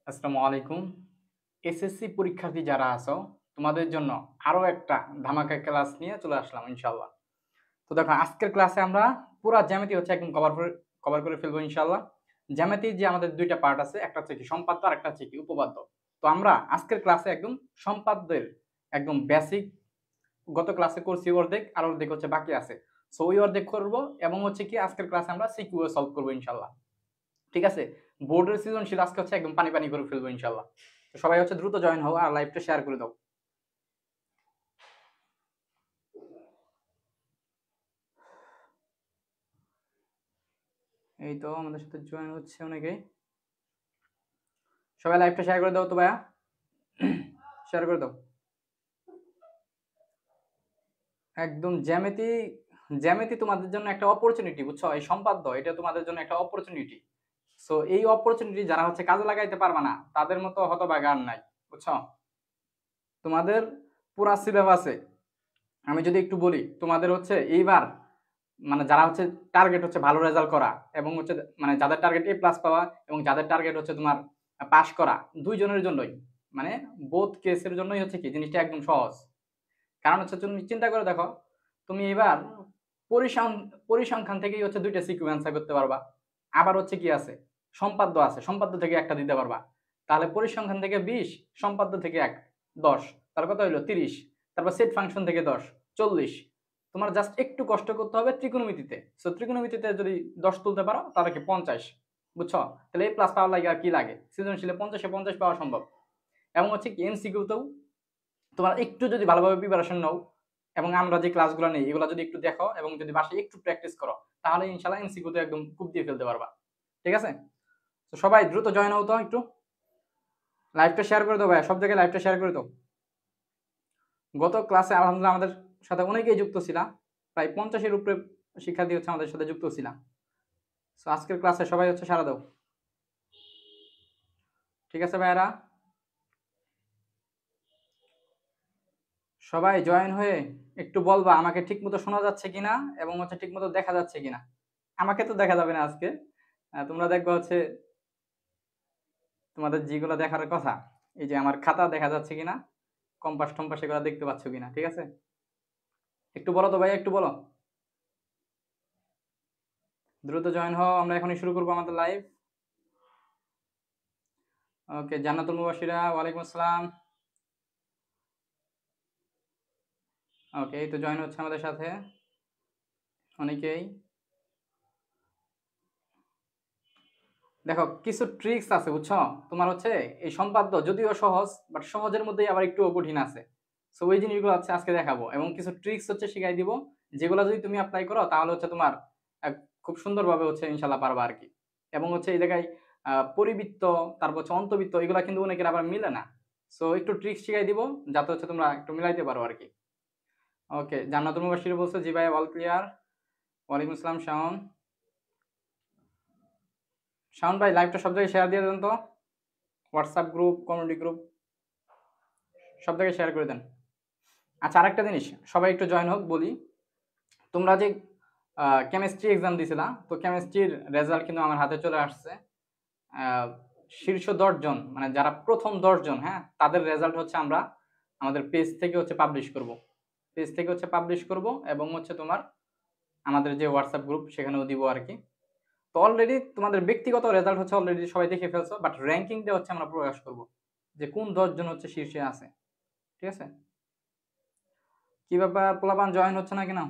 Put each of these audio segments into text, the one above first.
আসসালামু আলাইকুম। এসএসসি পরীক্ষার্থী যারা আছো, তোমাদের জন্য আরো একটা ধামাকা ক্লাস নিয়ে চলে আসলাম ইনশাআল্লাহ। তো দেখো আজকের ক্লাসে আমরা পুরা জ্যামিতি হচ্ছে একদম কভার করে ফেলবো ইনশাআল্লাহ। জ্যামিতির যে আমাদের দুইটা পার্ট আছে, একটা হচ্ছে কি সম্পাদ্য আর একটা হচ্ছে কি উপপাদ্য। তো আমরা আজকের ক্লাসে একদম সম্পাদ্যের একদম বেসিক, গত ক্লাসে করছি অর্ধেক আর অর্ধেক হচ্ছে বাকি আছে। সো ওই অর্ধেক করবো এবং হচ্ছে কি আজকের ক্লাসে আমরা সিকিউ সলভ করবো ইনশাআল্লাহ। ঠিক আছে? বোর্ডের সৃজনশীল আজকে হচ্ছে একদম পানি পানি করে ফেলবো ইনশাআল্লাহ। তো সবাই হচ্ছে দ্রুত জয়েন হও আর লাইভটা শেয়ার করে দাও। এই তো আমাদের সাথে জয়েন হচ্ছে অনেকেই। সবাই লাইভটা শেয়ার করে দাও তো ভাইয়া। শেয়ার করে দাও। একদম জ্যামিতি, জ্যামিতি তোমাদের জন্য একটা অপরচুনিটি, বুঝছো? এই সম্পাদ্য এটা তোমাদের জন্য একটা অপরচুনিটি। সো এই অপরচুনিটি যারা হচ্ছে কাজে লাগাইতে পারবে না তাদের মতো হতভাগা আর নাই, বুঝছো? তোমাদের পুরা সিলেবাসে আমি যদি একটু বলি, তোমাদের হচ্ছে এইবার মানে যারা হচ্ছে টার্গেট হচ্ছে ভালো রেজাল্ট করা এবং হচ্ছে মানে যাদের টার্গেট A+ পাওয়া এবং যাদের টার্গেট হচ্ছে তোমার পাস করা, দুইজনের জন্যই মানে বোথ কেসের জন্যই হচ্ছে কি জিনিসটা একদম সহজ। কারণ হচ্ছে তুমি চিন্তা করে দেখো, তুমি এবার পরিসংখ্যান থেকেই হচ্ছে দুইটা সিকুয়েন্স করতে পারবা। আবার হচ্ছে কি আছে, সম্পাদ্য আছে, সম্পাদ্য থেকে একটা দিতে পারবা। তাহলে পরিসংখ্যান থেকে 20, সম্পাদ্য থেকে 1, 10, তার কথা হইলো 30। তারপর সেট ফাংশন থেকে 10, 40। তোমার জাস্ট একটু কষ্ট করতে হবে ত্রিকোণমিতিতে। সো ত্রিকোণমিতিতে যদি 10 তুলতে পারো তাহলে কি 50, বুঝছো? তাহলে A+ পাওয়ার লাগে আর কি লাগে, সৃজনশীলে 50-এ 50 পাওয়া সম্ভব। এবং হচ্ছে কি এমসিকিউতেও তোমার একটু যদি ভালোভাবে প্রিপারেশন নাও এবং আমরা যে ক্লাসগুলো নেই এগুলো যদি একটু দেখো এবং যদি বাসায় একটু প্র্যাকটিস করো, তাহলে ইনশাল্লাহ এমসিকিউতে একদম খুব দিয়ে ফেলতে পারবা। ঠিক আছে? তো সবাই দ্রুত জয়েন হও তো, একটু লাইভটা শেয়ার করে দাও ভাই, সব জায়গায় লাইভটা শেয়ার করে দাও। গত ক্লাসে আলহামদুলিল্লাহ আমাদের সাথে অনেকেই যুক্ত ছিলাম, প্রায় 50-এর উপরে শিক্ষার্থী হচ্ছে আমাদের সাথে যুক্ত ছিলাম। তো আজকের ক্লাসে সবাই হচ্ছে সাড়া দাও। ঠিক আছে ভাইয়ারা, সবাই জয়েন হয়ে একটু বলবা আমাকে ঠিকমতো শোনা যাচ্ছে কিনা এবং হচ্ছে ঠিকমতো দেখা যাচ্ছে কিনা। আমাকে তো দেখা যাবে না আজকে, তোমরা দেখবা হচ্ছে তোমাদের যেগুলো দেখার কথা, এই যে আমার খাতা দেখা যাচ্ছে কিনা, কম্পাস টম্পাস এগুলো দেখতে পাচ্ছ কিনা। ঠিক আছে, একটু বলো তো ভাই, একটু বলো। দ্রুত জয়েন হও, আমরা এখনই শুরু করবো আমাদের লাইভ। ওকে, জান্নাতুল মুবাশিরা, ওয়ালাইকুম আসসালাম। ওকে, এই তো জয়েন হচ্ছে আমাদের সাথে অনেকেই। দেখো কিছু ট্রিক্স আছে, বুঝছো? তোমার হচ্ছে এই সম্পাদ্য যদিও সহজ, বাট সহজের মধ্যেই আবার একটু কঠিন আছে। সো ওই জিনিসগুলো হচ্ছে আজকে দেখাবো এবং কিছু ট্রিক্স হচ্ছে শিখাই দিব, যেগুলো যদি তুমি অ্যাপ্লাই করো তাহলে হচ্ছে তোমার খুব সুন্দরভাবে হচ্ছে ইনশাল্লাহ পারবা আর কি। এবং হচ্ছে এই জায়গায় পরিবৃত্ত, তারপর হচ্ছে অন্তবৃত্ত, এগুলো কিন্তু অনেকের আবার মিলে না। সো একটু ট্রিক্স শিখাই দিব যাতে হচ্ছে তোমরা একটু মিলাইতে পারো আর কি। ওকে, জান্নাতুল মুবাশশির বলছে জি ভাই অল ক্লিয়ার। ওয়ালাইকুম আসসালাম শাওন। শাওন ভাই লাইভটা সব জায়গায় শেয়ার দিয়ে দেন তো, হোয়াটসঅ্যাপ গ্রুপ, কমিউনিটি গ্রুপ, সব জায়গায় শেয়ার করে দেন। আচ্ছা, আরেকটা জিনিস, সবাই একটু জয়েন হোক বলি। তোমরা যে কেমিস্ট্রি এক্সাম দিছিলা, তো কেমিস্ট্রির রেজাল্ট কিন্তু আমার হাতে চলে আসছে। শীর্ষ 10 জন মানে যারা প্রথম 10 জন, হ্যাঁ, তাদের রেজাল্ট হচ্ছে আমরা আমাদের পেজ থেকে হচ্ছে পাবলিশ করব। পেজ থেকে হচ্ছে পাবলিশ করব এবং হচ্ছে তোমার আমাদের যে হোয়াটসঅ্যাপ গ্রুপ সেখানেও দিব আর কি। তো অলরেডি তোমাদের ব্যক্তিগত রেজাল্ট হচ্ছে অলরেডি সবাই দেখে ফেলছো, বাট র্যাঙ্কিংটা হচ্ছে আমরা প্রকাশ করব যে কোন 10 জন হচ্ছে শীর্ষে আছে। ঠিক আছে? কি ব্যাপার, পোলাপান জয়েন হচ্ছে না কিনা?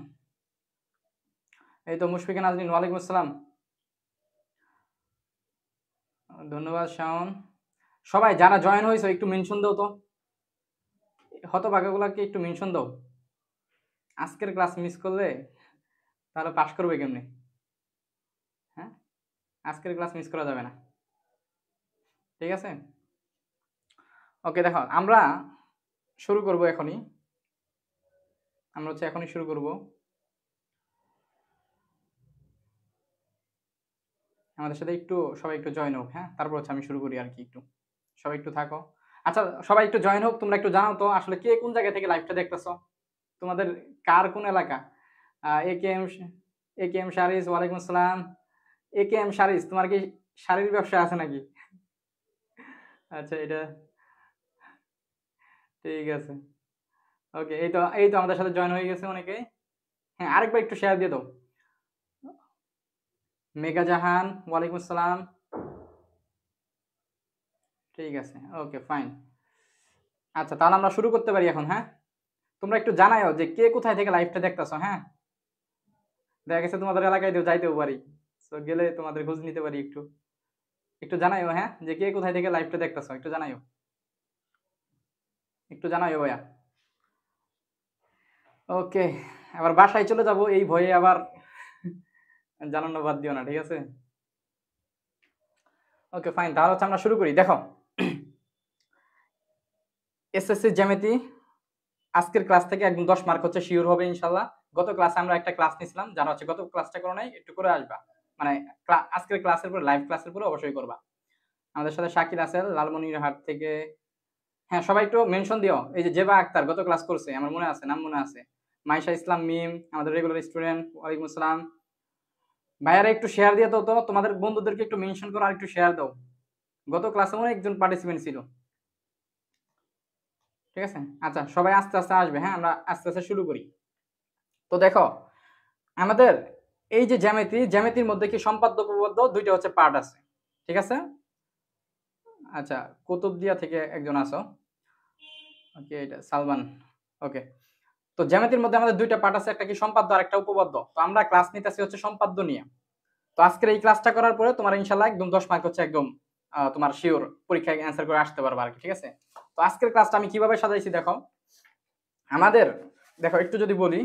এই তো মুশফিকা নাজনীন, ওয়ালাইকুম আসসালাম, ধন্যবাদ শাওন। সবাই যারা জয়েন হয়েছে একটু মেনশন দাও তো, হতভাগাগুলাকে একটু মেনশন দাও। আজকের ক্লাস মিস করলে তাহলে পাস করবে কেমনি? হ্যাঁ, আজকের ক্লাস মিস করা যাবে না। ঠিক আছে? ওকে, দেখো আমরা শুরু করব এখনই, আমরা হচ্ছে এখনই শুরু করব। আমাদের সাথে একটু সবাই একটু জয়েন হোক, হ্যাঁ, তারপর হচ্ছে আমি শুরু করি আর কি। একটু সবাই একটু থাকো। আচ্ছা, সবাই একটু জয়েন হোক, তোমরা একটু জানাও তো আসলে কে কোন জায়গা থেকে লাইভটা দেখতেছো, তোমাদের কার কোন এলাকা। এ কে এম, এ কে এম শারিস, ওয়ালাইকুম আসসালাম। এ কে এম শারিস, তোমার কি শাড়ির ব্যবসা আছে নাকি? আচ্ছা, এটা ঠিক আছে। ওকে, এই তো আমাদের সাথে জয়েন হয়ে গেছে অনেকে। হ্যাঁ, আরেকবার একটু শেয়ার দিয়ে দাও। মেঘা জাহান, ওয়ালাইকুম আসসালাম। ঠিক আছে, ওকে ফাইন। আচ্ছা, তাহলে আমরা শুরু করতে পারি এখন, হ্যাঁ? তোমরা একটু জানাইও যে কে কোথায় থেকে লাইভটা দেখতেছো, হ্যাঁ? দেখা গেছে তোমাদের এলাকায় যাইতেও পারি, তো গেলে তোমাদের খোঁজ নিতে পারি। একটু একটু জানাইও, হ্যাঁ, যে কে কোথায় থেকে লাইভটা দেখতেছো, একটু জানাইও, একটু জানাইও ভাইয়া। ওকে, আবার বাসায় চলে যাব এই ভয়ে, আবার জানানো বাদ দিও না, ঠিক আছে? ওকে ফাইন, তাহলে হচ্ছে আমরা শুরু করি। দেখো, এসএসসি জ্যামিতি আজকের ক্লাস থেকে একদম 10 মার্ক হচ্ছে শিওর হবে ইনশাল্লাহ। গত ক্লাসে আমরা একটা ক্লাস নিছিলাম, যারা হচ্ছে গত ক্লাসটা করো নাই একটু করে আসবা, মানে আজকের ক্লাসের পরে, লাইভ ক্লাসের পরে অবশ্যই করবা। আমাদের সাথে শাকির আছেন লালমনিরহাট থেকে। হ্যাঁ, সবাই একটু মেনশন দিও। এই যে জেবা আক্তার গত ক্লাস করছে, আমার মনে আছে, নাম মনে আছে। মাইশা ইসলাম মিম, আমাদের রেগুলার স্টুডেন্ট, ওয়ালাইকুম আসসালাম। ভাইয়ারা একটু শেয়ার দিয়ে দাও তো, তোমাদের বন্ধুদেরকে একটু মেনশন করো আর একটু শেয়ার দাও। গত ক্লাসে মনে হয় একজন পার্টিসিপেন্ট ছিল, ঠিক আছে? আচ্ছা, সবাই আস্তে আস্তে আসবে, হ্যাঁ, আমরা আস্তে আস্তে শুরু করি। তো দেখো, আমাদের এই যে জ্যামিতির মধ্যে কি সম্পাদ্য উপপাদ্য দুইটা হচ্ছে পার্ট আছে, ঠিক আছে? আচ্ছা, কুতুবদিয়া থেকে একজন আছো, ওকে, এটা সালমান। ওকে, তো জ্যামিতির মধ্যে আমাদের দুইটা পার্ট আছে, একটা কি সম্পাদ্য আর একটা উপপাদ্য। তো আমরা ক্লাস নিতেছি হচ্ছে সম্পাদ্য নিয়ে। তো আজকের এই ক্লাসটা করার পরে তোমার ইনশাআল্লাহ একদম 10 মার্ক হচ্ছে একদম তোমার শিওর পরীক্ষায় অ্যান্সার করে আসতে পারবে আর কি, ঠিক আছে? তো আজকের ক্লাসটা আমি কিভাবে সাজাইছি দেখো। আমাদের দেখো একটু যদি বলি,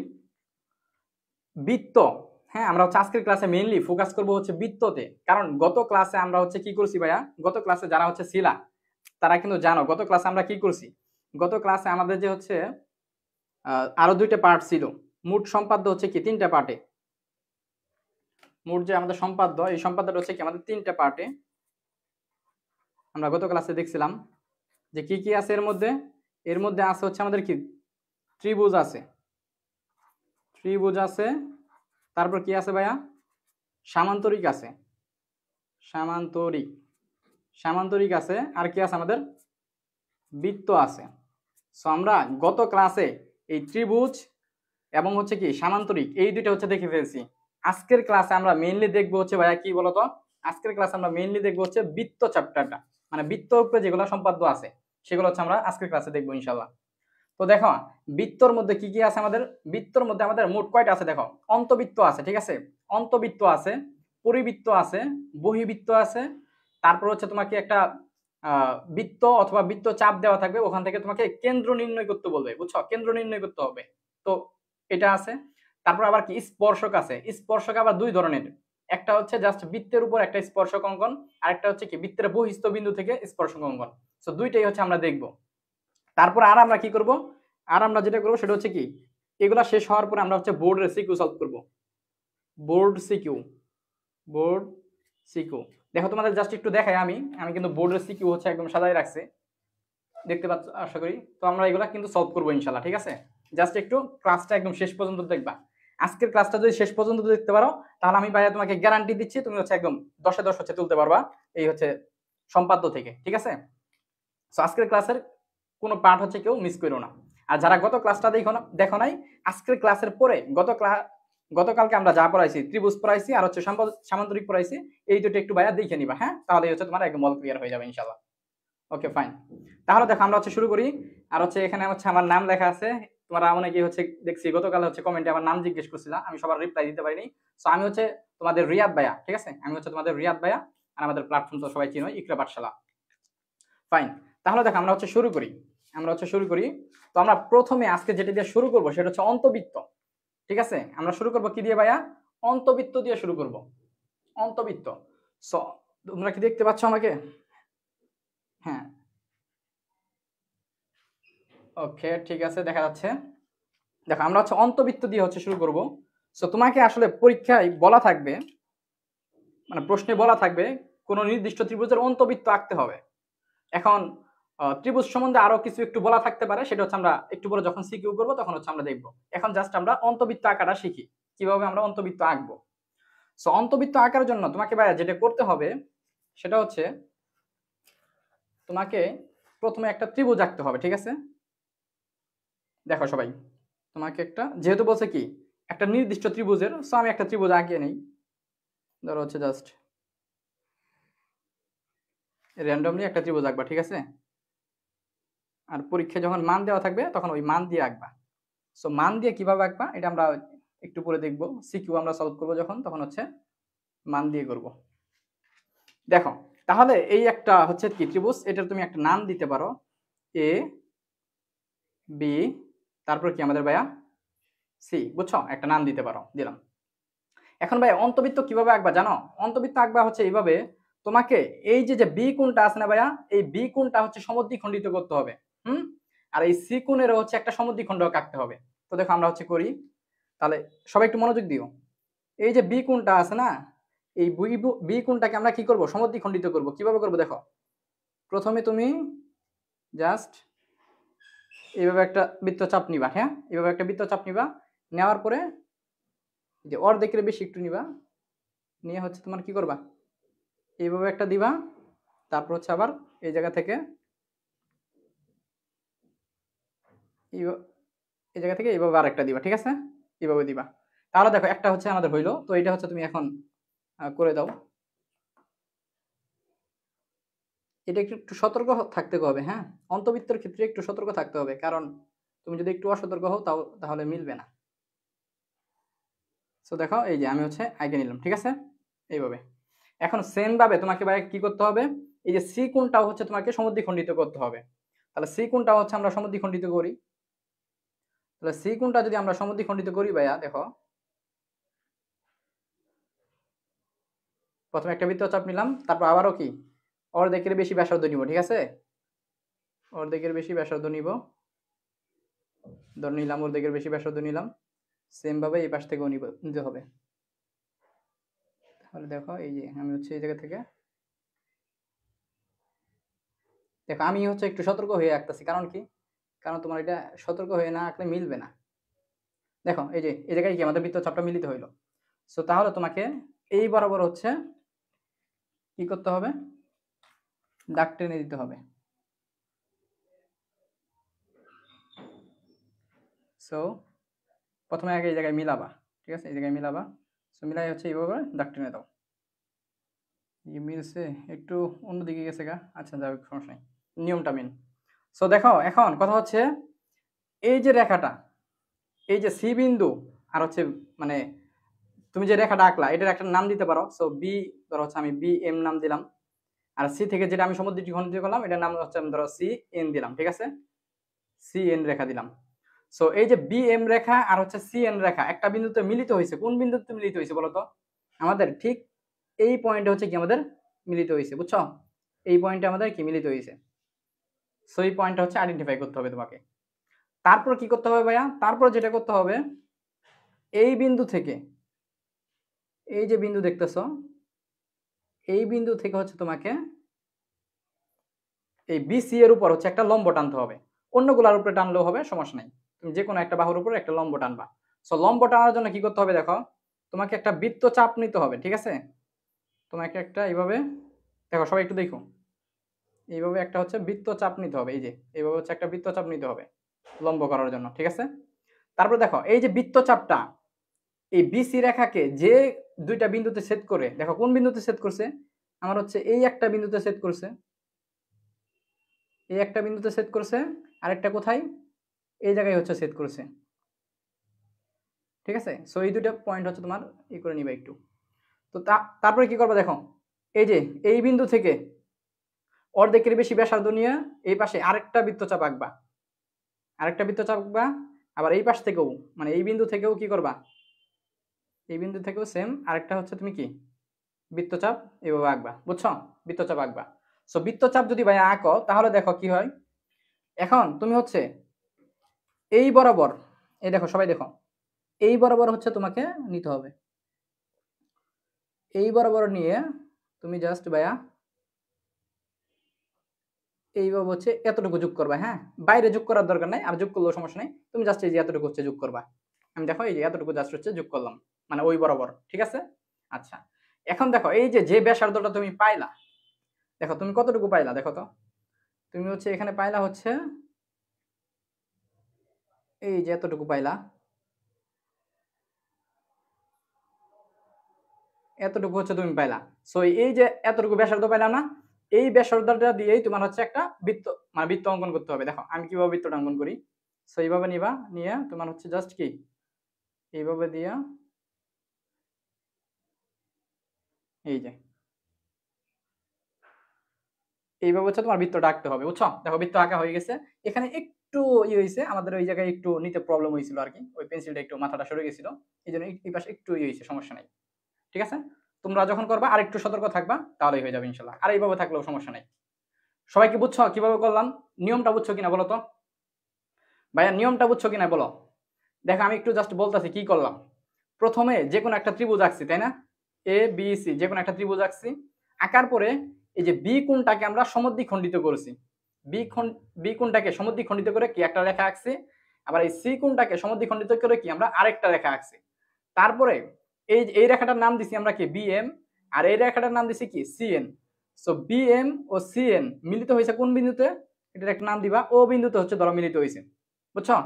বৃত্ত, হ্যাঁ, আমরা হচ্ছে আজকের ক্লাসে মেইনলি ফোকাস করব হচ্ছে বৃত্ততে। কারণ গত ক্লাসে আমরা হচ্ছে কি করছি ভাইয়া, গত ক্লাসে যারা হচ্ছে ছিলা তারা কিন্তু জানো গত ক্লাসে আমরা কি করছি। গত ক্লাসে আমাদের যে হচ্ছে আরো দুইটা পার্ট ছিল, মোট সম্পাদ্য হচ্ছে কি তিনটা পার্টে। মোট যে আমাদের সম্পাদ্য, এই সম্পাদ্যটা হচ্ছে কি আমাদের তিনটা পার্টে। আমরা গত ক্লাসে দেখছিলাম যে কি কি আছে এর মধ্যে। এর মধ্যে আছে হচ্ছে আমাদের কি ত্রিভুজ আছে, ত্রিভুজ আছে, তারপর কি আছে ভাইয়া, সামান্তরিক আছে, সামান্তরিক, সামান্তরিক আছে, আর কি আছে আমাদের, বৃত্ত আছে। সো আমরা গত ক্লাসে এই ত্রিভুজ এবং হচ্ছে কি সামান্তরিক এই দুইটা হচ্ছে দেখে ফেলছি। আজকের ক্লাসে আমরা মেইনলি দেখবো হচ্ছে ভাইয়া কি বলতো, আজকের ক্লাসে আমরা মেইনলি দেখবো হচ্ছে বৃত্ত চ্যাপ্টারটা, মানে বৃত্তর উপরে যেগুলো সম্পাদ্য আছে সেগুলো হচ্ছে আমরা আজকের ক্লাসে দেখবো ইনশাআল্লাহ। তো দেখো, বৃত্তর মধ্যে কি কি আছে আমাদের, বৃত্তর মধ্যে আমাদের মোট কয়টা আছে দেখো। অন্তবৃত্ত আছে, ঠিক আছে, অন্তবৃত্ত আছে, পরিবৃত্ত আছে, বহিবৃত্ত আছে, তারপর হচ্ছে তোমাকে একটা বৃত্ত অথবা বৃত্ত চাপ দেওয়া থাকবে, ওখান থেকে তোমাকে কেন্দ্র নির্ণয় করতে বলবে, বুঝছো, কেন্দ্র নির্ণয় করতে হবে। তো এটা আছে। তারপর আবার কি স্পর্শক আছে, স্পর্শক আবার দুই ধরনের, একটা হচ্ছে জাস্ট বৃত্তের উপর একটা স্পর্শক অঙ্কন, আরেকটা হচ্ছে কি বৃত্তের বহিস্থ বিন্দু থেকে স্পর্শক অঙ্কন। তো দুইটাই হচ্ছে আমরা দেখব। তারপর আর আমরা কি করব, আর আমরা যেটা করবো সেটা হচ্ছে কি, এগুলা শেষ হওয়ার পরে আমরা হচ্ছে বোর্ডের সিকিউ সলভ করব। Board CQ, board CQ. দেখো তোমাদের জাস্ট একটু দেখাই, আমি আমি কিন্তু বোর্ডের সিকিউ হচ্ছে একদম সাজাই রাখছি, দেখতে পাচ্ছ আশা করি। তো আমরা এগুলা কিন্তু সলভ করবো ইনশাল্লাহ, ঠিক আছে? জাস্ট একটু ক্লাসটা একদম শেষ পর্যন্ত দেখবা। আজকের ক্লাসটা যদি শেষ পর্যন্ত দেখতে পারো, তাহলে আমি ভাইয়া তোমাকে গ্যারান্টি দিচ্ছি তুমি হচ্ছে একদম 10-এ 10 হচ্ছে তুলতে পারবা এই হচ্ছে সম্পাদ্য থেকে, ঠিক আছে? সো আজকের ক্লাসের কোনো পার্ট হচ্ছে কেউ মিস করো না। আর যারা গত ক্লাসটা দেখো নাই, আজকের ক্লাসের পরে গতকালকে আমরা যা পড়াইছি, ত্রিভুজ পড়াইছি আর হচ্ছে সামান্তরিক পড়াইছি, এই দুটো একটু ভাইয়া দেখে নিবা, হ্যাঁ, তাহলে হচ্ছে তোমার একদম অল ক্লিয়ার হয়ে যাবে ইনশাআল্লাহ। ওকে ফাইন, তাহলে দেখো আমরা হচ্ছে শুরু করি। আর হচ্ছে এখানে হচ্ছে আমার নাম লেখা আছে, তোমরা অনেকেই হচ্ছে দেখছি গতকাল হচ্ছে কমেন্টে আমার নাম জিজ্ঞেস করছিলাম, আমি সবার রিপ্লাই দিতে পারিনি। সো আমি হচ্ছে তোমাদের রিয়াদ ভাইয়া, ঠিক আছে, আমি হচ্ছে তোমাদের রিয়াদ ভাইয়া, আর আমাদের প্ল্যাটফর্ম তো সবাই চিনো, ইকরা পাঠশালা। ফাইন, তাহলে দেখো আমরা হচ্ছে শুরু করি, আমরা হচ্ছে শুরু করি। তো আমরা প্রথমে আজকে যেটা দিয়ে শুরু করব সেটা হচ্ছে অন্তবৃত্ত, ঠিক আছে? আমরা শুরু করব কি দিয়ে ভাইয়া, অন্তবৃত্ত দিয়ে শুরু করব, অন্তবৃত্ত। সো তোমরা কি দেখতে পাচ্ছ আমাকে? হ্যাঁ, ওকে, ঠিক আছে, দেখা যাচ্ছে। দেখো আমরা হচ্ছে অন্তবৃত্ত দিয়ে হচ্ছে শুরু করব। সো তোমাকে আসলে পরীক্ষায় বলা থাকবে, মানে প্রশ্নে বলা থাকবে কোন নির্দিষ্ট ত্রিভুজের অন্তবৃত্ত আঁকতে হবে। এখন ত্রিভুজ সম্বন্ধে আরো কিছু একটু বলা থাকতে পারে, সেটা হচ্ছে আমরা একটু পরে যখন সিকিউ করবো তখন হচ্ছে আমরা দেখবো। এখন জাস্ট আমরা অন্তবৃত্ত আঁকাটা শিখি, কিভাবে আমরা অন্তবৃত্ত আঁকবো। সো অন্তবৃত্ত আঁকার জন্য তোমাকে ভাইয়া যেটা করতে হবে সেটা হচ্ছে তোমাকে প্রথমে একটা ত্রিভুজ আঁকতে হবে, ঠিক আছে? দেখো সবাই, তোমাকে একটা, যেহেতু বলছে কি একটা নির্দিষ্ট ত্রিভুজের, সো আমি একটা ত্রিভুজ আঁকিয়ে নেই। ধরো হচ্ছে জাস্ট র্যান্ডমলি একটা ত্রিভুজ আঁকবা, ঠিক আছে? আর পরীক্ষায় যখন মান দেওয়া থাকবে তখন ওই মান দিয়ে আঁকবা। সো মান দিয়ে কিভাবে আঁকবা এটা আমরা একটু পরে দেখব। সিকিউ আমরা সলভ করব যখন, তখন হচ্ছে মান দিয়ে করব। দেখো তাহলে এই একটা হচ্ছে কি ত্রিভুজ, এটার তুমি একটা নাম দিতে পারো এ বি, তারপর কি আমাদের ভাইয়া সি, বুঝছো? একটা নাম দিতে পারো, দিলাম। এখন ভাই অন্তবৃত্ত কিভাবে আঁকবা জানো? অন্তবৃত্ত আঁকবা হচ্ছে এইভাবে, তোমাকে এই যে যে বি কোণটা আছে না ভাইয়া, এই বি কোণটা হচ্ছে সমদ্বিখণ্ডিত করতে হবে। হুম, আর এই সি কোণেরও হচ্ছে একটা সমদ্বিখণ্ডক আঁকতে হবে। তো দেখো আমরা হচ্ছে করি, তাহলে সবাই একটু মনোযোগ দিও। এই যে বি কোণটা আছে না, এই বি কোণটাকে আমরা কি করব? সমদ্বিখণ্ডিত করব। কিভাবে করব দেখো, প্রথমে তুমি জাস্ট এইভাবে একটা বৃত্তচাপ নিবা, হ্যাঁ এইভাবে একটা বৃত্তচাপ নিবা, নেওয়ার পরে যে অর্ধেকের বেশি একটু নিবা, নিয়ে হচ্ছে তোমার কি করবা, এইভাবে একটা দিবা, তারপর হচ্ছে আবার এই জায়গা থেকে এই জায়গা থেকে এইভাবে আরেকটা দিবা, ঠিক আছে? এইভাবে দিবা। তাহলে দেখো একটা হচ্ছে আমাদের হইলো। তো এটা হচ্ছে তুমি এখন করে দাও। এটা একটু একটু সতর্ক থাকতে হবে, হ্যাঁ অন্তবৃত্তের ক্ষেত্রে একটু সতর্ক থাকতে হবে, কারণ তুমি যদি একটু অসতর্ক হও তাহলে মিলবে না। সো দেখো এই যে আমি হচ্ছে আইকে নিলাম, ঠিক আছে? এইভাবে। এখন সেম ভাবে তোমাকে ভাই কি করতে হবে, এই যে সি কোণটাও হচ্ছে তোমাকে সমদ্বিখণ্ডিত করতে হবে। তাহলে সি কোণটাও হচ্ছে আমরা সমদ্বিখণ্ডিত করি। তাহলে সি কোণটা যদি আমরা সমদ্বিখণ্ডিত করি ভাইয়া, দেখো প্রথমে একটা বৃত্তচাপ নিলাম, তারপর আবারও কি অর্ধেকের বেশি ব্যাসার্ধ নিব, ঠিক আছে? অর্ধেকের বেশি ব্যাসার্ধ নিব, ধর নিলাম অর্ধেকের বেশি ব্যাসার্ধ নিলাম। সেম ভাবে এই পাশ থেকেও নিতে হবে। তাহলে দেখো এই যে আমি হচ্ছে এই জায়গা থেকে, দেখো আমি হচ্ছে একটু সতর্ক হয়ে আঁকতেছি, কারণ কি, কারণ তোমার এটা সতর্ক হয়ে না আঁকলে মিলবে না। দেখো এই যে এই জায়গায় কি আমাদের বৃত্তচাপটা মিলিত হইলো। সো তাহলে তোমাকে এই বরাবর হচ্ছে কি করতে হবে, দাগ টেনে দিতে হবে। সো প্রথমে আগে এই জায়গায় মিলাবা, ঠিক আছে? এই জায়গায় মিলাবা। সো মিলাই হচ্ছে এইভাবে দাগ টেনে দাও। মিলছে, একটু অন্যদিকে গেছে গা, আচ্ছা যাই হোক সমস্যা নেই, নিয়মটা মেন। সো দেখো এখন কথা হচ্ছে এই যে রেখাটা, এই যে সি বিন্দু আর হচ্ছে মানে তুমি যে রেখাটা আঁকলা এটার একটা নাম দিতে পারো। সো বি, ধরো হচ্ছে আমি বি এম নাম দিলাম। আর সি থেকে যেটা আমি সমদ্বিখণ্ডিত করলাম এটার নাম হচ্ছে আমি ধরো সি এন দিলাম, ঠিক আছে? সি এন রেখা দিলাম। সো এই যে বি এম রেখা আর হচ্ছে সি এন রেখা একটা বিন্দুতে মিলিত হয়েছে। কোন বিন্দুতে মিলিত হয়েছে বলতো? আমাদের ঠিক এই পয়েন্টে হচ্ছে কি আমাদের মিলিত হয়েছে, বুঝছো? এই পয়েন্টে আমাদের কি মিলিত হয়েছে। সো এই পয়েন্টটা হচ্ছে আইডেন্টিফাই করতে হবে তোমাকে। তারপর কি করতে হবে ভাইয়া, তারপর যেটা করতে হবে, এই বিন্দু থেকে, এই যে বিন্দু দেখতেছো, এই বিন্দু থেকে হচ্ছে তোমাকে এই বিসি এর উপর হচ্ছে একটা লম্ব টানতে হবে। অন্যগুলোর উপরে টানলেও হবে, সমস্যা নাই। তুমি যে কোনো একটা বাহুর উপরে একটা লম্ব টানবা। সো লম্ব টানার জন্য কি করতে হবে দেখো, তোমাকে একটা বৃত্তচাপ নিতে হবে, ঠিক আছে? তোমাকে একটা এইভাবে, দেখো সবাই একটু দেখো, এইভাবে একটা হচ্ছে বৃত্তচাপ নিতে হবে। এই যে এইভাবে হচ্ছে একটা বৃত্তচাপ নিতে হবে লম্ব করার জন্য, ঠিক আছে? তারপর দেখো এই যে বৃত্তচাপটা এই বিসি রেখাকে যে দুইটা বিন্দুতে ছেদ করে, দেখো কোন বিন্দুতে ছেদ করছে, আমার হচ্ছে এই একটা বিন্দুতে ছেদ করছে, এই একটা বিন্দুতে ছেদ করছে, আরেকটা কোথায়, এই জায়গায় হচ্ছে ছেদ করছে, ঠিক আছে? সো এই দুটো পয়েন্ট হচ্ছে তোমার ই করে নিবা একটু। তো তারপরে কি করবা দেখো, এই যে এই বিন্দু থেকে অর্ধেকের বেশি ব্যাসার্ধ নিয়ে এই পাশে আরেকটা বৃত্তচাপ আঁকবা, আরেকটা বৃত্তচাপ আঁকবা। আবার এই পাশ থেকেও মানে এই বিন্দু থেকেও কি করবা, এই বিন্দু থেকেও সেম আরেকটা হচ্ছে তুমি কি বৃত্তচাপ এভাবে আঁকবা, বুঝছো? বৃত্তচাপ আঁকবা। সো বৃত্তচাপ যদি ভাই আঁকো তাহলে দেখো কি হয়, এখন তুমি হচ্ছে এই বরাবর, এই দেখো সবাই দেখো, এই বরাবর হচ্ছে তোমাকে নিতে হবে। এই বরাবর নিয়ে তুমি জাস্ট ভাইয়া এইভাবে হচ্ছে এতটুকু যোগ করবা, হ্যাঁ বাইরে যোগ করার দরকার নাই, আর যোগ করলেও সমস্যা নেই, তুমি জাস্ট এই যে এতটুকু হচ্ছে যোগ করবা। আমি দেখো এই যে এতটুকু জাস্ট হচ্ছে যোগ করলাম, মানে ওই বরাবর, ঠিক আছে? আচ্ছা এখন দেখো এই যে যে ব্যাসার্ধটা তুমি পাইলা, দেখো তুমি কতটুকু পাইলা দেখো তো, তুমি হচ্ছে এখানে পাইলা হচ্ছে এই যে এতটুকু পাইলা, এতটুকু হচ্ছে তুমি পাইলা। সো এই যে এতটুকু ব্যাসার্ধ পাইলাম না, এই ব্যাসার্ধটা দিয়েই তোমার হচ্ছে একটা বৃত্ত মানে বৃত্ত অঙ্কন করতে হবে। দেখো আমি কিভাবে বৃত্তটা অঙ্কন করি। সো এইভাবে নিবা, নিয়ে তোমার হচ্ছে জাস্ট কি এইভাবে দিয়া এই যে এইভাবে হচ্ছে তোমার বৃত্তটা আঁকতে হবে, বুঝছো? দেখো বৃত্ত আঁকা হয়ে গেছে। এখানে একটু হয়েছে, আমাদের ওই জায়গায় একটু নিতে প্রবলেম হয়েছিল আর কি, ওই পেন্সিলটা একটু মাথাটা সরে গেছিল, এই জন্য এই পাশে একটু হয়েছে, সমস্যা নাই। ঠিক আছে, তোমরা যখন করবা আর একটু সতর্ক থাকবা, তাহলেই হয়ে যাবে ইনশাল্লাহ। আর এইভাবে থাকলেও সমস্যা নাই। সবাই কি বুঝছো কিভাবে করলাম? নিয়মটা বুঝছো কিনা বলো তো ভাইয়া, নিয়মটা বুঝছো কিনা বলো। দেখো আমি একটু জাস্ট বলতেছি কি করলাম। প্রথমে যে কোনো একটা ত্রিভুজ আঁকছি, তাই না? এ বি সি যে কোনো একটা ত্রিভুজ আঁকছি। আঁকার পরে এই যে বি কোণটাকে আমরা সমদ্বিখণ্ডিত করেছি। বি কোণটাকে সমদ্বিখণ্ডিত করে কি একটা রেখা আঁকছি। আবার এই সি কোণটাকে সমদ্বিখণ্ডিত করে কি আমরা আরেকটা রেখা আঁকছি। তারপরে এই রেখাটার নাম দিছি আমরা কি বিএম, আর এই রেখাটার নাম দিছি কি সিএন। সো বিএম ও সিএন মিলিত হয়েছে কোন বিন্দুতে? এটার একটা নাম দিবা। ও বিন্দুতে হচ্ছে ধরো মিলিত হয়েছে, বুঝছো?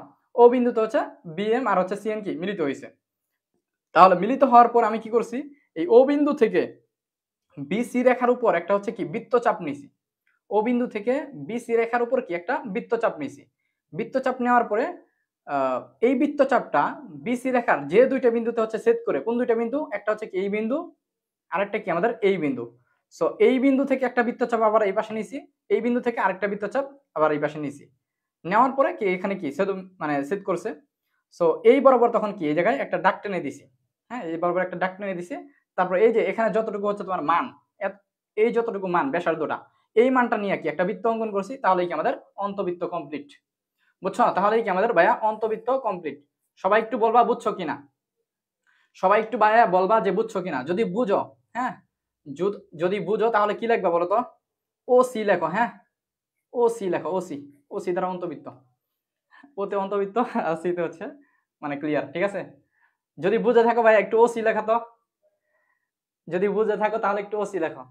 ও বিন্দুতে হচ্ছে বিএম আর হচ্ছে সিএন কি মিলিত হয়েছে। তাহলে মিলিত হওয়ার পর আমি কি করছি, এই ও বিন্দু থেকে বিসি রেখার উপর একটা হচ্ছে কি বৃত্তচাপ নিছি। ও বিন্দু থেকে বিসি রেখার উপর কি একটা বৃত্তচাপ নিছি। বৃত্তচাপ নেওয়ার পরে এই বৃত্তচাপটা বিসি রেখার যে দুইটা বিন্দুতে হচ্ছে ছেদ করে, কোন দুইটা বিন্দু? একটা হচ্ছে কি এই বিন্দু, আরেকটা কি আমাদের এই বিন্দু। সো এই বিন্দু থেকে একটা বৃত্তচাপ আবার এই পাশে নিছি, এই বিন্দু থেকে আরেকটা বৃত্তচাপ আবার এই পাশে নিছি। নেওয়ার পরে কি এখানে কি ছেদ মানে ছেদ করছে। সো এই বরাবর তখন কি এই জায়গায় একটা দাগ টেনে দিছি। হ্যাঁ, এই বরাবর একটা দাগ টেনে দিছি। তারপর এই যে এখানে যতটুকু হচ্ছে তোমার মান, এই যতটুকু মান ব্যাসার্ধটা, এই মানটা নিয়ে কি একটা বৃত্ত অঙ্কন করছি। তাহলেই কি আমাদের অন্তবৃত্ত কমপ্লিট, বুঝছো? তাহলেই কি আমাদের ভাইয়া অন্তবৃত্ত কমপ্লিট। সবাই একটু বলবা বুঝছো কিনা, সবাই একটু ভাইয়া বলবা যে বুঝছো কিনা। যদি বুঝো, হ্যাঁ, যদি বুঝো তাহলে কি লিখবা বলো তো? ও সি লেখো। হ্যাঁ, ও সি লেখো। ও সি, ও সি দ্বারা অন্তবৃত্ত। ওতে অন্তবৃত্ত আর সিতে হচ্ছে মানে ক্লিয়ার। ঠিক আছে, যদি বুঝে থাকো ভাই একটু ও সি লেখা তো। যদি বুঝে থাকো তাহলে একটু ও সি লেখো।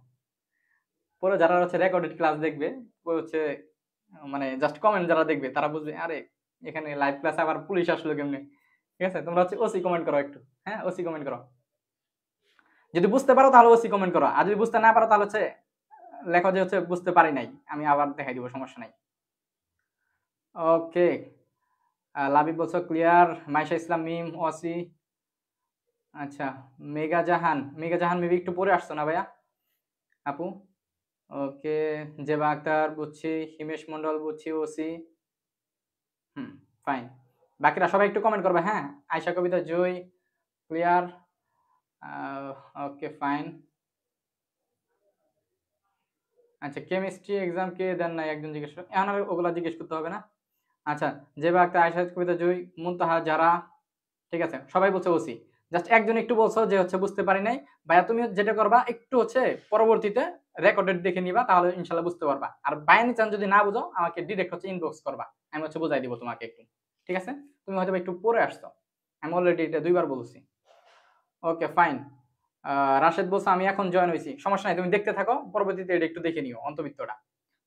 পরে যারা হচ্ছে রেকর্ডেড ক্লাস দেখবে, হচ্ছে মানে জাস্ট কমেন্ট যারা দেখবে তারা বুঝবে আরে এখানে লাইভ ক্লাস আবার পুলিশ আসলো কেমনে। ঠিক আছে, তোমরা হচ্ছে ওসি কমেন্ট করো একটু। হ্যাঁ, ওসি কমেন্ট করো। যদি বুঝতে পারো তাহলে ওসি কমেন্ট করো, আর যদি বুঝতে না পারো তাহলে হচ্ছে লেখো যে হচ্ছে বুঝতে পারি নাই, আমি আবার দেখাই দিব, সমস্যা নাই। ওকে, লাবিব বলছো ক্লিয়ার। মাইশা ইসলাম মিম ওসি। আচ্ছা, মেগা জাহান, মেগা জাহান মেবি একটু পরে আসছো না ভাইয়া আপু? ওকে, জেবা আক্তার বুঝছি, হিমেশ মন্ডল বুঝছি ওসি। হুম, ফাইন। বাকিরা সবাই একটু কমেন্ট করবে। হ্যাঁ, আয়শা কবিতা জয় ক্লিয়ার। Okay fine. আচ্ছা, কেমিস্ট্রি এক্সাম কে দেন নাই একজন জিজ্ঞেস করে, এখন আর ওগুলা জিজ্ঞেস করতে হবে না। আচ্ছা, জেবা আক্তার, আয়শা কবিতা জয়, মুনতাহা, যারা। ঠিক আছে, সবাই বলছে ওসি। জাস্ট একজন একটু বলছো যে হচ্ছে বুঝতে পারি নাই। ভাইয়া তুমি যেটা করবা একটু হচ্ছে পরবর্তীতে রেকর্ডেড দেখে নিবা, তাহলে ইনশাল্লাহ বুঝতে পারবা। আর বাই এনি চান্স যদি না বুঝো আমাকে ডিরেক্ট হচ্ছে ইনবক্স করবা, আমি হচ্ছে বুঝাই দিব তোমাকে একটু। ঠিক আছে, তুমি হয়তো একটু পরে আসছো, আমি অলরেডি এটা 2বার বলছি। Okay fine. রাশেদ বলছে আমি এখন জয়েন হয়েছি, সমস্যা নাই, তুমি দেখতে থাকো, পরবর্তীতে এটা একটু দেখে নিও অন্তবৃত্তটা।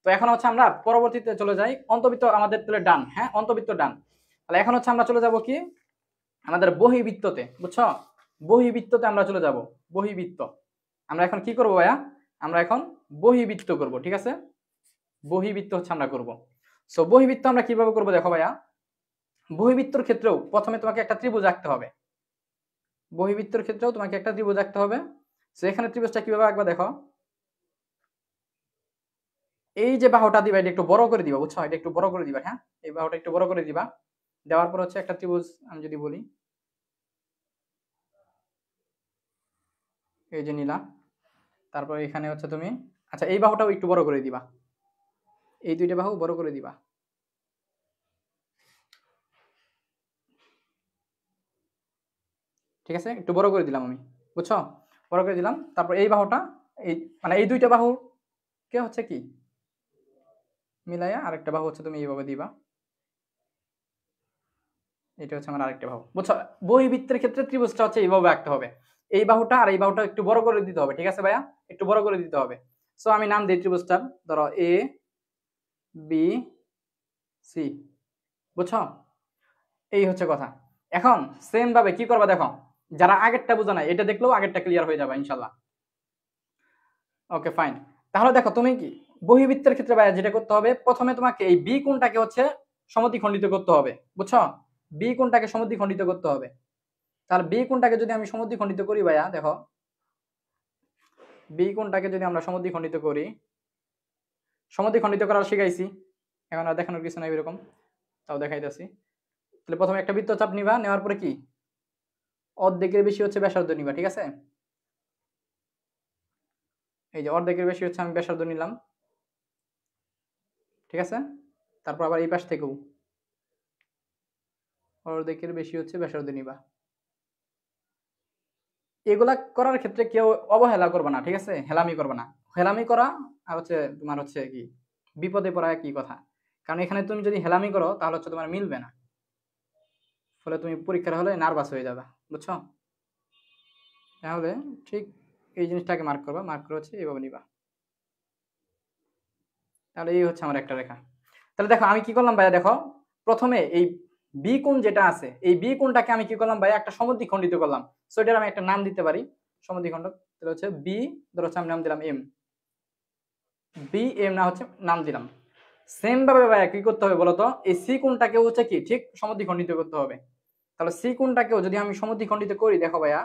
তো এখন হচ্ছে আমরা পরবর্তীতে চলে যাই। অন্তবৃত্ত আমাদের তাহলে ডান। হ্যাঁ, অন্তবৃত্ত ডান। তাহলে এখন হচ্ছে আমরা চলে যাব কি আমাদের বহিবৃত্ততে, বুঝছো? বহিবৃত্ততে আমরা চলে যাব। বহিবৃত্ত আমরা এখন কি করব ভাইয়া? আমরা এখন বহিবৃত্ত করব। ঠিক আছে, বহিবৃত্ত হচ্ছে আমরা করব। সো বহিবৃত্ত আমরা কিভাবে করব দেখো ভাইয়া, বহিবৃত্তর ক্ষেত্রেও প্রথমে তোমাকে একটা ত্রিভুজ আঁকতে হবে। বহিবৃত্তর ক্ষেত্রেও তোমাকে একটা ত্রিভুজ আঁকতে হবে। সো এখানে ত্রিভুজটা কিভাবে আঁকবা দেখো, এই যে বাহুটা দিবা এটা একটু বড় করে দিবা, বুঝছো? এটা একটু বড় করে দিবা। হ্যাঁ, এই বাহুটা একটু বড় করে দিবা। দেওয়ার পর হচ্ছে একটা ত্রিভুজ আমি যদি বলি, এই যে নিলা। তারপর এখানে হচ্ছে তুমি, আচ্ছা এই বাহুটাও একটু বড় করে দিবা, এই দুইটা বাহু বড় করে দিবা। ঠিক আছে, একটু বড় করে দিলাম আমি, বুঝছো? বড় করে দিলাম। তারপর এই বাহুটা, এই মানে এই দুইটা বাহু কে হচ্ছে কি মিলাইয়া আরেকটা বাহু হচ্ছে তুমি এইভাবে দিবা। এটা হচ্ছে আমার আরেকটা বাহু, বুঝছো? বহিবৃত্তের ক্ষেত্রে ত্রিভুজটা হচ্ছে এইভাবে আঁকতে হবে। এই বাহুটা আর এই বাহুটা একটু বড় করে দিতে হবে। ঠিক আছে ভাইয়া, একটু বড় করে দিতে হবে। সো আমি নাম দিই ত্রিভুজটার, ধরো এ বি সি, বুঝছো? এই হচ্ছে কথা। এখন সেম ভাবে কি করবা দেখো, যারা আগেরটা বোঝা নাই এটা দেখলেও আগেরটা ক্লিয়ার হয়ে যাবে ইনশাল্লাহ। Okay fine. তাহলে দেখো তুমি কি বহিবৃত্তের ক্ষেত্রে ভাইয়া যেটা করতে হবে, প্রথমে তোমাকে এই বি কোণটাকে হচ্ছে সমদ্বিখণ্ডিত করতে হবে, বুঝছো? বি কোণটাকে সমদ্বিখণ্ডিত করতে হবে। তাহলে বি কোণটাকে যদি আমি সমদ্বিখণ্ডিত করি ভাইয়া, দেখো বি কোণটাকে যদি আমরা সমদ্বিখণ্ডিত করি, সমদ্বিখণ্ডিত করা শিখাইছি, এখন আর দেখানোর কিছু নাই এরকম, তাও দেখাইতেছি। তাহলে প্রথমে একটা বৃত্তচাপ নিবা, নেওয়ার পরে কি অর্ধেকের বেশি হচ্ছে ব্যাসার্ধ নিবা, ঠিক আছে? এই যে অর্ধেকের বেশি হচ্ছে আমি ব্যাসার্ধ নিলাম, ঠিক আছে? তারপর আবার এই পাশ থেকেও অর্ধেকের বেশি হচ্ছে ব্যাসার্ধ নিবা। এগুলা করার ক্ষেত্রে কেউ অবহেলা করবে না, ঠিক আছে? হেলামি করবে না। হেলামি করা আর হচ্ছে তোমার হচ্ছে কি বিপদে পড়া একই কথা। কারণ এখানে তুমি যদি হেলামি করো তাহলে হচ্ছে তোমার মিলবে না, ফলে তুমি পরীক্ষার হলে নার্ভাস হয়ে যাবে, বুঝছো? তাহলে ঠিক এই জিনিসটাকে মার্ক করবা, মার্ক করে হচ্ছে এইভাবে নিবা। তাহলে এই হচ্ছে আমার একটা রেখা। তাহলে দেখো আমি কি করলাম ভাইয়া, দেখো প্রথমে এই বি কোণ যেটা আছে, এই বি কোণটাকে আমি কি করলাম ভাইয়া, একটা সমদ্বিখণ্ডিত করলাম। সো এটার আমি একটা নাম দিতে পারি, সমদ্বিখণ্ডক। তাহলে হচ্ছে বি, ধরো হচ্ছে আমি নাম দিলাম এম, বি এম না হচ্ছে নাম দিলাম। সেম ভাবে ভাইয়া কি করতে হবে বলতো, এই সি কোণটাকে হচ্ছে কি ঠিক সমদ্বিখণ্ডিত করতে হবে। তাহলে সি কোণটাকেও যদি আমি সমদ্বিখণ্ডিত করি, দেখো ভাইয়া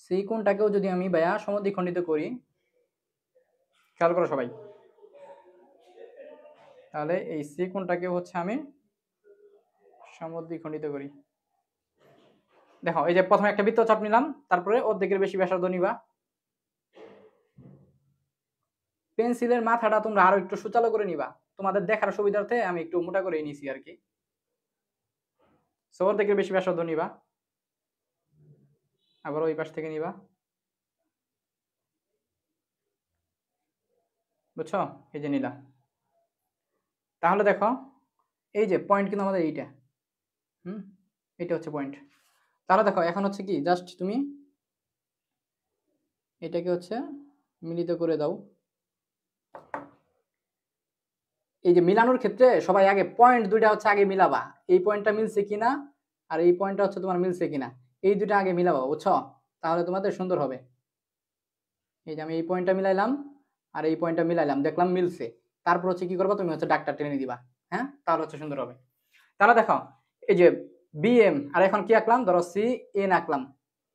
সি কোণটাকেও যদি আমি ভাইয়া সমদ্বিখণ্ডিত করি, খেয়াল করো সবাই, তাহলে এই সি কোণটাকে হচ্ছে আমি সমদ্বিখণ্ডিত করি। দেখো এই যে প্রথমে একটা বৃত্তচাপ নিলাম, তারপরে অর্ধেকের বেশি ব্যাসার্ধ নিবা। পেন্সিলের মাথাটা তোমরা আরো একটু সুচালো করে নিবা, তোমাদের দেখার সুবিধার্থে আমি একটু মোটা করে নিছি আর কি। সো অর্ধেকের বেশি ব্যাসার্ধ নিবা, আবার ওই পাশ থেকে নিবা, বুঝছো? এই যে নিলা। তাহলে দেখো এই যে পয়েন্ট কিন্তু আমাদের এইটা, এটা হচ্ছে পয়েন্ট। তাহলে দেখো এখন হচ্ছে কি জাস্ট তুমি এটাকে হচ্ছে মিলিত করে দাও। এই যে মিলানোর ক্ষেত্রে সবাই আগে পয়েন্ট দুইটা হচ্ছে আগে মিলাবা, এই পয়েন্টটা মিলছে কিনা আর এই পয়েন্টটা হচ্ছে তোমার মিলছে কিনা, এই দুইটা আগে মিলাবা, বুঝছো? তাহলে তোমাদের সুন্দর হবে। এই যে আমি এই পয়েন্টটা মিলাইলাম আর এই পয়েন্টটা মিলাইলাম, দেখলাম মিলছে, তারপর হচ্ছে কি করবা, তুমি হচ্ছে ডাকটা টেনে দিবা, হ্যাঁ, তাহলে হচ্ছে সুন্দর হবে। তাহলে দেখো এই যে বিএম আর এখন কি আঁকলাম, ধরো সি এন আঁকলাম,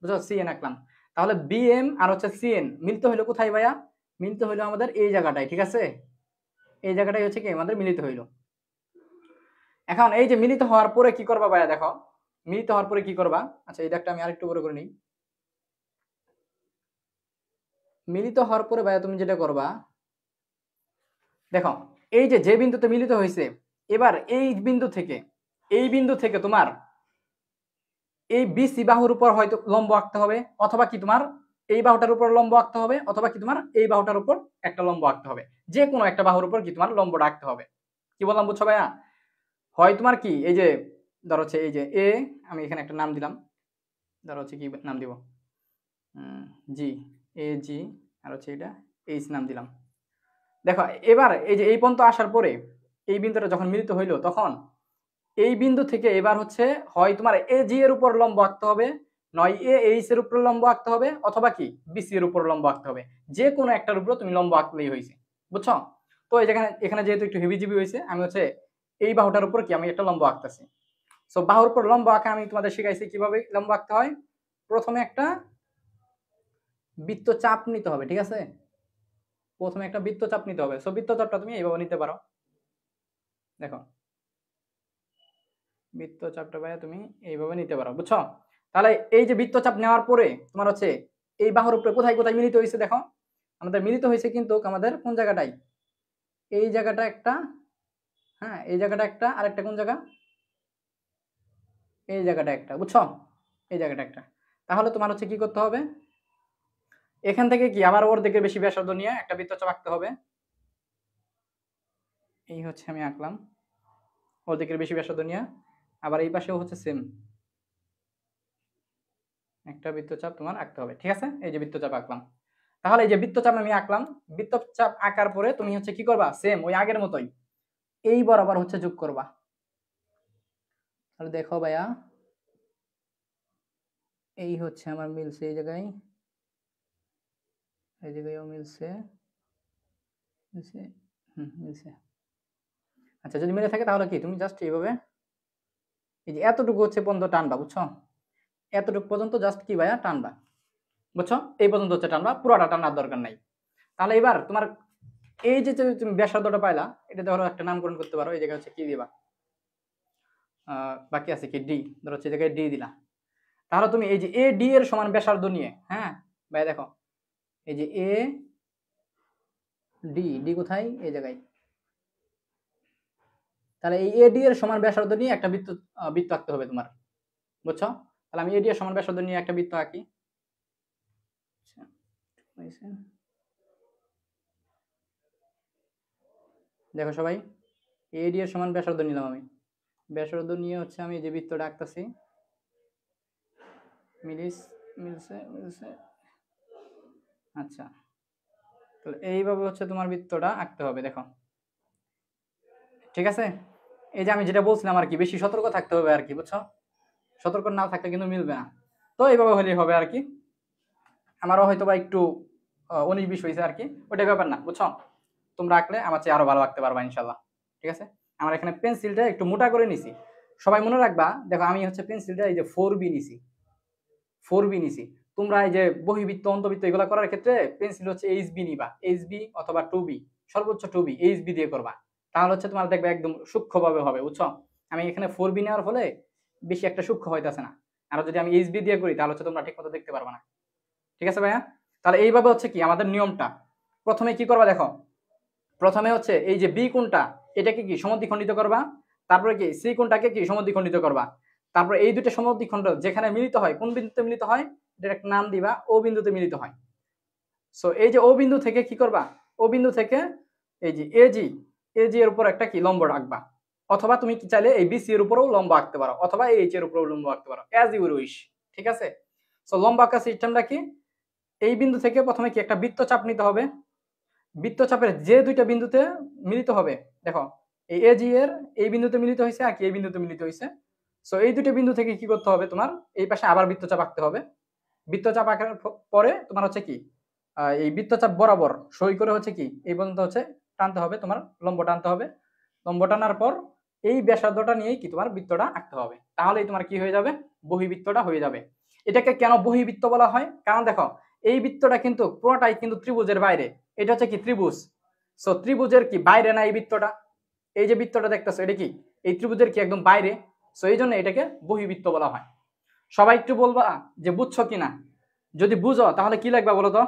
বুঝছো? সি এন আঁকলাম। তাহলে বিএম আর হচ্ছে সি এন মিলতে হইলো কোথায় ভাইয়া, মিলতে হইলো আমাদের এই জায়গাটায়, ঠিক আছে? এই জায়গাটাই হচ্ছে কি আমাদের মিলিত হইলো। এখন এই যে মিলিত হওয়ার পরে কি করবা ভাইয়া, দেখো মিলিত হওয়ার পরে কি করবা, আচ্ছা এই দাগটা আমি আরেকটু বড় করে নিই। মিলিত হওয়ার পরে ভাইয়া তুমি যেটা করবা, দেখো এই যে যে বিন্দুতে মিলিত হয়েছে, এবার এই বিন্দু থেকে তোমার এই বিসি বাহুর উপর হয়তো লম্ব আঁকতে হবে, অথবা কি তোমার এই বাহুটার উপর লম্ব আঁকতে হবে, অথবা কি তোমার এই বাহুটার উপর একটা লম্ব আঁকতে হবে, যে কোনো একটা বাহুর উপর কি তোমার লম্বটা আঁকতে হবে। কি বললাম বুঝছো ভাইয়া? হয় তোমার কি এই যে ধরো হচ্ছে এই যে এ, আমি এখানে একটা নাম দিলাম, ধরো হচ্ছে কি নাম দিব, জি, এ জি, আর হচ্ছে এটা এইচ নাম দিলাম। দেখো এবার এই যে এই পর্যন্ত আসার পরে এই বিন্দুটা যখন মিলিত হইলো, তখন এই বিন্দু থেকে এবার হচ্ছে হয় তোমার এ জি এর উপর লম্ব আঁকতে হবে, নয় এ এইচ এর উপর লম্ব আঁকতে হবে, অথবা কি বিসি এর উপর লম্ব আঁকতে হবে, যে কোনো একটার উপর তুমি লম্ব আঁকলেই হয়েছে, বুঝছো? তো এই যেখানে এখানে যেহেতু একটু হেভিজিবি হয়েছে, আমি হচ্ছে এই বাহুটার উপর কি আমি একটা লম্ব আঁকতেছি। সো বাহুর উপর লম্ব আঁকা আমি তোমাদের শিখাইছি কিভাবে লম্ব আঁকতে হয়। প্রথমে একটা বৃত্তচাপ নিতে হবে, ঠিক আছে? প্রথমে একটা বৃত্তচাপ নিতে হবে। সো বৃত্তচাপটা তুমি এইভাবে নিতে পারো, দেখো বৃত্তচাপটা ভাইয়া তুমি এইভাবে নিতে পারো, বুঝছো? তাহলে এই যে বৃত্তচাপ নেওয়ার পরে তোমার হচ্ছে এই বাহুর উপরে কোথায় কোথায় মিলিত হয়েছে, দেখো আমাদের মিলিত হয়েছে কিন্তু আমাদের কোন জায়গাটাই, এই জায়গাটা একটা, হ্যাঁ এই জায়গাটা একটা, আরেকটা কোন জায়গা, এই জায়গাটা একটা, বুঝছো? এই জায়গাটা একটা। তাহলে তোমার হচ্ছে কি করতে হবে, এখান থেকে কি আবার অর্ধেকের বেশি ব্যাসার্ধ নিয়ে একটা বৃত্তচাপ আঁকতে হবে। এই হচ্ছে আমি আঁকলাম অর্ধেকের বেশি ব্যাসার্ধ নিয়ে, আবার এই পাশেও হচ্ছে সেম একটা বৃত্তচাপ তোমার আঁকতে হবে, ঠিক আছে? এই যে বৃত্তচাপ আঁকলাম। তাহলে এই যে বৃত্তচাপ আমি আঁকলাম, বৃত্তচাপ আঁকার পরে তুমি হচ্ছে কি করবা, সেম ওই আগের মতোই এই বরাবর হচ্ছে যোগ করবা। তাহলে দেখো ভাইয়া, এই হচ্ছে আমার মিলছে, এই জায়গায়, এই জায়গায়ও মিলছে, মিলছে, মিলছে। আচ্ছা যদি মিলে থাকে তাহলে কি তুমি জাস্ট এইভাবে এই যে এতটুকু হচ্ছে পর্যন্ত টানবা, বুঝছো? এতটুকু পর্যন্ত জাস্ট কি ভাইয়া টানবা, বুঝছো? এই পর্যন্ত হচ্ছে টানবা, পুরোটা টানার দরকার নাই। তাহলে এবার তোমার এই যে তুমি ব্যাসার্ধটা পাইলা, এটা ধরো একটা নামকরণ করতে পারো। এই জায়গায় হচ্ছে কি দিবা, বাকি আছে কি ডি, ধরো হচ্ছে এই জায়গায় ডি দিলা। তাহলে তুমি এই যে এ ডি এর সমান ব্যাসার্ধ নিয়ে, হ্যাঁ ভাই দেখো এই যে এ ডি, ডি কোথায়, এই জায়গায়। তাহলে এই এডি এর সমান ব্যাসার্ধ নিয়ে একটা বৃত্ত বৃত্ত আঁকতে হবে তোমার, বুঝছো? তাহলে আমি এডি এর সমান ব্যাসার্ধ নিয়ে একটা বৃত্ত আঁকি। দেখো সবাই, এডি এর সমান ব্যাসার্ধ নিলাম আমি, ব্যাসার্ধ নিয়ে হচ্ছে আমি যে বৃত্তটা আঁকতেছি, মিলছে মিলছে। আচ্ছা তাহলে এইভাবে হচ্ছে তোমার বৃত্তটা আঁকতে হবে, দেখো ঠিক আছে। এই যে আমি যেটা বলছিলাম আর কি, বেশি সতর্ক থাকতে হবে আর কি, বুঝছো? সতর্ক না থাকলে কিন্তু মিলবে না। তো এইভাবে হলেই হবে আর কি। আমারও হয়তো বা একটু 19-20 হয়েছে আর কি, ওটাই ব্যাপার না, বুঝছো? তোমরা আঁকলে আমার চেয়ে আরো ভালো আঁকতে পারবা ইনশাল্লাহ, ঠিক আছে। আমার এখানে পেন্সিলটা একটু মোটা করে নিছি, সবাই মনে রাখবা। দেখো আমি হচ্ছে পেন্সিলটা এই যে 4B নিছি, 4B নিছি। তোমরা এই যে বহিবৃত্ত অন্তবৃত্ত এগুলো করার ক্ষেত্রে পেন্সিল হচ্ছে HB নিবা, HB অথবা 2B, সর্বোচ্চ 2B, HB দিয়ে করবা। তাহলে হচ্ছে তোমার দেখবে একদম সূক্ষ্মভাবে হবে, বুঝছো? আমি এখানে 4B নেওয়ার ফলে বেশি একটা সূক্ষ্ম হইতাছে না। আর যদি আমি HB দিয়ে করি তাহলে হচ্ছে তোমরা ঠিক মতো দেখতে পারবা না, ঠিক আছে ভাইয়া? তাহলে এইভাবে হচ্ছে কি আমাদের নিয়মটা, প্রথমে কি করবা দেখো, প্রথমে হচ্ছে এই যে বি কোণটা এটাকে কি সমদ্বিখণ্ডিত করবা, তারপরে কি সি কোণটাকে কি সমদ্বিখণ্ডিত করবা, তারপর এই দুটো সমদ্বিখণ্ড যেখানে মিলিত হয়, কোন বিন্দুতে মিলিত হয় এটার একটা নাম দিবা, ও বিন্দুতে মিলিত হয়। সো এই যে ও বিন্দু থেকে কি করবা, ও বিন্দু থেকে এই যে এজি, এজি এর উপর একটা কি লম্ব আঁকবা, অথবা তুমি কি চাইলে এই বিসি এর উপরেও লম্ব আঁকতে পারো, অথবা এই এইচ এর উপরেও লম্ব আঁকতে পারো, অ্যাজ ইউ উইশ, ঠিক আছে। সো লম্ব আঁকার সিস্টেমটা কি, এই বিন্দু থেকে প্রথমে কি একটা বৃত্তচাপ নিতে হবে, বৃত্তচাপের যে দুইটা বিন্দুতে মিলিত হবে, দেখো এই এজি এর এই বিন্দুতে মিলিত হয়েছে আর কি এই বিন্দুতে মিলিত হয়েছে। সো এই দুটো বিন্দু থেকে কি করতে হবে, তোমার এই পাশে আবার বৃত্তচাপ আঁকতে হবে। বৃত্তচাপ আঁকার পরে তোমার হচ্ছে কি এই বৃত্তচাপ বরাবর সই করে হচ্ছে কি এই পর্যন্ত হচ্ছে টানতে হবে, তোমার লম্ব টানতে হবে। লম্ব টানার পর এই ব্যাসার্ধটা নিয়েই কি তোমার বৃত্তটা আঁকতে হবে, তাহলেই তোমার কি হয়ে যাবে, বহিবৃত্তটা হয়ে যাবে। এটাকে কেন বহিবৃত্ত বলা হয়, কারণ দেখো এই বৃত্তটা কিন্তু পুরোটাই কিন্তু ত্রিভুজের বাইরে, এটা হচ্ছে কি ত্রিভুজ। সো ত্রিভুজের কি বাইরে না এই বৃত্তটা, এই যে বৃত্তটা দেখতেছো এটা কি এই ত্রিভুজের কি একদম বাইরে। সো এই জন্য এটাকে বহিবৃত্ত বলা হয়। সবাই একটু বলবা যে বুঝছো কিনা, যদি বুঝো তাহলে কি লিখবা বলো তো,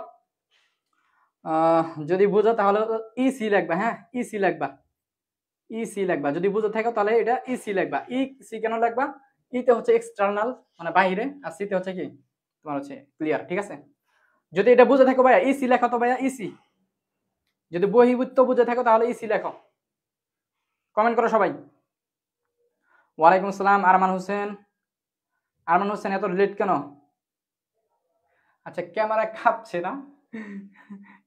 যদি বুঝো তাহলে ইসি লিখবা, হ্যাঁ ইসি লিখবা, ইসি লিখবা। যদি বুঝে থাকো তাহলে এটা ইসি লিখবা। ইসি কেন লিখবা, ইতে হচ্ছে এক্সটার্নাল মানে বাইরে, আর সিতে হচ্ছে কি তোমার হচ্ছে ক্লিয়ার, ঠিক আছে। যদি এটা বুঝে থাকো ভাইয়া ইসি লেখো তো ভাইয়া ইসি, যদি বহির্ভূত বুঝে থাকো তাহলে ইসি লেখো, কমেন্ট করো সবাই। ওয়ালাইকুম আসসালাম আরমান হোসেন, আরমান হোসেন এত লেট কেন? আচ্ছা ক্যামেরা কাঁপছে না,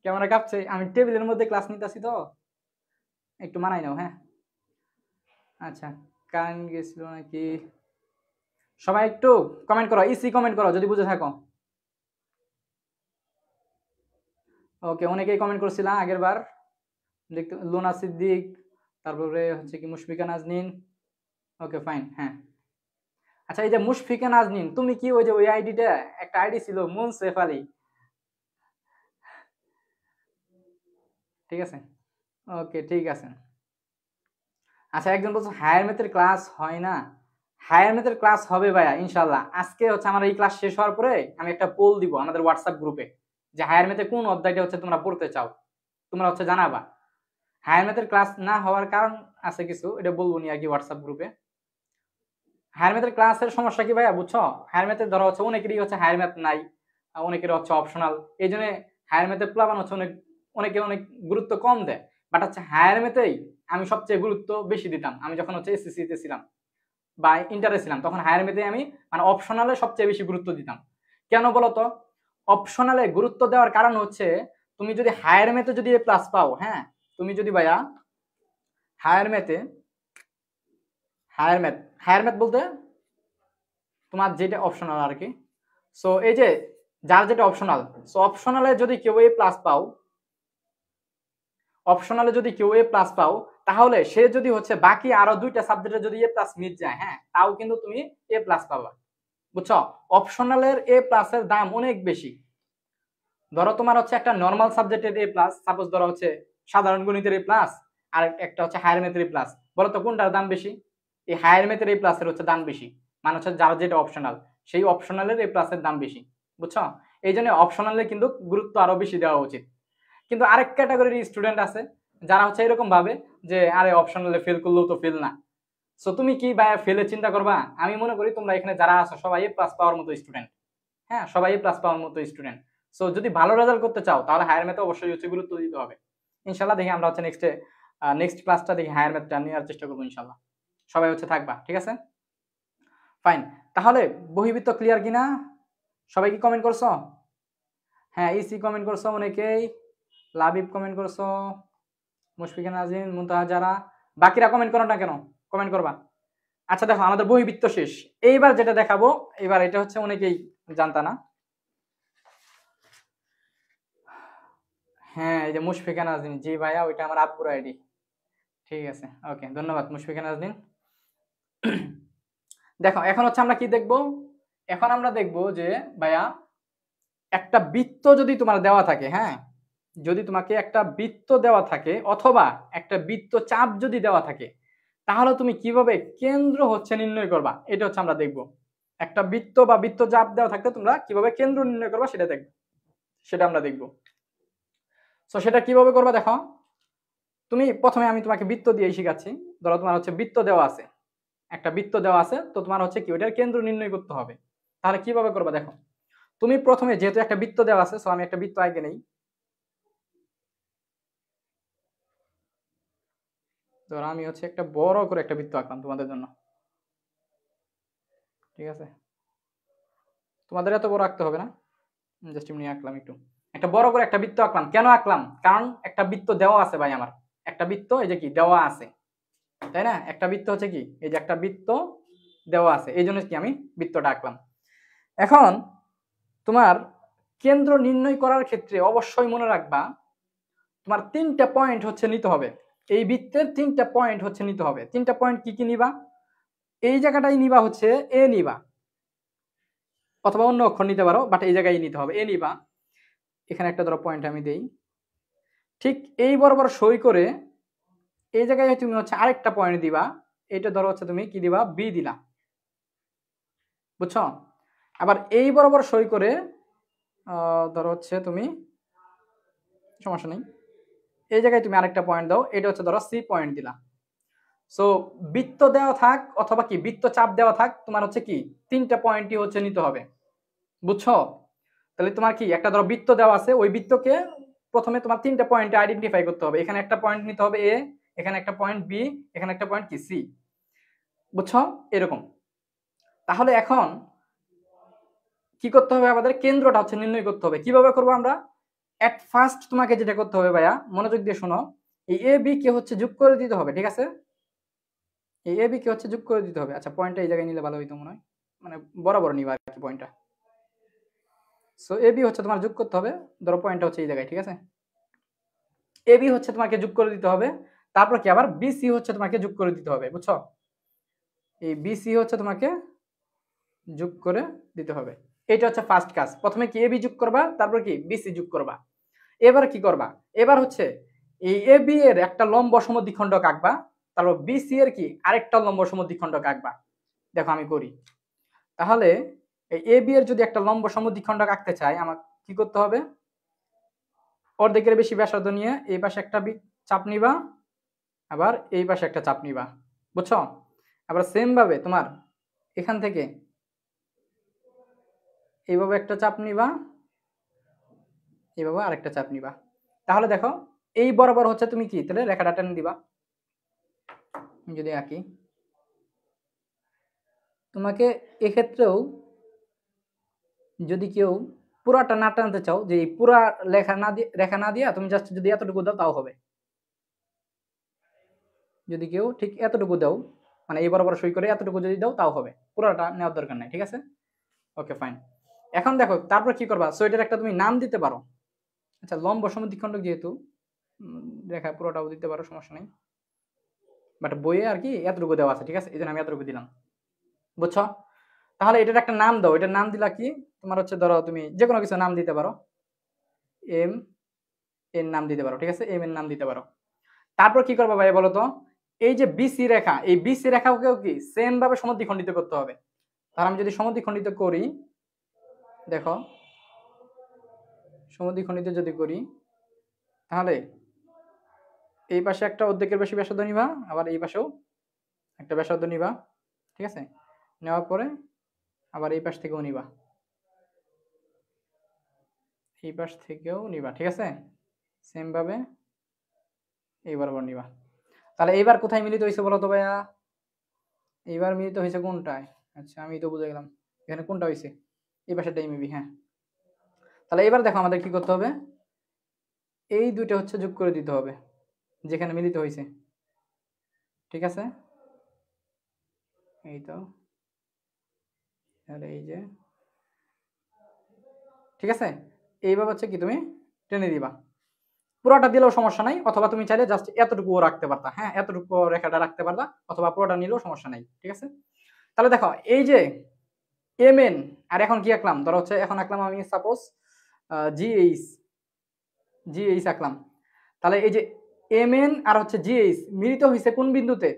ক্যামেরা কাঁপছে, আমি টেবিলের মধ্যে ক্লাস নিতেছি তো, একটু মানাই নাও হ্যাঁ। আচ্ছা কারেন্ট গেছিল নাকি, সবাই একটু কমেন্ট করো, ইসি কমেন্ট করো যদি বুঝে থাকো। ওকে অনেকেই কমেন্ট করছিলাম আগের বার, লোনা সিদ্দিক, তারপরে হচ্ছে কি মুশফিকা নাজনীন, ওকে ফাইন হ্যাঁ। আচ্ছা এই যে মুশফিকা নাজনীন, তুমি কি ওই যে ওই আইডিটা একটা আইডি ছিল মুনসেফ আলী, ঠিক আছে ওকে ঠিক আছে। আচ্ছা একজন বলছে হায়ার ম্যাথের ক্লাস হয় না, হায়ার ম্যাথের ক্লাস হবে ভাইয়া ইনশাল্লাহ। আজকে হচ্ছে আমার এই ক্লাস শেষ হওয়ার পরে আমি একটা পোল দিব আমাদের হোয়াটসঅ্যাপ গ্রুপে, যে হায়ার ম্যাথে কোন অধ্যায়টা হচ্ছে তোমরা পড়তে চাও, তোমরা হচ্ছে জানাবা। হায়ার ম্যাথের ক্লাস না হওয়ার কারণ আছে কিছু, এটা বলবো নি আর কি হোয়াটসঅ্যাপ গ্রুপে। হায়ার ম্যাথের ক্লাসের সমস্যা কি ভাইয়া বুঝছো, হায়ার ম্যাথের ধরো হচ্ছে অনেকেরই হচ্ছে হায়ার ম্যাথ নাই, অনেকের হচ্ছে অপশনাল, এই জন্য হায়ার ম্যাথের প্লাবান হচ্ছে অনেকে অনেক গুরুত্ব কম দেয়। বাট হচ্ছে হায়ার ম্যাথেই আমি সবচেয়ে গুরুত্ব বেশি দিতাম, আমি যখন হচ্ছে এসএসসি তে ছিলাম বা ইন্টারে ছিলাম তখন হায়ার ম্যাথে আমি মানে অপশনালে সবচেয়ে বেশি গুরুত্ব দিতাম। কেন বলতো, অপশনালে গুরুত্ব দেওয়ার কারণ হচ্ছে তুমি যদি হায়ার ম্যাথে যদি এ প্লাস পাও, হ্যাঁ, তুমি যদি ভাইয়া হায়ার ম্যাথে হায়ার ম্যাথ বলতে তোমার যেটা অপশনাল আর কি। সো এই যে যার যেটা অপশনাল, সো অপশনালে যদি কেউ এ প্লাস পাও, অপশনালে যদি কেউ এ প্লাস পাও, তাহলে সে যদি হচ্ছে বাকি আরো 2টা সাবজেক্টে যদি এ প্লাস মিট যায়, হ্যাঁ, তাও কিন্তু তুমি এ প্লাস পাবা। বুঝছো? অপশনালের এ প্লাসের দাম অনেক বেশি। ধরো তোমার হচ্ছে একটা নর্মাল সাবজেক্টের এ প্লাস, সাপোজ ধরো হচ্ছে সাধারণ গণিতের এ প্লাস, আর একটা হচ্ছে হায়ার ম্যাথের এ প্লাস। বলো তো কোনটার দাম বেশি? এই হায়ার ম্যাথের এ প্লাসের হচ্ছে দাম বেশি, মানে হচ্ছে যার যেটা অপশনাল সেই অপশনালের এ প্লাসের দাম বেশি। বুঝছো? এই জন্য অপশনালে কিন্তু গুরুত্ব আরো বেশি দেওয়া উচিত। কিন্তু আরেক ক্যাটাগরির স্টুডেন্ট আছে যারা হচ্ছে এরকম ভাবে যে আরে অপশনালে ফেল করলেও তো ফেল না। সো তুমি কি ভাই ফেলে চিন্তা করবা? আমি মনে করি তোমরা এখানে যারা আছো সবাই এ প্লাস পাওয়ার মতো স্টুডেন্ট। হ্যাঁ, সবাই এ প্লাস পাওয়ার মতো স্টুডেন্ট। সো যদি ভালো রেজাল্ট করতে চাও তাহলে হায়ার ম্যাথে অবশ্যই হচ্ছে গুরুত্ব দিতে হবে। ইনশাল্লাহ দেখি আমরা হচ্ছে নেক্সট ক্লাসটা দেখি হায়ার ম্যাথটা নেওয়ার চেষ্টা করবো ইনশাল্লাহ। সবাই হচ্ছে থাকবা, ঠিক আছে? ফাইন। তাহলে বহির্বৃত্ত ক্লিয়ার কিনা? সবাই কি কমেন্ট করছো? হ্যাঁ, ইসি কমেন্ট করছো অনেকেই, লাবিব কমেন্ট করছো, মুশফিকা নাজিন, মুনতাহা জারা। বাকিরা কমেন্ট করো না কেন? কমেন্ট করবা। আচ্ছা দেখো, আমাদের বহির্বৃত্ত শেষ। এইবার যেটা দেখাবো, এবার এটা হচ্ছে অনেকেই জানতা না। হ্যাঁ, এই যে মুশফিকা নাজনীন, জি ভাইয়া, ওইটা আমার আব্বুর আইডি। ঠিক আছে, ওকে, ধন্যবাদ মুশফিকা নাজনীন। দেখো এখন হচ্ছে আমরা কি দেখবো? এখন আমরা দেখবো যে ভাইয়া একটা বৃত্ত যদি তোমার দেওয়া থাকে, হ্যাঁ, যদি তোমাকে একটা বৃত্ত দেওয়া থাকে অথবা একটা বৃত্ত চাপ যদি দেওয়া থাকে, তাহলে তুমি কিভাবে কেন্দ্র হচ্ছে নির্ণয় করবা, এটা হচ্ছে আমরা দেখবো। একটা বৃত্ত বা বৃত্ত চাপ দেওয়া থাকলে তোমরা কিভাবে কেন্দ্র নির্ণয় করবা সেটা দেখবো, সেটা আমরা দেখবো। তো সেটা কিভাবে করবা দেখো, তুমি প্রথমে আমি তোমাকে বৃত্ত দিয়ে শিখাচ্ছি। ধরো তোমার হচ্ছে বৃত্ত দেওয়া আছে, একটা বৃত্ত দেওয়া আছে, তো তোমার হচ্ছে কি ওইটার কেন্দ্র নির্ণয় করতে হবে। তাহলে কিভাবে করবা দেখো, তুমি প্রথমে যেহেতু একটা বৃত্ত দেওয়া আছে, সো আমি একটা বৃত্ত আগে নেই। ধরো আমি হচ্ছে একটা বড় করে একটা বৃত্ত আঁকলাম তোমাদের জন্য, ঠিক আছে? তোমাদের এত বড় আঁকতে হবে না, জাস্ট এমনি আঁকলাম একটু। একটা বড় করে একটা বৃত্ত আঁকলাম, কেন আঁকলাম? কারণ একটা বৃত্ত দেওয়া আছে ভাই আমার, একটা বৃত্ত এই যে কি দেওয়া আছে, তাই না? একটা বৃত্ত হচ্ছে কি এই যে একটা বৃত্ত দেওয়া আছে, এই জন্য কি আমি বৃত্তটা আঁকলাম। এখন তোমার কেন্দ্র নির্ণয় করার ক্ষেত্রে অবশ্যই মনে রাখবা তোমার 3টা পয়েন্ট হচ্ছে নিতে হবে। এই বৃত্তের 3টা পয়েন্ট হচ্ছে নিতে হবে। 3টা পয়েন্ট কি কি নিবা? এই জায়গাটাই নিবা হচ্ছে এ নিবা, অথবা অন্য অক্ষর নিতে পারো, বাট এই জায়গায় নিতে হবে, এ নিবা। এখানে একটা ধরো পয়েন্ট আমি দেই, ঠিক এই বরাবর সই করে এই জায়গায় তুমি হচ্ছে আরেকটা পয়েন্ট দিবা। এটা ধরো হচ্ছে তুমি কি দিবা, বি দিলা, বুঝছো? আবার এই বরাবর সই করে ধরো হচ্ছে তুমি, সমস্যা নেই, এই জায়গায় তুমি আরেকটা পয়েন্ট দাও, এটা হচ্ছে ধরো সি পয়েন্ট দিলা। সো বৃত্ত দেওয়া থাক অথবা কি বৃত্ত চাপ দেওয়া থাক, তোমার হচ্ছে কি 3টা পয়েন্টই হচ্ছে নিতে হবে, বুঝছো? তাহলে তোমার কি একটা ধরো বৃত্ত দেওয়া আছে, ওই বৃত্তকে প্রথমে তোমার 3টা পয়েন্টে আইডেন্টিফাই করতে হবে। এখানে একটা পয়েন্ট নিতে হবে এ, এখানে একটা পয়েন্ট বি, এখানে একটা পয়েন্ট কি সি, বুঝছো? এরকম। তাহলে এখন কি করতে হবে, আমাদের কেন্দ্রটা হচ্ছে নির্ণয় করতে হবে। কিভাবে করবো আমরা? এট ফার্স্ট তোমাকে যেটা করতে হবে ভাইয়া, মনোযোগ দিয়ে শোনো, এই এ বি কে হচ্ছে যোগ করে দিতে হবে, ঠিক আছে? এই এ বি কে হচ্ছে যোগ করে দিতে হবে। আচ্ছা, পয়েন্টটা এই জায়গায় নিলে ভালো হইতো মনে হয়, মানে বরাবর নিবা আর কি পয়েন্টটা। সো এ বি হচ্ছে তোমার যোগ করতে হবে, ধরো পয়েন্টটা হচ্ছে এই জায়গায়, ঠিক আছে? এ বি হচ্ছে তোমাকে যোগ করে দিতে হবে, তারপর কি আবার বি সি হচ্ছে তোমাকে যোগ করে দিতে হবে, বুঝছো? এই বি সি হচ্ছে তোমাকে যোগ করে দিতে হবে। এটা হচ্ছে ফার্স্ট কাজ। প্রথমে কি এ বি যোগ করবা, তারপর কি বি সি যোগ করবা। এবার কি করবা, এবার হচ্ছে এই এ বি এর একটা লম্ব সমদ্বিখণ্ডক আঁকবা, তারপর বি সি এর কি আরেকটা লম্ব সমদ্বিখণ্ডক আঁকবা। দেখো আমি করি। তাহলে এই এ বি এর যদি একটা লম্ব সমদ্বিখণ্ডক আঁকতে চাই, আমার কি করতে হবে, অর্ধেকের বেশি ব্যাসার্ধ নিয়ে এই পাশে একটা চাপ নিবা, আবার এই পাশে একটা চাপ নিবা, বুঝছো? আবার সেম ভাবে তোমার এখান থেকে এইভাবে একটা চাপ নিবা, এইভাবে আরেকটা চাপ নিবা। তাহলে দেখো এই বরাবর হচ্ছে তুমি কি তাহলে রেখাটা টেনে দিবা। যদি আঁকি, তোমাকে এক্ষেত্রেও যদি কেউ পুরাটা না টানতে চাও, যে এই পুরা রেখা না দিয়া তুমি জাস্ট যদি এতটুকু দাও তাও হবে। যদি কেউ ঠিক এতটুকু দাও, মানে এই বরাবর সই করে এতটুকু যদি দাও তাও হবে, পুরাটা নেওয়ার দরকার নাই। ঠিক আছে, ওকে ফাইন। এখন দেখো তারপর কি করবা, সো এটার একটা তুমি নাম দিতে পারো। আচ্ছা, লম্ব সমদ্বিখণ্ডক যেহেতু রেখা পুরোটাও দিতে পারো, সমস্যা নেই, বাট বইয়ে আর কি এতটুকু দেওয়া আছে। ঠিক আছে, এই জন্য আমি এতটুকু দিলাম, বুঝছো? তাহলে এটার একটা নাম দাও। এটার নাম দিলা কি তোমার হচ্ছে, ধরো তুমি যে কোনো কিছু নাম দিতে পারো, এম এর নাম দিতে পারো। ঠিক আছে, এম এর নাম দিতে পারো। তারপর কি করবা ভাই বলো তো, এই যে বিসি রেখা, এই বিসি রেখাকেও কি সেম ভাবে সমদ্বিখণ্ডিত করতে হবে। তাহলে আমি যদি সমদ্বিখণ্ডিত করি, দেখো সমদ্বিখণ্ডিত যদি করি, তাহলে এই পাশে একটা অর্ধেকের বেশি ব্যাসার্ধ নিবা, আবার এই পাশেও একটা ব্যাসার্ধ নিবা। ঠিক আছে, নেওয়ার পরে আবার এই পাশ থেকেও নিবা, এই পাশ থেকেও নিবা। ঠিক আছে, সেম ভাবে এই বরাবর নিবা। তাহলে এইবার কোথায় মিলিত হয়েছে বলো তো ভাইয়া? এইবার মিলিত হয়েছে কোনটায়? আচ্ছা, আমি তো বুঝে গেলাম এখানে কোনটা হয়েছে, এই পাশেটাই মেবি। হ্যাঁ, তাহলে এবার দেখো আমাদের কি করতে হবে, এই দুইটা হচ্ছে যোগ করে দিতে হবে যেখানে মিলিত হয়েছে। ঠিক আছে, এই তো, তাহলে এই যে, ঠিক আছে, এইভাবে হচ্ছে কি তুমি টেনে দিবা। পুরোটা দিলেও সমস্যা নাই, অথবা তুমি চাইলে জাস্ট এতটুকুও রাখতে পারতা। হ্যাঁ, এতটুকু রেখাটা রাখতে পারতা, অথবা পুরোটা নিলেও সমস্যা নাই। ঠিক আছে, তাহলে দেখো এই যে এম এন, আর এখন কি আঁকলাম, ধরো হচ্ছে এখন আঁকলাম আমি সাপোজ জিএইচ, জিএইচ আঁকলাম। তাহলে এই যে এম এন আর হচ্ছে জিএইচ মিলিত হয়েছে কোন বিন্দুতে?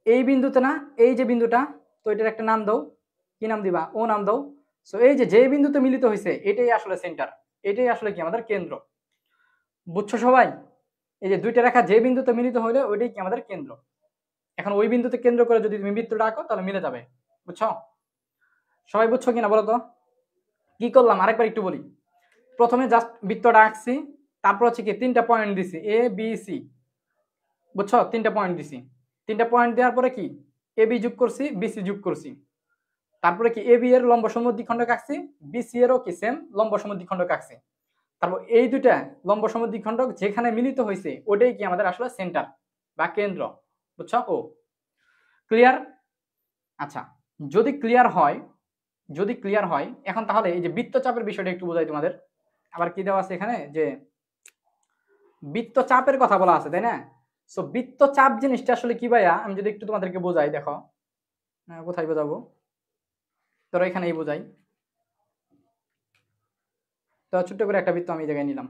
এই বিন্দুতে না, এই যে বিন্দুটা, তো এটার একটা নাম দাও। কি নাম দিবা? ও নাম দাও। সো এই যে বিন্দুতে মিলিত হয়েছে এটাই আসলে সেন্টার, এটাই আসলে কি আমাদের কেন্দ্র। বুঝছো সবাই? এই যে দুইটা রেখা যে বিন্দুতে মিলিত হইলে ওইটাই কি আমাদের কেন্দ্র। এখন ওই বিন্দুতে কেন্দ্র করে যদি তুমি বৃত্তটা আঁকো তাহলে মিলে যাবে। বুঝছো? সবাই বুঝছো কিনা বলো তো? কি করলাম আরেকবার একটু বলি। প্রথমে জাস্ট বৃত্তটা আঁকছি, তারপর হচ্ছে কি তিনটা পয়েন্ট দিছি, এ বি সি। বুঝছো? তিনটা পয়েন্ট দিছি, তিনটা পয়েন্ট দেওয়ার পরে কি এ বি যোগ করছি, বিসি যোগ করছি। তারপরে কি এ বি এর লম্ব সমদ্বিখণ্ডক আঁকছি, বিসি এরও কি সেম লম্ব সমদ্বিখণ্ডক আঁকছি। তারপর এই দুইটা লম্ব সমদ্বিখণ্ডক যেখানে মিলিত হয়েছে ওটাই কি আমাদের আসলে সেন্টার বা কেন্দ্র। বুঝছো? ও ক্লিয়ার? আচ্ছা, যদি ক্লিয়ার হয়, যদি ক্লিয়ার হয়, এখন তাহলে এই যে বৃত্তচাপের বিষয়টা একটু বোঝাই তোমাদের। আবার কি দেওয়া আছে এখানে, যে বৃত্তচাপের কথা বলা আছে, তাই না? সো বৃত্তচাপ জিনিসটা আসলে কি ভাইয়া, আমি যদি একটু তোমাদেরকে বোঝাই, দেখো কোথায় বোঝাবো, ধরো এখানেই বোঝাই। তো ছোট্ট করে একটা বৃত্ত আমি এই জায়গায় নিলাম,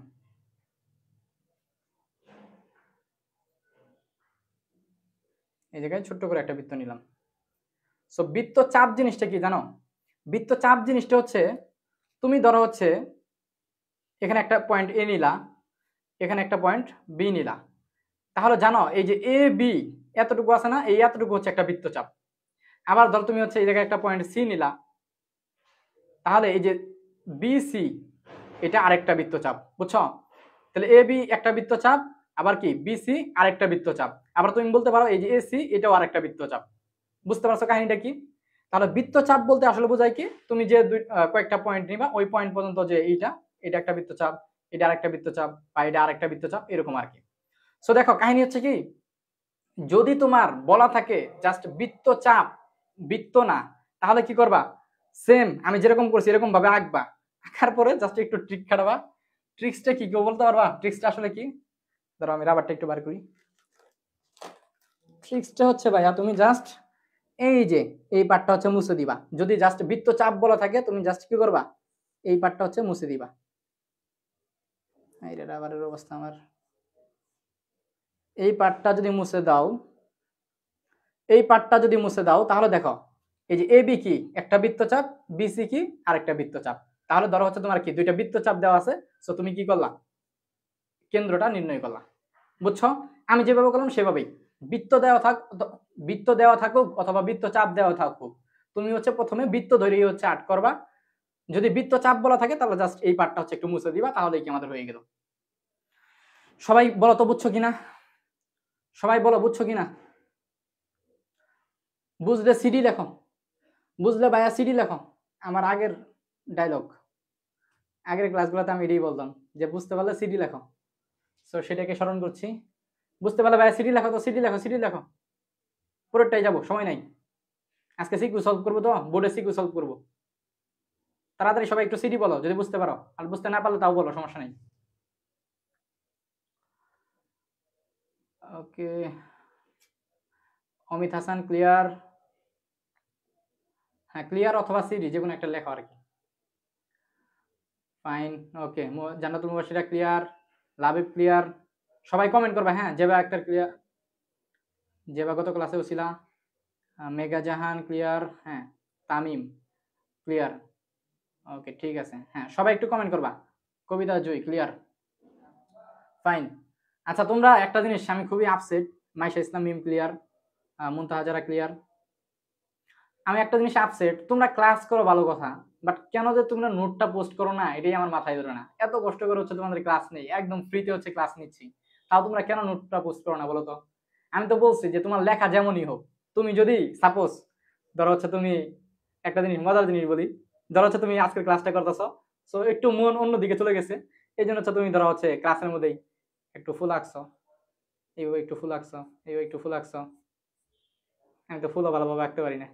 এই জায়গায় ছোট্ট করে একটা বৃত্ত নিলাম। সো বৃত্তচাপ জিনিসটা কি জানো? বৃত্তচাপ জিনিসটা হচ্ছে, তুমি ধরো হচ্ছে এখানে একটা পয়েন্ট এ নিলা, এখানে একটা পয়েন্ট বি নিলা, তাহলে জানো এই যে এ বি এতটুকু আছে না, এই এতটুকু হচ্ছে একটা বৃত্তচাপ। আবার ধরো তুমি হচ্ছে এই জায়গায় একটা পয়েন্ট সি নিলা, তাহলে এই যে বি সি এটা আরেকটা বৃত্তচাপ। বুঝছো? তাহলে এ বি একটা বৃত্তচাপ, আবার কি বি সি আরেকটা বৃত্তচাপ, আবার তুমি বলতে পারো এই যে এ সি এটাও আরেকটা বৃত্তচাপ। বুঝতে পারছো কাহিনীটা কি? তাহলে বৃত্তচাপ বলতে আসলে বোঝায় কি, তুমি যে কয়েকটা পয়েন্ট নিবা, ওই পয়েন্ট পর্যন্ত যে এটা একটা বৃত্তচাপ, এটা আরেকটা বৃত্তচাপ, বা এটা আরেকটা বৃত্তচাপ, এরকম আর কি। সো দেখো কাহিনী হচ্ছে কি, যদি তোমার বলা থাকে জাস্ট বৃত্তচাপ, বৃত্ত না, তাহলে কি করবা, সেম আমি যেরকম করছি এরকম ভাবে আঁকবা, আঁকার পরে জাস্ট একটু ট্রিক খাটাবা। ট্রিক্সটা কি কেউ বলতে পারবা? ট্রিক্সটা আসলে কি? ধরো আমি রাবারটা একটু বার করি। ট্রিক্সটা হচ্ছে ভাইয়া, তুমি জাস্ট এই যে এই পার্টটা হচ্ছে মুছে দিবা। যদি জাস্ট বৃত্তচাপ বলা থাকে তুমি জাস্ট কি করবা, এই পার্টটা হচ্ছে মুছে দিবা। এই রাবারের অবস্থা আমার, এই পার্টটা যদি মুছে দাও, এই পার্টটা যদি মুছে দাও, তাহলে দেখো এই যে এ বি কি একটা বৃত্তচাপ, বিসি কি আরেকটা বৃত্তচাপ। তাহলে ধরো হচ্ছে তোমার কি দুইটা বৃত্তচাপ দেওয়া আছে, সো তুমি কি করলা, কেন্দ্রটা নির্ণয় করলা। বুঝছো? আমি যেভাবে করলাম সেভাবেই। বৃত্ত দেওয়া থাক, বৃত্ত দেওয়া থাকুক অথবা বৃত্তচাপ দেওয়া থাকুক, তুমি হচ্ছে প্রথমে বৃত্ত ধরেই হচ্ছে আট করবা। যদি বৃত্তচাপ বলা থাকে তাহলে জাস্ট এই পার্টটা হচ্ছে একটু মুছে দিবা, তাহলেই কি আমাদের হয়ে গেল। সবাই বলো তো বুঝছো কিনা? সবাই বলো বুঝছো কিনা? বুঝলে সিডি লেখো, বুঝলে ভাইয়া সিডি লেখো, আমার আগের ডায়লগ। আগের ক্লাসগুলোতে আমি এটাই বলতাম যে বুঝতে পারলে সিডি লেখো। সো সেটাকে স্মরণ করছি। বুঝতে পারলে ভাই সিডি লেখো, তো সিডি লেখো, সিডি লেখো, পুরোটাই যাবো, সময় নাই। আজকে সিকিউ সলভ করবো, তো বোর্ডে সিকিউ সলভ করবো। তাড়াতাড়ি সবাই একটু সিডি বলো যদি বুঝতে পারো, আর বুঝতে না পারলে তাও বলো, সমস্যা নেই। ওকে, অমিত হাসান ক্লিয়ার। হ্যাঁ ক্লিয়ার অথবা সিডি যে কোনো একটা লেখো আর কি। ফাইন, ওকে। জান্নাতুল মুবাশশিরা ক্লিয়ার, লাবিব ক্লিয়ার। সবাই কমেন্ট করবে, হ্যাঁ। জেবা আক্তার ক্লিয়ার, জেবা গত ক্লাসেও ছিলা। মেগা জাহান ক্লিয়ার, হ্যাঁ। তামিম ক্লিয়ার, ওকে ঠিক আছে। হ্যাঁ সবাই একটু কমেন্ট করবা। কবিতা জয় ক্লিয়ার, ফাইন। আচ্ছা তোমরা একটা জিনিস, আমি খুবই আপসেট। মাইশা ইসলাম মিম ক্লিয়ার, মুনতাহাজারা ক্লিয়ার। আমি একটা জিনিস আপসেট, তোমরা ক্লাস করো ভালো কথা, বাট কেন যে তোমরা নোটটা পোস্ট করো না, এটাই আমার মাথায় ধরে না। এত কষ্ট করে হচ্ছে তোমাদের ক্লাস নেই, একদম ফ্রিতে হচ্ছে ক্লাস নিচ্ছি, তাও তোমরা কেন নোটটা পোস্ট করো না বলো তো? আমি তো বলছি যে তোমার লেখা যেমনই হোক, তুমি যদি সাপোজ ধরো হচ্ছে তুমি একটা জিনিস, মজার জিনিস বলি, ধরো হচ্ছে তুমি আজকের ক্লাসটা করতেছো, সো একটু মন অন্যদিকে চলে গেছে, এই জন্য হচ্ছে তুমি ধরো হচ্ছে ক্লাসের মধ্যেই একটু ফুল আঁকছো, এইভাবে একটু ফুল আঁকছো, এইভাবে একটু ফুল আঁকছো। আমি তো ফুলও ভালোভাবে আঁকতে পারি না,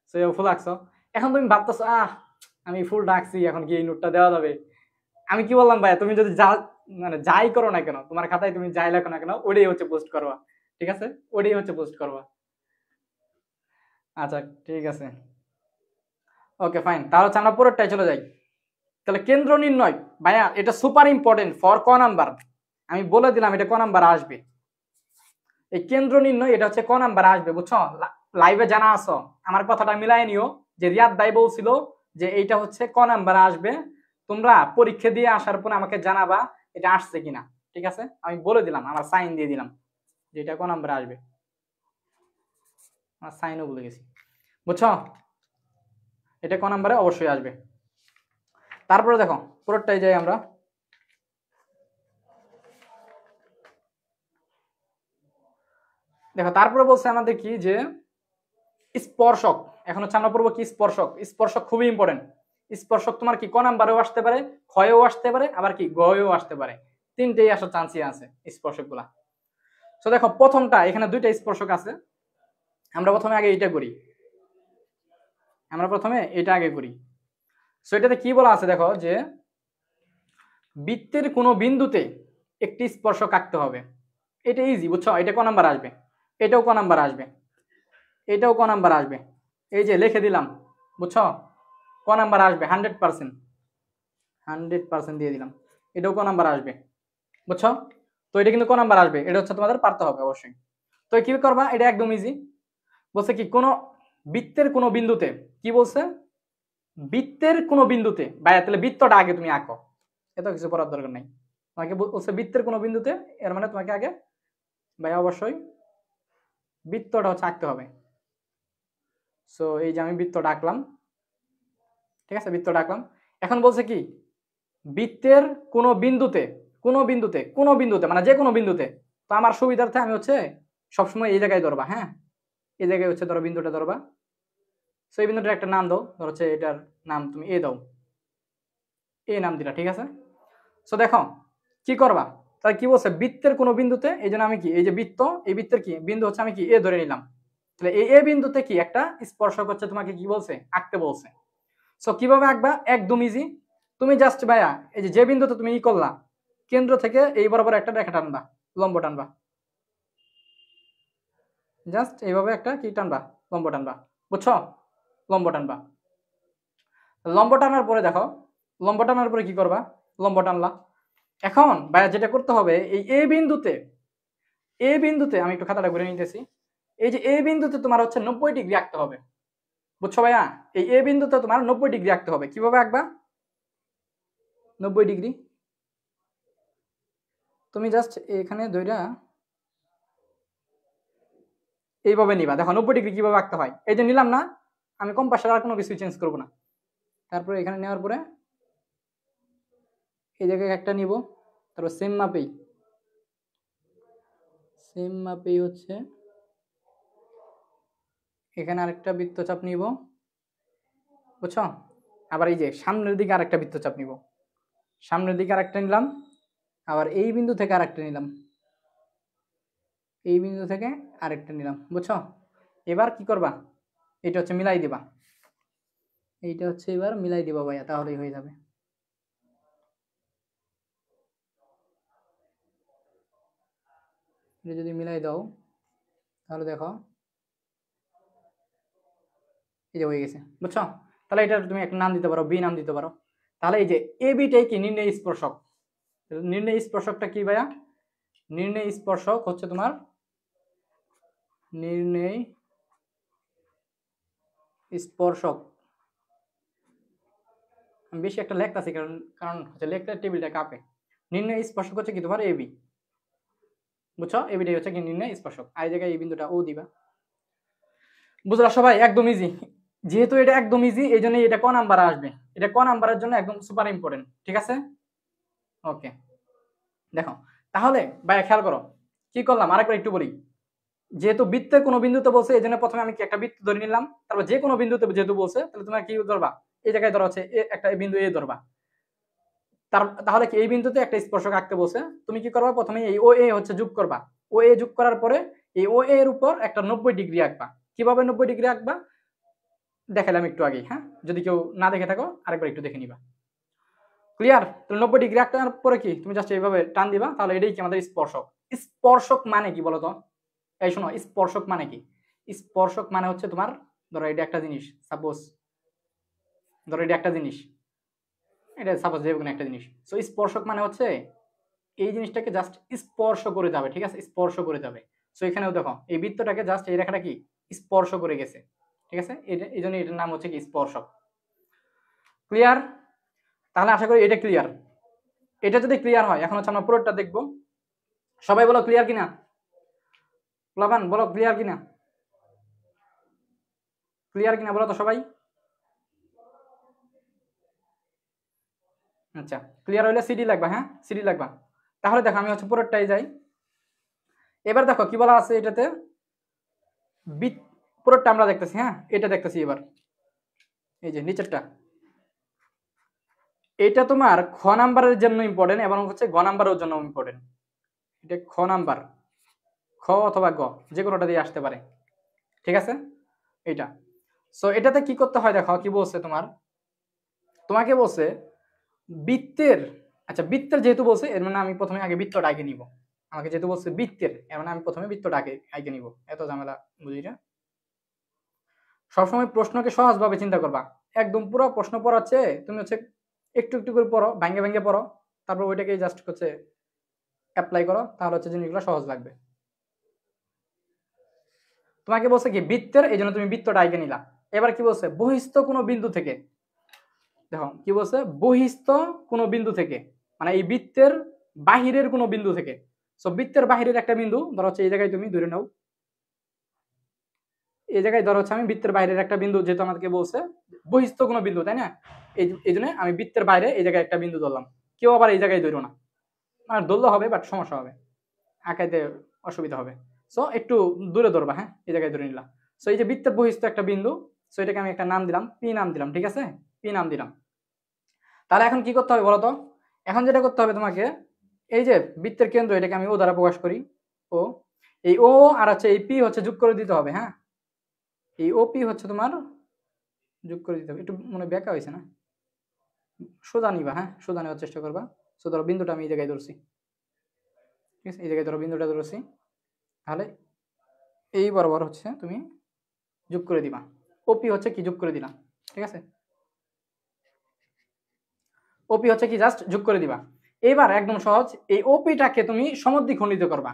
সো এইভাবে ফুল আঁকছো। এখন তুমি ভাবতেছো আমি ফুলটা আঁকছি, এখন কি এই নোটটা দেওয়া যাবে? আমি কি বললাম ভাইয়া, তুমি যদি যা মানে যাই করো না কেন, তোমার খাতায় তুমি যাই লেখো না কেন, ওটাই হচ্ছে পোস্ট করবা, ঠিক আছে? ওটাই হচ্ছে পোস্ট করবা। আচ্ছা ঠিক আছে, ওকে ফাইন। তাহলে হচ্ছে আমরা পুরোটাই চলে যাই। তাহলে কেন্দ্র নির্ণয় ভাইয়া, এটা সুপার ইম্পর্টেন্ট ফর ক নাম্বার। আমি বলে দিলাম এটা ক নাম্বার আসবে। এই কেন্দ্র নির্ণয় এটা হচ্ছে ক নাম্বার আসবে, বুঝছো? লাইভে জানা আসো, আমার কথাটা মিলাই নিও, যে রিয়াদ দাই বলছিল যে এইটা হচ্ছে ক নাম্বার আসবে। তোমরা পরীক্ষা দিয়ে আসার পরে আমাকে জানাবা এটা আসছে কিনা, ঠিক আছে? আমি বলে দিলাম, আমার সাইন দিয়ে দিলাম যে এটা ক নাম্বার আসবে। আমার সাইনও ভুলে গেছি, বুঝছো? এটা ক নাম্বারে অবশ্যই আসবে। তারপরে দেখো পুরোটাই যাই আমরা। দেখো তারপরে বলছে আমাদের কি, যে স্পর্শক। এখন হচ্ছে আমরা পড়বো কি স্পর্শক। স্পর্শক খুবই ইম্পর্টেন্ট। স্পর্শক তোমার কি ক নাম্বারেও আসতে পারে, ক্ষয়েও আসতে পারে, আবার কি গয়েও আসতে পারে, তিনটেই আসার চান্সই আছে স্পর্শক গুলা। তো দেখো প্রথমটা, এখানে দুইটা স্পর্শক আছে, আমরা প্রথমে আগে এইটা করি, আমরা প্রথমে এটা আগে করি। সো এটাতে কি বলা আছে দেখো, যে বৃত্তের কোনো বিন্দুতে একটি স্পর্শক আঁকতে হবে। এটা ইজি, বুঝছো? এটা ক নাম্বার আসবে, এটাও ক নাম্বার আসবে, এটাও ক নাম্বার আসবে। এই যে লিখে দিলাম, বুঝছো? ক নাম্বার আসবে 100%, 100% দিয়ে দিলাম। এটাও ক নাম্বার আসবে, বুঝছো? তো এটা কিন্তু ক নাম্বার আসবে, এটা হচ্ছে তোমাদের পারতে হবে অবশ্যই। তো কি করবা, এটা একদম ইজি। বলছে কি কোন বৃত্তের কোন বিন্দুতে, কি বলছে, বৃত্তের কোন বিন্দুতে, ভাইয়া তাহলে বৃত্তটা আগে তুমি আঁকো, এত কিছু করার দরকার নাই। তোমাকে বলছে বৃত্তের কোন বিন্দুতে, এর মানে তোমাকে আগে ভাইয়া অবশ্যই বৃত্তটা হচ্ছে আঁকতে হবে। সো এই যে আমি বৃত্তটা আঁকলাম, ঠিক আছে? বৃত্তটা আঁকলাম। এখন বলছে কি বৃত্তের কোন বিন্দুতে, কোন বিন্দুতে, কোন বিন্দুতে মানে যে কোনো বিন্দুতে। তো আমার সুবিধার্থে আমি হচ্ছে সবসময় এই জায়গায় ধরবা, হ্যাঁ এই জায়গায় হচ্ছে ধরো বিন্দুটা ধরবা। সো এই বিন্দুটার একটা নাম দাও, ধর হচ্ছে এটার নাম তুমি এ দাও, এ নাম দিলা, ঠিক আছে? সো দেখো কি করবা, তাহলে কি বলছে বৃত্তের কোন বিন্দুতে, এই জন্য আমি কি এই যে বৃত্ত, এই বৃত্তের কি বিন্দু হচ্ছে আমি কি এ ধরে নিলাম। তাহলে এই এ বিন্দুতে কি একটা স্পর্শক হচ্ছে তোমাকে কি বলছে, আঁকতে বলছে। সো কিভাবে আঁকবা, একদম ইজি। তুমি জাস্ট ভাইয়া এই যে বিন্দুতে তুমি ই করলা, কেন্দ্র থেকে এই বরাবর একটা রেখা টানবা, লম্ব টানবা, জাস্ট এইভাবে একটা কি টানবা, লম্ব টানবা, বুঝছো? লম্ব টানবা। লম্ব টানার পরে দেখো, লম্ব টানার পরে কি করবা, লম্ব টানলা। এখন ভাইয়া যেটা করতে হবে, এই এ বিন্দুতে, এ বিন্দুতে আমি একটু খাতাটা ঘুরে নিতেছি, এই যে এ বিন্দুতে তোমার হচ্ছে 90 ডিগ্রি আঁকতে হবে, বুঝছো ভাইয়া? এই এ বিন্দুতে তোমার 90 ডিগ্রি আঁকতে হবে। কিভাবে আঁকবা 90 ডিগ্রি, তুমি জাস্ট এখানে ধইরা এইভাবে নিবা। দেখো 90 ডিগ্রি কিভাবে আঁকতে হয়, এই যে নিলাম না, আমি কম্পাসের আর কোনো কিছু চেঞ্জ করবো না। তারপরে এখানে নেওয়ার পরে এই জায়গায় একটা নিব, তারপর সেম মাপেই হচ্ছে এখানে আরেকটা বৃত্তচাপ নিব, বুঝছো? আবার এই যে সামনের দিকে আরেকটা বৃত্তচাপ নিব, সামনের দিকে আরেকটা নিলাম, আবার এই বিন্দু থেকে আরেকটা নিলাম, এই বিন্দু থেকে আরেকটা নিলাম, বুঝছো? এবার কি করবা, এটা হচ্ছে মিলাই দিবা, এইটা হচ্ছে এবার মিলাই দিবা ভাইয়া, তাহলেই হয়ে যাবে। এটা যদি মিলাই দাও তাহলে দেখো এই যে হয়ে গেছে, বুঝছো? তাহলে এটা তুমি একটা নাম দিতে পারো, বি নাম দিতে পারো। তাহলে এই যে এ বিটাই কি নির্ণয় স্পর্শক। নির্ণয় স্পর্শকটা কি ভাইয়া? নির্ণয় স্পর্শক হচ্ছে তোমার নির্ণয় স্পর্শক। আমি বেশি একটা লেখতেছি কারণ কারণ হচ্ছে লেখতে টেবিলটা কাঁপে। নির্ণয় স্পর্শক হচ্ছে কি তোমার এবি, বুঝছো? এবিটাই হচ্ছে কি নির্ণয় স্পর্শক। আর এই জায়গায় এই বিন্দুটা ও দিবা, বুঝলা সবাই? একদম ইজি। যেহেতু এটা একদম ইজি এই জন্য এটা ক নাম্বার আসবে, এটা ক নাম্বারের জন্য একদম সুপার ইম্পর্টেন্ট, ঠিক আছে? ওকে, দেখো তাহলে ভাইয়া খেয়াল করো কি করলাম, আরেকবার একটু বলি। যেহেতু বৃত্তের কোনো বিন্দুতে বলছে এই জন্য প্রথমে আমি কি একটা বৃত্ত ধরে নিলাম, তারপর যে কোনো বিন্দুতে যেহেতু বলছে তাহলে তোমার কি ধরবা, এই জায়গায় ধরা হচ্ছে একটা বিন্দু এ ধরবা। তাহলে কি এই বিন্দুতে একটা স্পর্শক আঁকতে বলছে, তুমি কি করবা, প্রথমে এই ও এ হচ্ছে যোগ করবা, ও এ যোগ করার পরে এই ও এর উপর একটা 90 ডিগ্রি আঁকবা। কিভাবে 90 ডিগ্রি আঁকবা দেখালাম একটু আগেই, হ্যাঁ? যদি কেউ না দেখে থাকো আরেকবার একটু দেখে নিবা। ক্লিয়ার? তো 90 ডিগ্রি আঁকার পরে কি তুমি জাস্ট এইভাবে টান দিবা, তাহলে এটাই কি আমাদের স্পর্শক। স্পর্শক মানে কি বলতো? এই শোনো, স্পর্শক মানে কি? স্পর্শক মানে হচ্ছে তোমার, ধরো এটা একটা জিনিস, সাপোজ ধরো এটা একটা জিনিস, এটা সাপোজ যে কোনো একটা জিনিস। সো স্পর্শক মানে হচ্ছে এই জিনিসটাকে জাস্ট স্পর্শ করে যাবে, ঠিক আছে? স্পর্শ করে যাবে। সো এখানেও দেখো এই বৃত্তটাকে জাস্ট এই রেখাটা কি স্পর্শ করে গেছে, ঠিক আছে? এটা এই জন্য এটার নাম হচ্ছে কি স্পর্শক। ক্লিয়ার? তাহলে আশা করি এটা ক্লিয়ার। এটা যদি ক্লিয়ার হয় এখন হচ্ছে আমরা পুরোটা দেখবো। সবাই বলো ক্লিয়ার কিনা, প্লাবান বলো ক্লিয়ার কিনা, ক্লিয়ার কিনা বলো তো সবাই। আচ্ছা, ক্লিয়ার হইলে সিডি লাগবা, হ্যাঁ সিডি লাগবা। তাহলে দেখো আমি হচ্ছে পুরোটাই যাই। এবার দেখো কি বলা আছে এটাতে, পুরোটা আমরা দেখতেছি, হ্যাঁ এটা দেখতেছি এবার। এই যে নিচেরটা, এটা তোমার খ নাম্বারের জন্য ইম্পর্টেন্ট এবং হচ্ছে গ নাম্বারের জন্য ইম্পর্টেন্ট। এটা খ নাম্বার, খ অথবা গ যে কোনোটা দিয়ে আসতে পারে, ঠিক আছে? এটা সো এটাতে কি করতে হয় দেখো কি বলছে তোমাকে বলছে বৃত্তের, আচ্ছা বৃত্তের যেহেতু বলছে এর মানে আমি প্রথমে আগে বৃত্তটা আগে নিব। আমাকে যেহেতু বলছে বৃত্তের এর মানে আমি প্রথমে বৃত্তটা আগে আগে নিব। এত ঝামেলা বুঝি না। সবসময় প্রশ্নকে সহজভাবে চিন্তা করবা, একদম পুরো প্রশ্ন পড়াচ্ছে তুমি হচ্ছে একটু একটু করে পড়ো, ভাঙ্গে ভাঙ্গে পড়ো, তারপর ওইটাকে জাস্ট হচ্ছে অ্যাপ্লাই করো, তাহলে হচ্ছে জিনিসগুলো সহজ লাগবে। তোমাকে বলছে কি বৃত্তের, এই জন্য তুমি বৃত্তটা আগে নিলা। এবার কি বলছে, বহিস্থ কোনো বিন্দু থেকে, দেখো কি বলছে, বহিস্থ কোনো বিন্দু থেকে মানে এই বৃত্তের বাহিরের কোনো বিন্দু থেকে। সো বৃত্তের বাহিরের একটা বিন্দু ধরো হচ্ছে এই জায়গায় তুমি ধরে নাও, এই জায়গায় ধরো হচ্ছে আমি বৃত্তের বাইরের একটা বিন্দু, যেহেতু আমাদেরকে বলছে বহিস্থ কোনো বিন্দু, তাই না? এই জন্য আমি বৃত্তের বাইরে এই জায়গায় একটা বিন্দু ধরলাম। কেউ আবার এই জায়গায় ধরো না, আর ধরলে হবে বাট সমস্যা হবে, আঁকাইতে অসুবিধা হবে। সো একটু দূরে ধরবা, হ্যাঁ এই জায়গায় ধরে নিলাম। সো এই যে বৃত্তের বহিস্থ একটা বিন্দু, সো এটাকে আমি একটা নাম দিলাম, পি নাম দিলাম, ঠিক আছে? পি নাম দিলাম। তাহলে এখন কি করতে হবে বলতো, এখন যেটা করতে হবে তোমাকে, এই যে বৃত্তের কেন্দ্র এটাকে আমি ও দ্বারা প্রকাশ করি, ও এই ও আর হচ্ছে এই পি হচ্ছে যোগ করে দিতে হবে, হ্যাঁ এই ওপি হচ্ছে তোমার যোগ করে দিতে হবে। একটু মনে ব্যাকা হয়েছে না, সোজা নিবা, হ্যাঁ সোজা নেওয়ার চেষ্টা করবা। সো ধরো বিন্দুটা আমি এই জায়গায় ধরছি, ঠিক আছে? এই জায়গায় ধরো বিন্দুটা ধরছি, তাহলে এই বরাবর হচ্ছে তুমি যোগ করে দিবা, ওপি হচ্ছে কি যোগ করে দিলাম, ঠিক আছে? ওপি হচ্ছে কি জাস্ট যোগ করে দিবা। এবার একদম সহজ, এই ওপিটাকে তুমি সমদ্বিখণ্ডিত করবা।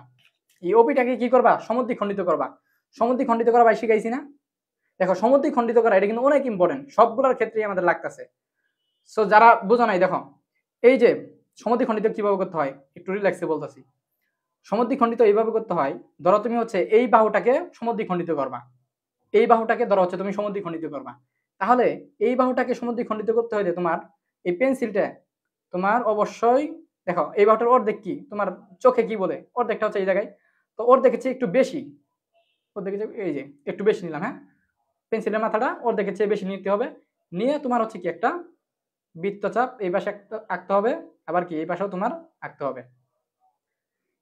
এই ওপিটাকে কি করবা, সমদ্বিখণ্ডিত করবা। সমদ্বিখণ্ডিত করা ভাই শিখাইছি না? দেখো সমদ্বিখণ্ডিত করা এটা কিন্তু অনেক ইম্পর্টেন্ট, সবগুলোর ক্ষেত্রেই আমাদের লাগতেছে। সো যারা বুঝো নাই দেখো, এই যে সমদ্বিখণ্ডিত কিভাবে করতে হয় একটু রিল্যাক্সে বলতেছি। সমদ্বিখণ্ডিত এইভাবে করতে হয়, ধরো তুমি হচ্ছে এই বাহুটাকে সমদ্বিখণ্ডিত করবা, এই বাহুটাকে ধরো হচ্ছে তুমি সমদ্বিখণ্ডিত করবা। তাহলে এই বাহুটাকে সমদ্বিখণ্ডিত করতে হলে তোমার এই পেন্সিলটা তোমার অবশ্যই, দেখো এই বাহুটার অর্ধেক কি তোমার চোখে কি বলে, অর্ধেকটা হচ্ছে এই জায়গায়, তো অর্ধেকের চেয়ে একটু বেশি, অর্ধেকের চেয়ে এই যে একটু বেশি নিলাম, হ্যাঁ পেন্সিলের মাথাটা অর্ধেকের চেয়ে বেশি নিতে হবে। নিয়ে তোমার হচ্ছে কি একটা বৃত্তচাপ এই পাশে আঁকতে হবে, আবার কি এই পাশেও তোমার আঁকতে হবে।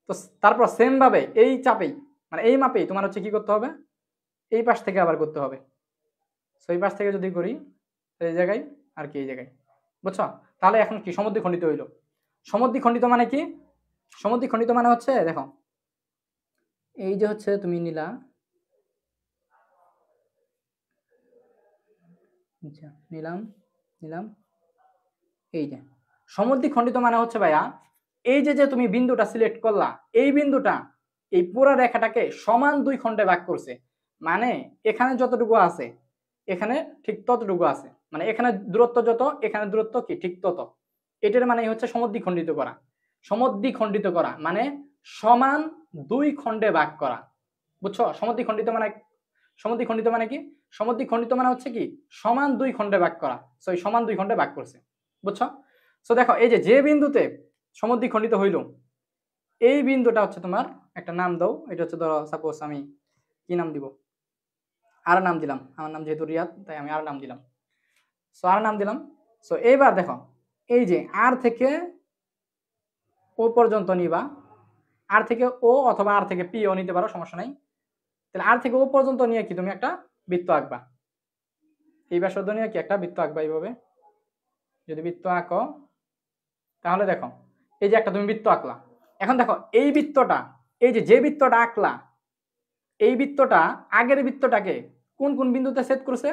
তো তারপর সেম ভাবে এই চাপেই মানে এই মাপেই তোমার হচ্ছে কি করতে হবে, এই পাশ থেকে আবার করতে হবে। সো এই পাশ থেকে যদি করি এই জায়গায় আর কি এই জায়গায়, বুঝছো? তাহলে এখন কি সমদ্বিখণ্ডিত হইল। সমদ্বিখণ্ডিত মানে কি? সমদ্বিখণ্ডিত মানে হচ্ছে দেখো এই যে হচ্ছে তুমি নিলা, আচ্ছা নিলাম নিলাম, এই যে সমদ্বিখণ্ডিত মানে হচ্ছে ভাইয়া এই যে যে তুমি বিন্দুটা সিলেক্ট করলা, এই বিন্দুটা এই পুরো রেখাটাকে সমান দুই খণ্ডে ভাগ করছে। মানে এখানে যতটুকু আছে এখানে ঠিক ততটুকু আছে, মানে এখানে দূরত্ব যত এখানে দূরত্ব কি ঠিক তত। এটার মানে হচ্ছে সমদ্বিখণ্ডিত করা। সমদ্বিখণ্ডিত করা মানে সমান দুই খণ্ডে ভাগ করা, বুঝছো? সমদ্বিখণ্ডিত মানে, সমদ্বিখণ্ডিত মানে কি? সমদ্বিখণ্ডিত মানে হচ্ছে কি সমান দুই খণ্ডে ভাগ করা। সো এই সমান দুই খণ্ডে ভাগ করছে, বুঝছো? সো দেখো এই যে যে বিন্দুতে সমদ্বিখণ্ডিত হইল এই বিন্দুটা হচ্ছে তোমার একটা নাম দাও। এটা হচ্ছে ধরো সাপোজ আমি কি নাম দিব, আর নাম দিলাম, আমার নাম যেহেতু রিয়াদ তাই আমি আর নাম দিলাম। সো আর নাম দিলাম। সো এইবার দেখো এই যে আর থেকে ও পর্যন্ত নিবা, আর থেকে ও অথবা আর থেকে পি ও নিতে পারো, সমস্যা নাই। তাহলে আর থেকে ও পর্যন্ত নিয়ে কি তুমি একটা বৃত্ত আঁকবা, এই ব্যাসার্ধ নিয়ে কি একটা বৃত্ত আঁকবা এইভাবে। যদি বৃত্ত আঁকো তাহলে দেখো এই যে একটা তুমি বৃত্ত আঁকলা। এখন দেখো এই বৃত্তটা, এই যে যে বৃত্তটা আঁকলা এই বৃত্তটা আগের বৃত্তটাকে কোন কোন বিন্দুতে ছেদ করছে?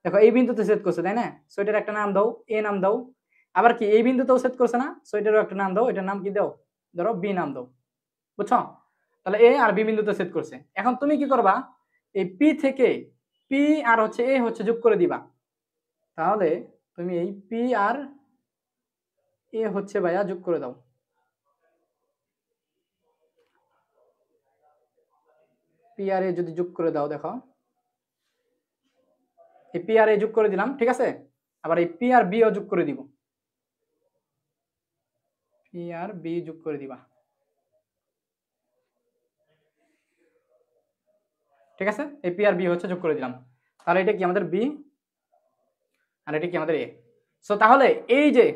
দেখো এই বিন্দুতে ছেদ করছে, তাই না? সো এটার একটা নাম দাও, এ নাম দাও। আবার কি এই বিন্দুতেও ছেদ করছে না? সো এটারও একটা নাম দাও, এটার নাম কি দাও? ধরো বি নাম দাও, বুঝছো? তাহলে এ আর বি বিন্দুতে ছেদ করছে। এখন তুমি কি করবা, এই পি থেকে পি আর হচ্ছে এ হচ্ছে যোগ করে দিবা। তাহলে তুমি এই পি আর এ হচ্ছে ভাইয়া যোগ করে দাও। পি আর এ যদি যোগ করে দাও, দেখো এই পি আর এ যোগ করে দিলাম, ঠিক আছে? আবার এই পি আর বি ও যোগ করে দিব, পি আর বি যোগ করে দিবা, ঠিক আছে? এই পি আর বি হচ্ছে যোগ করে দিলাম। তাহলে এটা কি আমাদের বি আর এটা কি আমাদের এ। সো তাহলে এই যে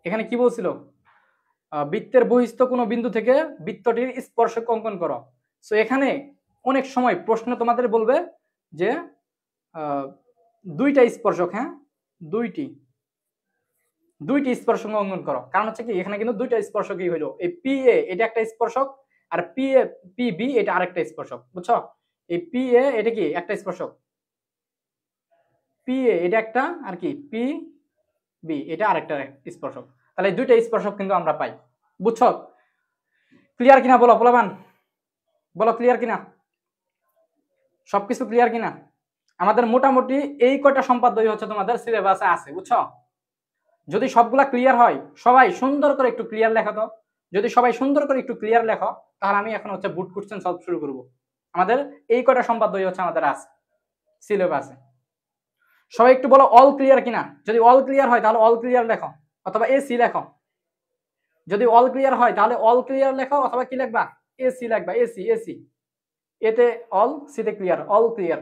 এখানে কি বলছিল, বৃত্তের বহিস্থ কোনো বিন্দু থেকে বৃত্তটির স্পর্শক অঙ্কন করো। সো এখানে অনেক সময় প্রশ্ন তোমাদের বলবে যে দুইটা স্পর্শক, হ্যাঁ দুইটি স্পর্শক অঙ্কন করো। কারণ হচ্ছে কি এখানে কিন্তু দুইটা স্পর্শকই হইলো, এই পি এ এটা একটা স্পর্শক আর পি বি এটা আরেকটা স্পর্শক, বুঝছো? এই পি এ এটা কি একটা স্পর্শক, পি এ এটা একটা, আর কি পি বি এটা আরেকটা স্পর্শক। তাহলে এই দুইটা স্পর্শক কিন্তু আমরা পাই, বুঝছো? ক্লিয়ার কিনা বলো পোলাবান, বলো ক্লিয়ার কিনা, সবকিছু ক্লিয়ার কিনা? আমাদের মোটামুটি এই কয়টা সম্পাদ্য হচ্ছে তোমাদের সিলেবাসে আছে, বুঝছো? যদি সবগুলা ক্লিয়ার হয়, সবাই সুন্দর করে একটু ক্লিয়ার লেখো তো। যদি সবাই সুন্দর করে একটু ক্লিয়ার লেখো তাহলে আমি এখন হচ্ছে বুট কোশ্চেন সলভ শুরু করব। আমাদের এই কয়টা সম্পাদ্য হচ্ছে আমাদের আছে সিলেবাসে। সবাই একটু বলো অল ক্লিয়ার কিনা। যদি অল ক্লিয়ার হয় তাহলে অল ক্লিয়ার লেখো অথবা এসি লেখো। যদি অল ক্লিয়ার হয় তাহলে অল ক্লিয়ার লেখো অথবা কি লিখবা, এসি লিখবা, এসি এসি, এতে অল, সিতে ক্লিয়ার, অল ক্লিয়ার।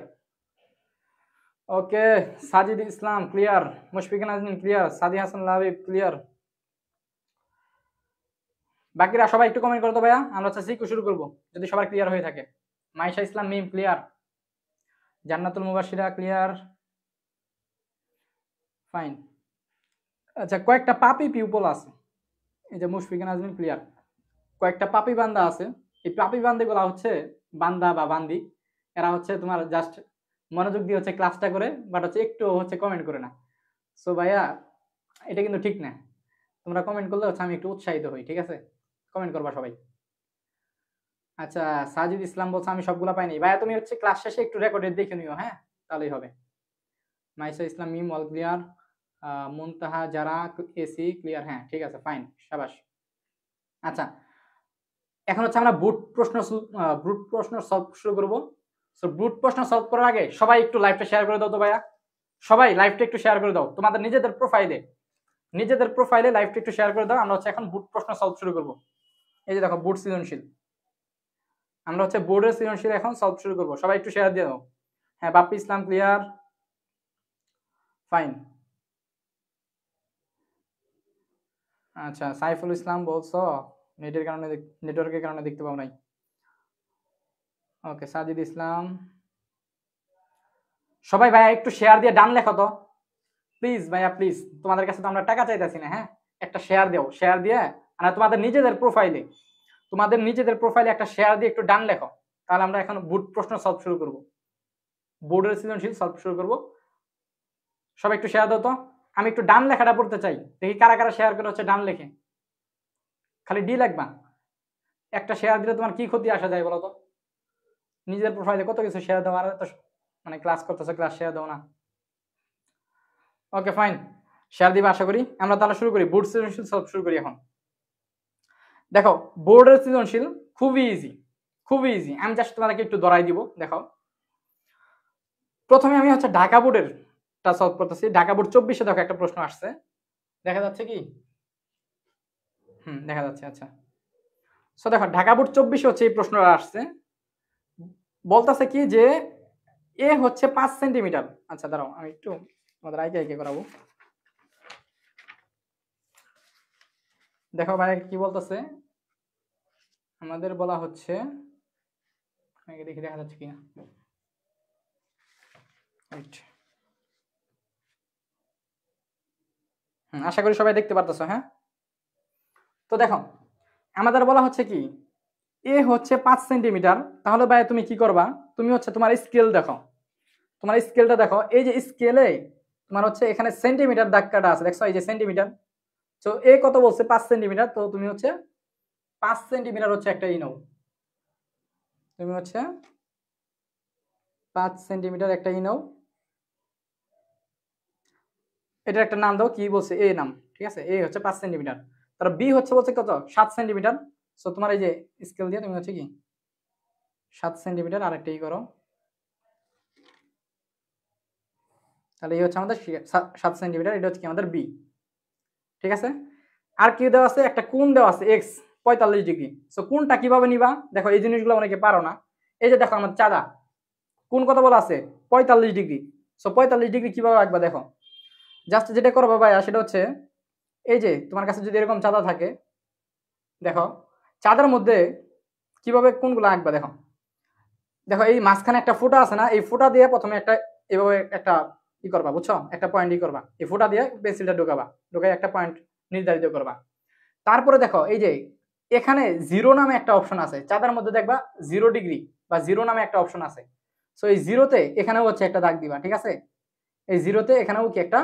ওকে, সাজিদ ইসলাম ক্লিয়ার, মুশফিকুন নাজনীন ক্লিয়ার, সাদি হাসান লাবিব ক্লিয়ার। বাকিরা সবাই একটু কমেন্ট করো তো ভাইয়া, আমরা হচ্ছে সিকিউ শুরু করব যদি সবার ক্লিয়ার হয়ে থাকে। মাইশা ইসলাম মিম ক্লিয়ার, জান্নাতুল মুবাশশিরা ক্লিয়ার, ফাইন। আচ্ছা কয়েকটা পাপি পিউপল আছে, এই যে মুশফিকুন নাজনীন ক্লিয়ার, কয়েকটা পাপি বান্দা আছে। এই পাপি বান্দিগুলো হচ্ছে বান্দা বা বান্দি, এরা হচ্ছে তোমার জাস্ট মনোযোগ দিয়ে হচ্ছে ক্লাসটা করে বাট হচ্ছে একটু হচ্ছে কমেন্ট করে না। সো ভাইয়া এটা কিন্তু ঠিক না, তোমরা কমেন্ট করলে হচ্ছে আমি একটু উৎসাহিত হই, ঠিক আছে? কমেন্ট করবা সবাই। আচ্ছা সাজিদ ইসলাম বলছে আমি সবগুলা পাইনি। ভাইয়া তুমি হচ্ছে ক্লাস শেষে একটু রেকর্ডে দেখে নিও, হ্যাঁ তাহলেই হবে। মাইসা ইসলাম মিম অল ক্লিয়ার, মুনতাহা যারা এসি ক্লিয়ার, হ্যাঁ ঠিক আছে ফাইন, শাবাশ। আচ্ছা এখন হচ্ছে আমরা ব্রুট প্রশ্ন সলভ শুরু করব। সো ব্রুট প্রশ্ন সলভ করার আগে সবাই একটু লাইভটা শেয়ার করে দাও তো ভাইয়া, সবাই লাইভটা একটু শেয়ার করে দাও তোমাদের নিজেদের প্রোফাইলে লাইভটা একটু শেয়ার করে দাও। আমরা হচ্ছে এখন ব্রুট প্রশ্ন সলভ শুরু করব। এই যে দেখো বুট সৃজনশীল, আমরা হচ্ছে বোর্ডের সৃজনশীল এখন সলভ শুরু করব, সবাই একটু শেয়ার দিয়ে দাও। হ্যাঁ বাপ্পি ইসলাম ক্লিয়ার, ফাইন। আচ্ছা সাইফুল ইসলাম বলছো নেটের কারণে নেটওয়ার্কের কারণে দেখতে পাও নাই। ওকে সাজিদ ইসলাম। সবাই ভাইয়া একটু শেয়ার দিয়ে ডান লেখো তো প্লিজ ভাইয়া প্লিজ, তোমাদের কাছে তো আমরা টাকা চাইতেছি না, হ্যাঁ একটা শেয়ার দাও, শেয়ার দিয়ে মানে তোমাদের নিজেদের প্রোফাইলে একটা শেয়ার দিয়ে একটু ডান লেখো, তাহলে আমরা এখন বোর্ড প্রশ্ন সলভ শুরু করব, বোর্ডের সৃজনশীল সলভ শুরু করব। সবাই একটু শেয়ার দাও তো, আমি একটু ডান লেখাটা পড়তে চাই, দেখি কারা কারা শেয়ার করে হচ্ছে ডান লেখে, খালি ডি লিখবা। একটা শেয়ার দিলে তোমার কি ক্ষতি আসা যায় বলো তো, নিজের প্রোফাইলে কত কিছু শেয়ার দাও, আর তো মানে ক্লাস করতেছো, ক্লাস শেয়ার দাও না। ওকে ফাইন, শেয়ার দিবা আশা করি। আমরা তাহলে শুরু করি, বোর্ড সৃজনশীল সলভ শুরু করি এখন। দেখো বোর্ডের সৃজনশীল খুবই ইজি, খুবই ইজি, আমি জাস্ট তোমাদেরকে একটু ধরাই দিব। দেখো প্রথমে আমি হচ্ছে ঢাকা বোর্ডের টা সলভ করতেছি। ঢাকা বোর্ড 24-এ দেখো একটা প্রশ্ন আসছে, দেখা যাচ্ছে কি? দেখা যাচ্ছে। আচ্ছা সো দেখো ঢাকা বোর্ড 24-এ হচ্ছে এই প্রশ্নটা আসছে, বলতেছে কি যে এ হচ্ছে 5 সেন্টিমিটার। আচ্ছা দাঁড়াও আমি একটু তোমাদের আইকে আইকে করাবো। দেখো ভাই কি বলতেছে, আমাদের বলা হচ্ছে, দেখি দেখা যাচ্ছে কিনা, আশা করি সবাই দেখতে পারতেছো। হ্যাঁ তো দেখো আমাদের বলা হচ্ছে কি এ হচ্ছে 5 সেন্টিমিটার, তাহলে ভাই তুমি কি করবা, তুমি হচ্ছে তোমার স্কেল দেখো, তোমার স্কেলটা দেখো, এই যে স্কেলে তোমার হচ্ছে এখানে সেন্টিমিটার দাগ কাটা আছে, দেখছো এই যে সেন্টিমিটার। তো এ কত বলছে 5 সেন্টিমিটার, তো তুমি হচ্ছে 5 সেন্টিমিটার হচ্ছে একটা ই নাও, তুমি হচ্ছে 5 সেন্টিমিটার একটা ই নাও, এটার একটা নাম দাও, কি বলছে এ নাম, ঠিক আছে, এ হচ্ছে 5 সেন্টিমিটার, তার বি হচ্ছে বলছে কত 7 সেন্টিমিটার। সো তোমার এই যে স্কেল দিয়ে তুমি হচ্ছে কি 7 সেন্টিমিটার আরেকটা ই করো, তাহলে এই হচ্ছে আমাদের 7 সেন্টিমিটার, এটা হচ্ছে কি আমাদের বি, ঠিক আছে। আর কি দেওয়া আছে, একটা কোণ দেওয়া আছে এক্স 45 ডিগ্রি। সো কোণটা কিভাবে নিবা, দেখো এই জিনিসগুলো অনেকে পারো না। এই যে দেখো আমার চাঁদা, কোণ কত বলা আছে 45 ডিগ্রি। সো 45 ডিগ্রি কিভাবে রাখবা, দেখো জাস্ট যেটা করবা ভাইয়া সেটা হচ্ছে, এই যে তোমার কাছে যদি এরকম চাঁদা থাকে, দেখো চাঁদার মধ্যে কিভাবে কোণগুলো আঁকবা, দেখো দেখো এই মাঝখানে একটা ফুটা আছে না, এই ফুটা দিয়ে প্রথমে একটা এভাবে একটা ই করবা, বুঝছো, একটা পয়েন্ট ই করবা, এই ফুটা দিয়ে পেন্সিলটা ঢোকাবা, ঢোকাই একটা পয়েন্ট নির্ধারিত করবা। তারপরে দেখো এই যে এখানে জিরো নামে একটা অপশন আছে, চাঁদার মধ্যে দেখবা 0 ডিগ্রি বা জিরো নামে একটা অপশন আছে। সো এই জিরোতে এখানেও হচ্ছে একটা দাগ দিবা, ঠিক আছে, এই জিরোতে এখানেও কি একটা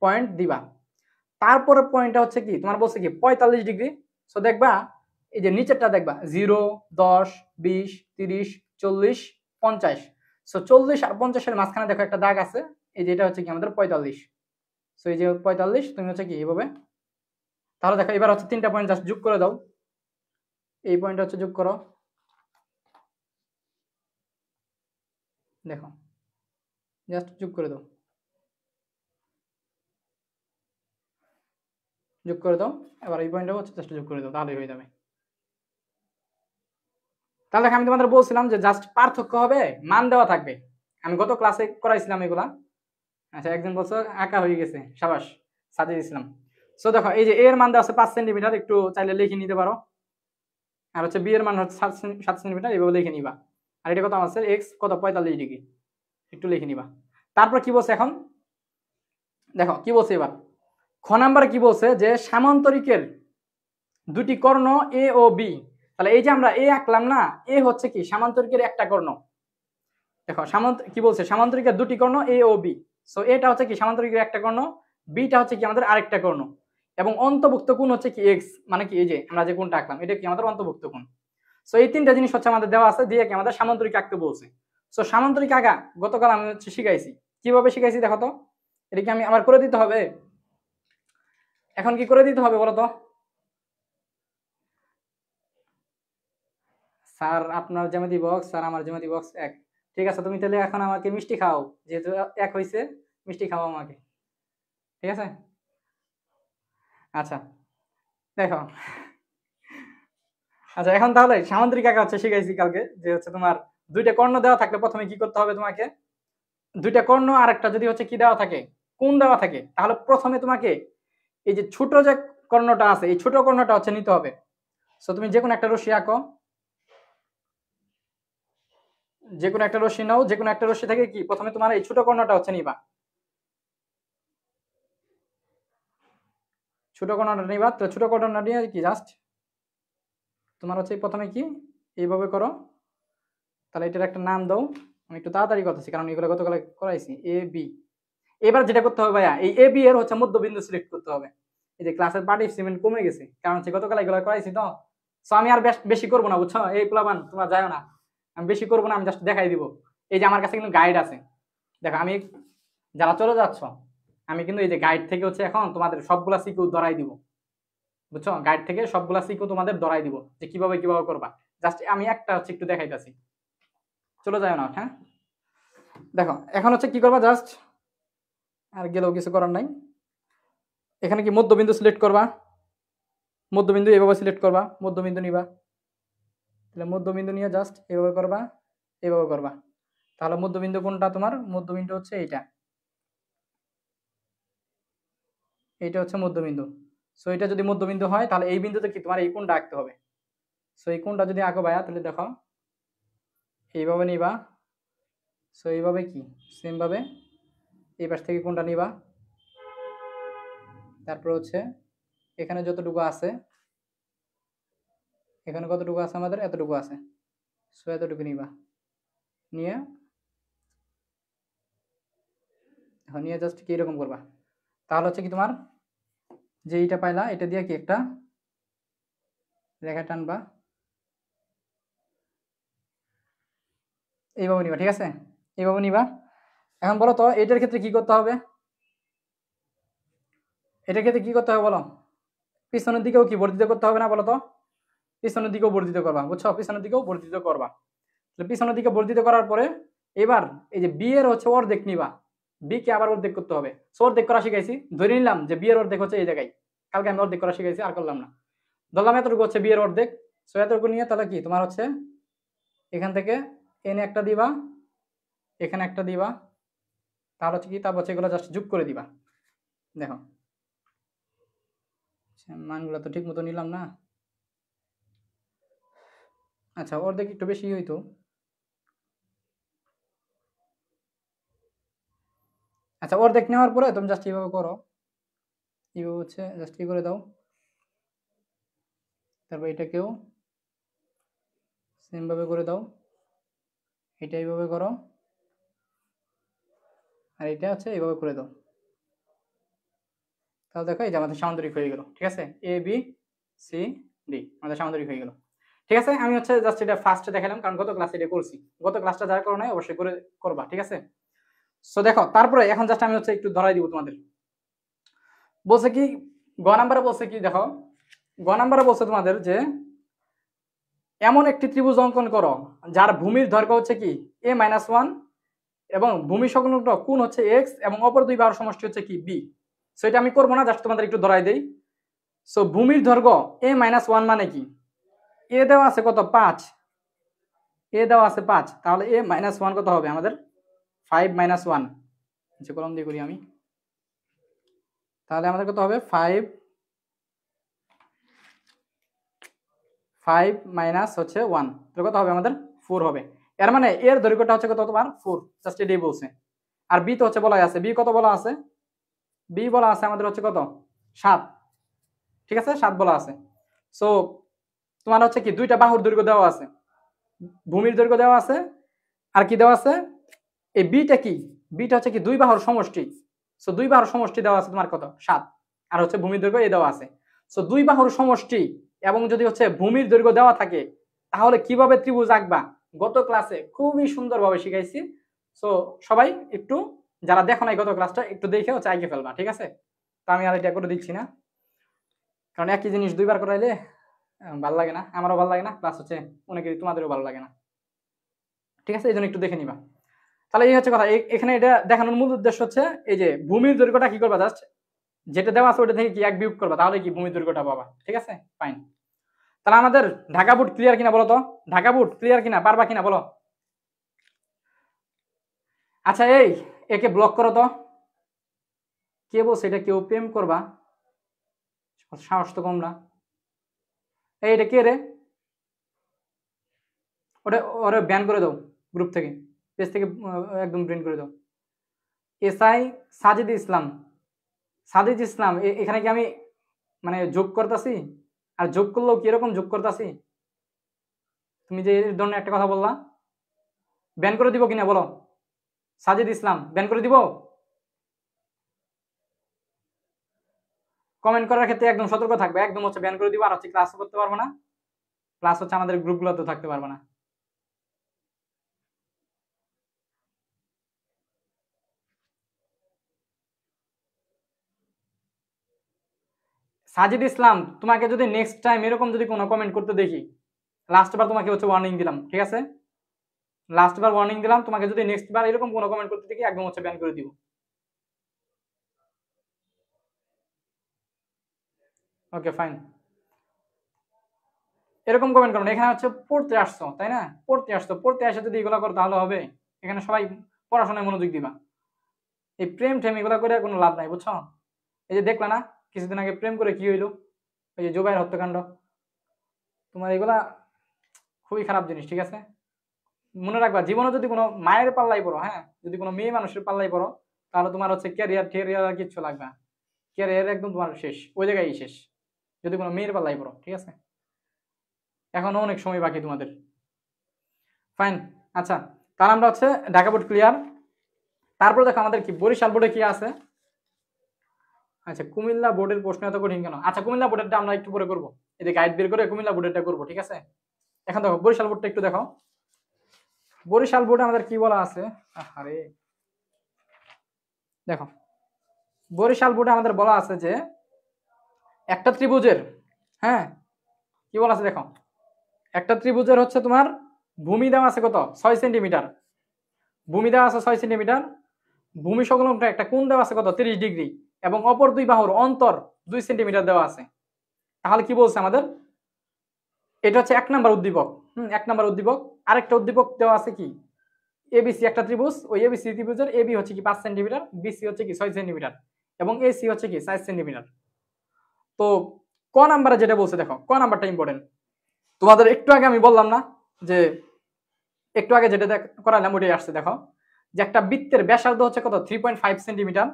পয়েন্ট দিবা। তারপরে পয়েন্টটা হচ্ছে কি তোমার বলছে কি 45 ডিগ্রি। সো দেখবা এই যে নিচেরটা দেখবা 0, 10, 20, 30, 40, 50। সো 40 আর 50-এর মাঝখানে দেখো একটা দাগ আছে, এই যে এটা হচ্ছে কি আমাদের 45। সো এই যে 45 তুমি হচ্ছে কি এইভাবে, তাহলে দেখো এবার হচ্ছে 3টা পয়েন্ট জাস্ট যোগ করে দাও, এই পয়েন্ট হচ্ছে যোগ করো, দেখো জাস্ট যোগ করে দাও, যোগ করে দাও। এবার এই পয়েন্টটা হচ্ছে জাস্ট যোগ করে দাও, তাহলেই হয়ে যাবে। তাহলে আমি তোমাদের বলছিলাম যে জাস্ট পার্থক্য হবে, মান দেওয়া থাকবে, আমি গত ক্লাসে করাইছিলাম এগুলা। আচ্ছা একজন বলছো আঁকা হয়ে গেছে, সাবাস সাজিয়ে দিয়েছিলাম। সো দেখো এই যে এর মান দেওয়া আছে 5 সেন্টিমিটার, একটু চাইলে লিখে নিতে পারো, আর হচ্ছে বি এর মান হচ্ছে 7 সেন্টিমিটার, এভাবে লিখে নিবা। আর এটা কত আছে এক্স কত 45 ডিগ্রি, একটু লিখে নিবা। তারপর কি বলছে এখন দেখো কি বলছে, এবার খ নাম্বারে কি বলছে যে সামান্তরিকের দুটি কর্ণ এ ও বি। তাহলে এই যে আমরা এ আঁকলাম না, এ হচ্ছে কি সামান্তরিকের একটা কর্ণ। দেখো কি বলছে সামান্তরিকের দুটি কর্ণ এ ও বি। সো এটা হচ্ছে কি সামান্তরিকের একটা কর্ণ, বিটা হচ্ছে কি আমাদের আরেকটা কর্ণ, এবং অন্তর্ভুক্ত কোণ হচ্ছে কি এক্স, মানে কি এই যে আমরা যে কোণটা আঁকলাম এটা কি আমাদের অন্তর্ভুক্ত কোণ। সো এই 3টা জিনিস হচ্ছে আমাদের দেওয়া আছে, দিয়ে কি আমাদের সামান্তরিক আঁকতে বলছে। সো সামান্তরিক আঁকা গতকাল আমি হচ্ছে শিখাইছি, কিভাবে শিখাইছি দেখো তো, এটা কি আমি আবার করে দিতে হবে, এখন কি করে দিতে হবে বলো তো। স্যার আপনার জ্যামিতি বক্স আর আমার জ্যামিতি বক্স এক, ঠিক আছে তুমি তাহলে এখন আমাকে মিষ্টি খাও, যেহেতু এক হয়েছে মিষ্টি খাও আমাকে, ঠিক আছে। আচ্ছা দেখো, আচ্ছা এখন তাহলে সামান্তরিক আঁকা হচ্ছে শিখাইছি কালকে, যে হচ্ছে তোমার দুইটা কর্ণ দেওয়া থাকলে প্রথমে কি করতে হবে তোমাকে, দুইটা কর্ণ আর একটা যদি হচ্ছে কি দেওয়া থাকে কোণ দেওয়া থাকে, তাহলে প্রথমে তোমাকে এই যে ছোট যে কর্ণটা আছে, এই ছোট কর্ণটা হচ্ছে নিতে হবে। সো তুমি যে কোনো একটা রশ্মি আঁকো, যে কোনো একটা রশ্মি নাও, যে কোনো একটা রশ্মি থেকে কি প্রথমে তোমার এই ছোট কর্ণটা হচ্ছে নিবা, ছোট কর্ণটা নিবা। তো ছোট কর্ণটা নিয়ে কি জাস্ট তোমার হচ্ছে প্রথমে কি এইভাবে করো, তাহলে এটার একটা নাম দাও। আমি একটু তাড়াতাড়ি করতেছি কারণ এগুলো গতকাল করাইছি। এ বি, এবার যেটা করতে হবে ভাইয়া, এই এ বি এর হচ্ছে মধ্যবিন্দু সিলেক্ট করতে হবে। এই যে ক্লাসের পার্টিসিপেন্ট কমে গেছে কারণ হচ্ছে গতকাল এগুলো করাইছি তো। সো আমি আর বেশি করবো না, বুঝছো? এই প্লাবান তোমরা যাও না, আমি বেশি করবো না, আমি জাস্ট দেখাই দিব। এই যে আমার কাছে কিন্তু গাইড আছে, দেখো আমি যারা চলে যাচ্ছ, আমি কিন্তু এই যে গাইড থেকে হচ্ছে এখন তোমাদের সবগুলা সিকিউ ধরাই দিব, বুঝছো? গাইড থেকে সবগুলা সিকিউ তোমাদের ধরাই দিব যে কিভাবে কিভাবে করবা। জাস্ট আমি একটা হচ্ছে একটু দেখাইতেছি, চলে যাও না। হ্যাঁ দেখো এখন হচ্ছে কি করবা, জাস্ট আর গেলেও কিছু করার নাই। এখানে কি মধ্যবিন্দু সিলেক্ট করবা, মধ্যবিন্দু এভাবে সিলেক্ট করবা, মধ্যবিন্দু নিবা, তাহলে মধ্যবিন্দু নিয়ে জাস্ট এভাবে করবা, এভাবে করবা। তাহলে মধ্যবিন্দু কোনটা তোমার? মধ্যবিন্দু হচ্ছে এইটা, এইটা হচ্ছে মধ্যবিন্দু। সো এটা যদি মধ্যবিন্দু হয় তাহলে এই বিন্দুতে কি তোমার এই কোণটা আঁকতে হবে। সো এই কোণটা যদি আঁকো ভাইয়া, তাহলে দেখো এইভাবে নিবা। সো এইভাবে কি সেম ভাবে এই পাশ থেকে কোণটা নিবা, তারপর হচ্ছে এখানে যতটুকু আছে, এখানে কতটুকু আছে আমাদের? এতটুকু আছে। সো এতটুকু নিবা, নিয়ে এখন নিয়ে জাস্ট কি এরকম করবা। তাহলে হচ্ছে কি তোমার যে এইটা পাইলা, এটা দিয়ে কি একটা রেখা টানবা, এইভাবে নিবা, ঠিক আছে? এইভাবে নিবা। এখন বলো তো এটার ক্ষেত্রে কি করতে হবে? এটার ক্ষেত্রে কি করতে হবে বলো? পিছনের দিকেও কি বর্ধিত করতে হবে না বলো তো? পিছনের দিকেও বর্ধিত করবা, বুঝছো? পিছনের দিকেও বর্ধিত করবা। পিছনের দিকে বর্ধিত করার পরে এবার এই যে বি এর হচ্ছে অর্ধেক নিবা, বি কে আবার অর্ধেক করতে হবে। সো অর্ধেক করা শিখাইছি, ধরে নিলাম যে বি এর অর্ধেক হচ্ছে এই জায়গায়, কালকে আমি অর্ধেক করা শিখাইছি, আর করলাম না। ধরলাম এতটুকু হচ্ছে বি এর অর্ধেক। সো এতটুকু নিয়ে তাহলে কি তোমার হচ্ছে এখান থেকে এনে একটা দিবা, এখানে একটা দিবা, তাহলে হচ্ছে কি, তারপর হচ্ছে এগুলো জাস্ট যোগ করে দিবা। দেখো মানগুলো তো ঠিক মতো নিলাম না, আচ্ছা অর্ধেক একটু বেশি হইতো। আচ্ছা অর্ধেক নেওয়ার পরে তুমি জাস্ট এইভাবে করো, এইভাবে হচ্ছে জাস্ট কি করে দাও, তারপর এটাকেও সেম ভাবে করে দাও, এটা এইভাবে করো, আর এটা হচ্ছে এইভাবে করে দাও। তাহলে দেখো এই যে আমাদের সামান্তরিক হয়ে গেল, ঠিক আছে? এ বি সি ডি আমাদের সামান্তরিক হয়ে গেল, ঠিক আছে? আমি হচ্ছে জাস্ট এটা ফার্স্ট দেখালাম কারণ গত ক্লাসে এটা করছি, গত ক্লাসটা যারা করো নাই অবশ্যই করে করবা, ঠিক আছে? সো দেখো তারপরে এখন জাস্ট আমি হচ্ছে একটু ধরাই দিব তোমাদের। বলছে কি গ নাম্বারে বলছে কি, দেখো গ নাম্বারে বলছে তোমাদের যে এমন একটি ত্রিভুজ অঙ্কন করো যার ভূমির দৈর্ঘ্য হচ্ছে কি a-1 এবং ভূমি সংলগ্ন কোণ হচ্ছে x এবং অপর দুই বাহুর সমষ্টি হচ্ছে কি b। সো এটা আমি করবো না, জাস্ট তোমাদের একটু ধরাই দেই। সো ভূমির দৈর্ঘ্য a-1 মানে কি? এ দেওয়া আছে কত? 5, এ দেওয়া আছে 5, তাহলে a-1 কত হবে আমাদের? 5 - 1, যে কলম দিয়ে করি আমি, তাহলে আমাদের কত হবে? 5 মাইনাস হচ্ছে 1, তাহলে কত হবে আমাদের? 4 হবে। এর মানে এর দৈর্ঘ্যটা হচ্ছে কত তোমার? 4, জাস্ট এটাই বলছে। আর বি তো হচ্ছে বলা আছে, বি কত বলা আছে? বি বলা আছে আমাদের হচ্ছে কত? 7, ঠিক আছে? 7 বলা আছে। সো তোমার হচ্ছে কি দুইটা বাহুর দৈর্ঘ্য দেওয়া আছে, ভূমির দৈর্ঘ্য দেওয়া আছে, আর কি দেওয়া আছে? এই বিটা কি? বিটা হচ্ছে কি দুই বাহুর সমষ্টি। সো দুই বাহুর সমষ্টি দেওয়া আছে তোমার কত? 7, আর হচ্ছে ভূমির দৈর্ঘ্য এই দেওয়া আছে। সো দুই বাহুর সমষ্টি এবং যদি হচ্ছে ভূমির দৈর্ঘ্য দেওয়া থাকে তাহলে কিভাবে ত্রিভুজ আঁকবা গত ক্লাসে খুবই সুন্দরভাবে শিখাইছি। সো সবাই একটু যারা দেখো নাই গত ক্লাসটা একটু দেখে হচ্ছে আঁকে ফেলবা, ঠিক আছে? তো আমি আর এটা করে দিচ্ছি না কারণ একই জিনিস দুইবার করাইলে ভালো লাগে না, আমারও ভালো লাগে না, প্লাস হচ্ছে অনেকেরই তোমাদেরও ভালো লাগে না, ঠিক আছে? এই জন্য একটু দেখে নিবা। তাহলে এই হচ্ছে কথা, এখানে এটা দেখানোর মূল উদ্দেশ্য হচ্ছে এই যে ভূমির দৈর্ঘ্যটা কি করবা, জাস্ট যেটা দেওয়া আছে ওটা থেকে কি এক বিয়োগ করবা, তাহলে কি ভূমির দৈর্ঘ্যটা পাবা, ঠিক আছে? ফাইন। তাহলে আমাদের ঢাকা বুট ক্লিয়ার কিনা বলো তো? ঢাকা বুট ক্লিয়ার কিনা, পারবা কিনা বলো? আচ্ছা এই একে ব্লক করো তো, কে বলছে এটা কেউ প্রেম করবা? সাহস তো কম না। এটা কে রে? ওটা ওরা ব্যান করে দাও গ্রুপ থেকে, পেজ থেকে একদম ব্যান করে দাও। এসআই সাজিদ ইসলাম, সাজিদ ইসলাম এখানে কি আমি মানে যোগ করতেছি? আর যোগ করলেও কিরকম যোগ করতেছি? তুমি যে এই ধরনের একটা কথা বললা, ব্যান করে দিব কিনা বলো? সাজিদ ইসলাম ব্যান করে দিব? কমেন্ট করার ক্ষেত্রে একদম সতর্ক থাকবে, একদম হচ্ছে ব্যান করে দিব, আর হচ্ছে ক্লাস করতে পারবো না, প্লাস হচ্ছে আমাদের গ্রুপগুলোতেও থাকতে পারবো না। সাজিদ ইসলাম, তোমাকে যদি নেক্সট টাইম এরকম যদি কোনো কমেন্ট করতে দেখি, লাস্ট বার তোমাকে হচ্ছে ওয়ার্নিং দিলাম, ঠিক আছে? লাস্ট বার ওয়ার্নিং দিলাম, তোমাকে যদি নেক্সট বার এরকম কোনো কমেন্ট করতে দেখি একদম হচ্ছে ব্যান করে দিব। ওকে ফাইন, এরকম কমেন্ট করো না। এখানে হচ্ছে পড়তে আসছো তাই না? পড়তে আসছো, পড়তে আসে যদি এগুলো করো তাহলে হবে? এখানে সবাই পড়াশোনায় মনোযোগ দিবা। এই প্রেম ঠেম এগুলো করে কোনো লাভ নাই, বুঝছো? এই যে দেখলা না কিছুদিন আগে প্রেম করে কি হইলো, এই যে জুবাইর হত্যাকাণ্ড। তোমার এগুলা খুবই খারাপ জিনিস, ঠিক আছে? মনে রাখবা, জীবনে যদি কোনো মায়ের পাল্লাই পড়ো, হ্যাঁ, যদি কোনো মেয়ে মানুষের পাল্লাই পড়ো, তাহলে তোমার হচ্ছে ক্যারিয়ার ঠেরিয়ার আর কিচ্ছু লাগবে না। ক্যারিয়ার একদম তোমার শেষ, ওই জায়গায় শেষ, যদি কোনো মেয়ের পাল্লাই পড়ো, ঠিক আছে? এখনো অনেক সময় বাকি তোমাদের। ফাইন, আচ্ছা, তাহলে আমরা হচ্ছে ঢাকা বোর্ড ক্লিয়ার। তারপর দেখো আমাদের কি বরিশাল বোর্ডে কি আছে। আচ্ছা, কুমিল্লা বোর্ডের প্রশ্ন এত কঠিন কেন? আচ্ছা, কুমিল্লা বোর্ডেরটা আমরা একটু পরে করবো, এই যে গাইড বের করে কুমিল্লা বোর্ডেরটা করবো, ঠিক আছে? এখন দেখো বরিশাল বোর্ডটা একটু দেখো। বরিশাল বোর্ডে আমাদের কি বলা আছে? আরে দেখো, বরিশাল বোর্ডে আমাদের বলা আছে যে একটা ত্রিভুজের, হ্যাঁ, কি বলা আছে দেখো, একটা ত্রিভুজের হচ্ছে তোমার ভূমি দেওয়া আছে কত? 6 সেন্টিমিটার। ভূমি দেওয়া আছে 6 সেন্টিমিটার। ভূমি সংলগ্ন একটা কোণ দেওয়া আছে কত? 30 ডিগ্রি। এবং অপর দুই বাহুর অন্তর 2 সেন্টিমিটার দেওয়া আছে। তাহলে কি বলছে আমাদের? এটা হচ্ছে 1 নাম্বার উদ্দীপক। 1 নাম্বার উদ্দীপক। আরেকটা উদ্দীপক দেওয়া আছে কি? এবিসি একটা ত্রিভুজ, ওই এবিসি ত্রিভুজের এবি হচ্ছে কি 5 সেন্টিমিটার, বিসি হচ্ছে কি 6 সেন্টিমিটার, এবং এসি হচ্ছে কি 4 সেন্টিমিটার। তো ক নাম্বারে যেটা বলছে দেখো, ক নাম্বারটা ইম্পর্টেন্ট। তোমাদের একটু আগে আমি বললাম না যে, একটু আগে যেটা করালাম ওটাই আসছে দেখো, যে একটা বৃত্তের ব্যাসার্ধ হচ্ছে কত? 3.5 সেন্টিমিটার।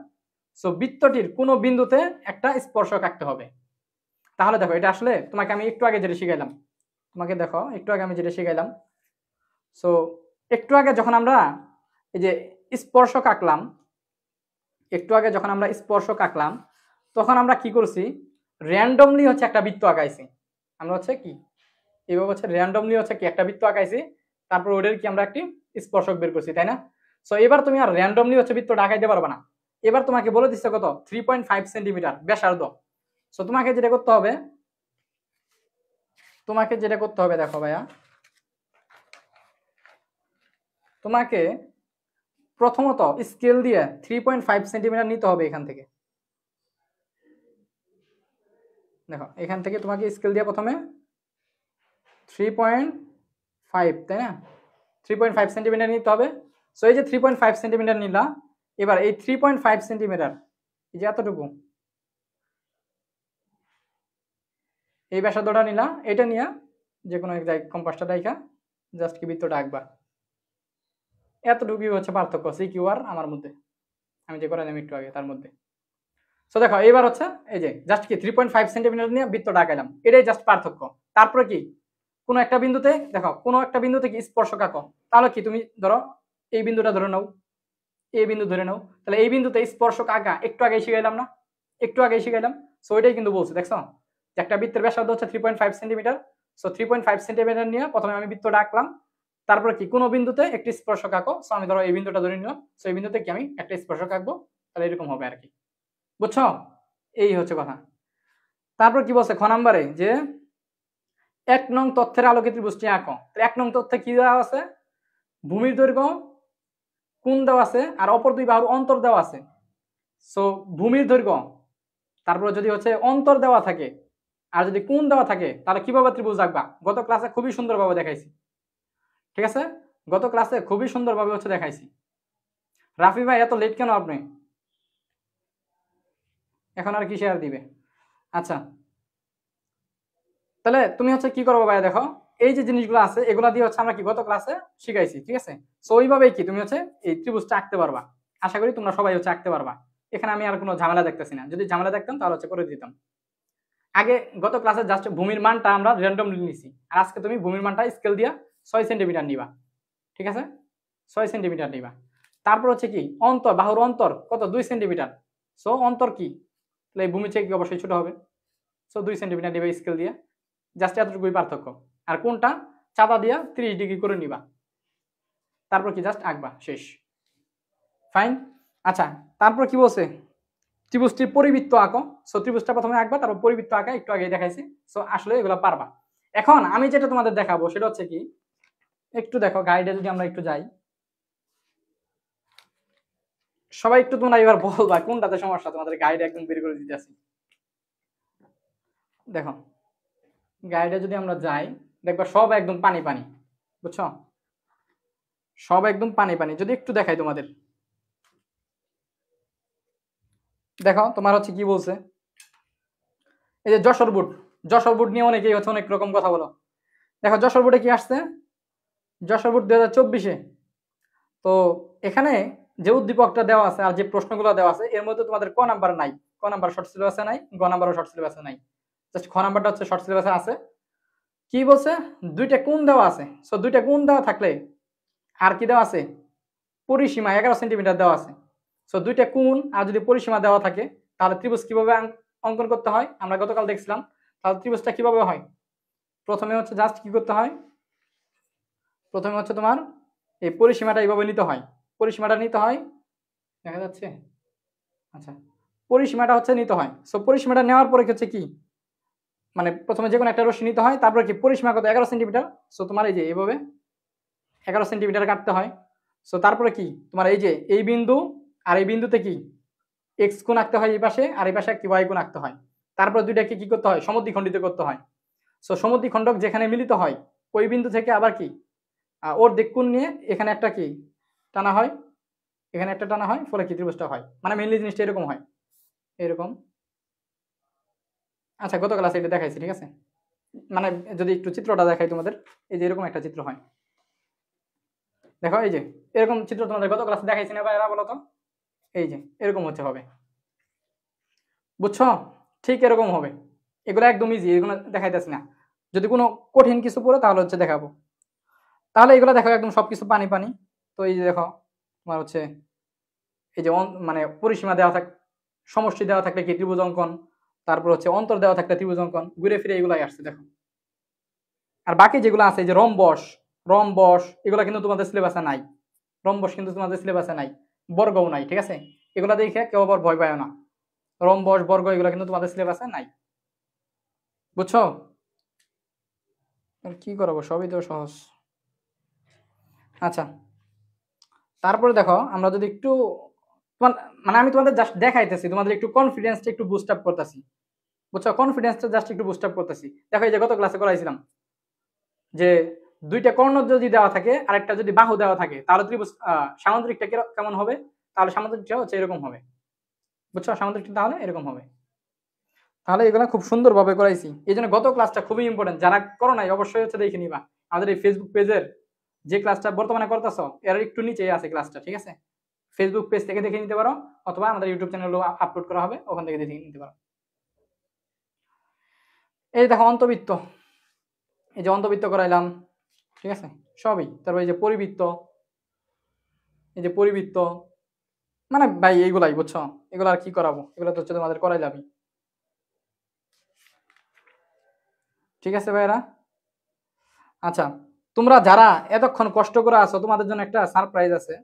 সো বৃত্তটির কোনো বিন্দুতে একটা স্পর্শক আঁকতে হবে। তাহলে দেখো, এটা আসলে তোমাকে আমি একটু আগে যেটা শিখাইলাম, তোমাকে দেখো একটু আগে আমি যেটা শিখাইলাম। সো একটু আগে যখন আমরা এই যে স্পর্শক আঁকলাম, একটু আগে যখন আমরা স্পর্শক আঁকলাম, তখন আমরা কি করছি? র্যান্ডমলি হচ্ছে একটা বৃত্ত আঁকাইছি। আমরা হচ্ছে কি এইভাবে হচ্ছে র্যান্ডমলি হচ্ছে কি একটা বৃত্ত আঁকাইছি, তারপর ওদের কি আমরা একটি স্পর্শক বের করছি, তাই না? সো এবার তুমি আর র্যান্ডমলি হচ্ছে বৃত্তটা আঁকাইতে পারবে না। এবার তোমাকে বলে দিচ্ছে কত? 3.5 সেন্টিমিটার ব্যাসার্ধ। সো তোমাকে যেটা করতে হবে, দেখো ভাইয়া, তোমাকে প্রথমত স্কেল দিয়ে 3.5 সেন্টিমিটার নিতে হবে এখান থেকে। দেখো এখান থেকে তোমাকে স্কেল দিয়ে প্রথমে 3.5, তাই না? 3.5 সেন্টিমিটার নিতে হবে। সো এই যে 3.5 সেন্টিমিটার নিলা, এবার এই 3.5 সেন্টিমিটার, এই যে এতটুকু, এই ব্যাসার্ধটা নিলা, এটা নিয়ে যে কোনো এক জায়গায় কম্পাসটা রাইখা জাস্ট কি বৃত্তটা আঁকবা। এতটুকুই হচ্ছে পার্থক্য সিকিউ আর আমার মধ্যে, আমি যে করালাম একটু আগে তার মধ্যে। সো দেখো এবার হচ্ছে এই যে জাস্ট কি 3.5 সেন্টিমিটার নিয়ে বৃত্তটা আঁকাইলাম, এটাই জাস্ট পার্থক্য। তারপরে কি, কোনো একটা বিন্দুতে দেখো, কোনো একটা বিন্দুতে কি স্পর্শক আঁকো, তাহলে কি তুমি ধরো এই বিন্দুটা ধরে নাও, এই বিন্দু ধরে নাও, তাহলে এই বিন্দুতে স্পর্শক আঁকা একটু আগেই শিখাইলাম না? একটু আগেই শিখাইলাম। সো ওইটাই কিন্তু বলছে, দেখছো যে একটা বৃত্তের ব্যাসার্ধ হচ্ছে 3.5 সেন্টিমিটার। সো 3.5 সেন্টিমিটার নিয়ে প্রথমে আমি বৃত্তটা আঁকলাম, তারপরে কি কোনো বিন্দুতে একটি স্পর্শক আঁকো। সো আমি ধরো এই বিন্দুটা ধরে নিলাম, সো এই বিন্দুতে কি আমি একটা স্পর্শক আঁকবো, তাহলে এরকম হবে আর কি, বুঝছো? এই হচ্ছে কথা। তারপর কি বলছে খ নাম্বারে, যে 1 নং তথ্যের আলোকে ত্রিভুজটি আঁকো। 1 নং তথ্যে কি দেওয়া আছে? ভূমির দৈর্ঘ্য, কোণ দেওয়া আছে, আর অপর দুই বাহুর অন্তর দেওয়া আছে। সো ভূমির দৈর্ঘ্য, তারপরে যদি হচ্ছে অন্তর দেওয়া থাকে, আর যদি কোণ দেওয়া থাকে, তাহলে কিভাবে ত্রিভুজ আঁকবা? গত ক্লাসে খুবই সুন্দরভাবে দেখাইছি, ঠিক আছে? গত ক্লাসে খুবই সুন্দরভাবে হচ্ছে দেখাইছি। রাফি ভাই এত লেট কেন আপনি? এখন আর কি শেয়ার দিবে? আচ্ছা, তাহলে তুমি হচ্ছে কি করবো ভাই, দেখো এই যে জিনিসগুলো আছে এগুলা দিয়ে হচ্ছে আমরা কি গত ক্লাসে শিখাইছি, ঠিক আছে। সো ওইভাবেই কি তুমি হচ্ছে এই ত্রিভুজটা আঁকতে পারবা। আশা করি তোমরা সবাই হচ্ছে আঁকতে পারবা। এখানে আমি আর কোনো ঝামেলা দেখতেছি না, যদি ঝামেলা দেখতাম তাহলে হচ্ছে করে দিতাম। আগে গত ক্লাসে জাস্ট ভূমির মানটা আমরা র্যান্ডমলি নিছি, আর আজকে তুমি ভূমির মানটা স্কেল দিয়া 6 সেন্টিমিটার নিবা, ঠিক আছে। 6 সেন্টিমিটার নিবা। তারপর হচ্ছে কি অন্তর, বাহুর অন্তর কত 2 সেন্টিমিটার। সো অন্তর কি, তাহলে এই ভূমি থেকে কি অবশ্যই ছোট হবে। সো 2 সেন্টিমিটার নিবা স্কেল দিয়ে, জাস্ট এতটুকুই পার্থক্য। আর কোনটা চাঁদা দিয়া 30 ডিগ্রি করে নিবা, তারপর কি জাস্ট আঁকবা, শেষ, ফাইন। আচ্ছা, তারপর কি বলছে, ত্রিভুজটির পরিবৃত্ত আঁকো। সো ত্রিভুজটা প্রথমে আঁকবা, তারপর পরিবৃত্ত আঁকা, একটু আগে দেখাইছি। সো আসলে এগুলো পারবা। এখন আমি যেটা তোমাদের দেখাবো সেটা হচ্ছে কি, একটু দেখো গাইডে যদি আমরা একটু যাই, সবাই একটু তোমরা এবার বলবা কোনটাতে সমস্যা, তোমাদের গাইড একদম বের করে দিতেছি। দেখো গাইডে যদি আমরা যাই, দেখবা সব একদম পানি পানি, বুঝছো, সব একদম পানি পানি। যদি একটু দেখাই তোমাদের, দেখো তোমার হচ্ছে কি বলছে, এই যে যশোর বোর্ড, যশোর বোর্ড নিয়ে অনেকেই হচ্ছে অনেক রকম কথা বলো। দেখো যশোর বোর্ডে কি আসছে, যশোর বোর্ড 2024-এ। তো এখানে যে উদ্দীপকটা দেওয়া আছে আর যে প্রশ্নগুলো দেওয়া আছে এর মধ্যে তোমাদের ক নাম্বার নাই, ক নাম্বার শর্ট সিলেবাসে নাই, গ নাম্বারও শর্ট সিলেবাসে নাই, জাস্ট খ নাম্বারটা হচ্ছে শর্ট সিলেবাসে আছে। কি বলছে, দুইটা কোণ দেওয়া আছে। সো দুইটা কোণ দেওয়া থাকলে আর কি দেওয়া আছে, পরিসীমা 11 সেন্টিমিটার দেওয়া আছে। সো দুইটা কোণ আর যদি পরিসীমা দেওয়া থাকে তাহলে ত্রিভুজ কিভাবে অঙ্কন করতে হয় আমরা গতকাল দেখছিলাম। তাহলে ত্রিভুজটা কিভাবে হয়, প্রথমে হচ্ছে জাস্ট কি করতে হয়, প্রথমে হচ্ছে তোমার এই পরিসীমাটা এইভাবে নিতে হয়, পরিসীমাটা নিতে হয়, দেখা যাচ্ছে, আচ্ছা, পরিসীমাটা হচ্ছে নিতে হয়। সো পরিসীমাটা নেওয়ার পরে হচ্ছে কি, মানে প্রথমে যে কোনো একটা রশ্মি নিতে হয়, তারপরে কি পরিসীমা কত 11 সেন্টিমিটার। সো তোমার এই যে এইভাবে 11 সেন্টিমিটার কাটতে হয়। সো তারপরে কি তোমার এই যে এই বিন্দু আর এই বিন্দুতে কি এক্স কোণ আঁকতে হয় এই পাশে, আর এই পাশে একটি ওয়াই কোণ আঁকতে হয়। তারপরে দুইটাকে কি করতে হয়, সমদ্বিখণ্ডিত করতে হয়। সো সমদ্বিখণ্ডক যেখানে মিলিত হয় ওই বিন্দু থেকে আবার কি ওর দিক কোণ নিয়ে এখানে একটা কি টানা হয়, এখানে একটা টানা হয়, ফলে কি ত্রিভুজটা হয়। মানে মেনলি জিনিসটা এরকম হয়, এরকম। আচ্ছা গত ক্লাসে এটা দেখাইছি, ঠিক আছে। মানে যদি একটু চিত্রটা দেখাই তোমাদের, এই যে এরকম একটা চিত্র হয়, দেখো এই যে এরকম চিত্র তোমাদের গত ক্লাসে দেখাইছি না ভাইরা, বলো তো, এই যে এরকম হচ্ছে হবে, বুঝছো, ঠিক এরকম হবে। এগুলো একদম ইজি, এগুলো দেখাইতেছি না। যদি কোনো কঠিন কিছু পড়ে তাহলে হচ্ছে দেখাবো। তাহলে এগুলো দেখো একদম সবকিছু পানি পানি। তো এই যে দেখো তোমার হচ্ছে এই যে মানে পরিসীমা দেওয়া থাক, সমষ্টি দেওয়া থাকলে কি ত্রিভুজ অঙ্কন, তারপর হচ্ছে অন্তর দেওয়া থাকলে ত্রিভুজ অঙ্কন, ঘুরে ফিরে এগুলাই আসছে দেখো। আর বাকি যেগুলো আছে যে রম্বস, রম্বস এগুলো কিন্তু তোমাদের সিলেবাসে নাই, রম্বস কিন্তু তোমাদের সিলেবাসে নাই, বর্গও নাই, ঠিক আছে। এগুলো দেখে কেউ আবার ভয় পায় না, রম্বস বর্গ এগুলো কিন্তু তোমাদের সিলেবাসে নাই, বুঝছো। কি করাবো, সবই তো সহজ। আচ্ছা তারপরে দেখো আমরা যদি একটু তোমার মানে আমি তোমাদের জাস্ট দেখাইতেছি, তোমাদের একটু কনফিডেন্সটা একটু বুস্ট আপ করতেছি, বুঝছো, কনফিডেন্সটা জাস্ট একটু বুস্ট আপ করতেছি। দেখো এই যে গত ক্লাসে করাইছিলাম যে দুইটা কর্ণ যদি দেওয়া থাকে আর একটা যদি বাহু দেওয়া থাকে তাহলে ত্রিভুজ সামান্তরিকটা কেমন হবে, তাহলে সামান্তরিকটা হচ্ছে এরকম হবে, বুঝছো, সামান্তরিকটা তাহলে এরকম হবে। তাহলে এগুলো খুব সুন্দরভাবে করাইছি, এই জন্য গত ক্লাসটা খুবই ইম্পর্টেন্ট, যারা করো নাই অবশ্যই হচ্ছে দেখে নিবা। আমাদের এই ফেসবুক পেজের যে ক্লাসটা বর্তমানে করতেছো এর একটু নিচেই আছে ক্লাসটা, ঠিক আছে। ফেসবুক পেজ থেকে দেখে নিতে পারো, অথবা আমাদের ইউটিউব চ্যানেলও আপলোড করা হবে, ওখান থেকে দেখে নিতে পারো। এই দেখো অন্তবৃত্ত, এই যে অন্তবৃত্ত করাইলাম, ঠিক আছে, সবই। তারপর এই যে পরিবৃত্ত, এই যে পরিবৃত্ত, মানে ভাই এইগুলাই, বুঝছো, এগুলো আর কি করাবো, এগুলো তো হচ্ছে তোমাদের করাই যাবে, ঠিক আছে ভাইরা। আচ্ছা তোমরা যারা এতক্ষণ কষ্ট করে আছো তোমাদের জন্য একটা সারপ্রাইজ আছে,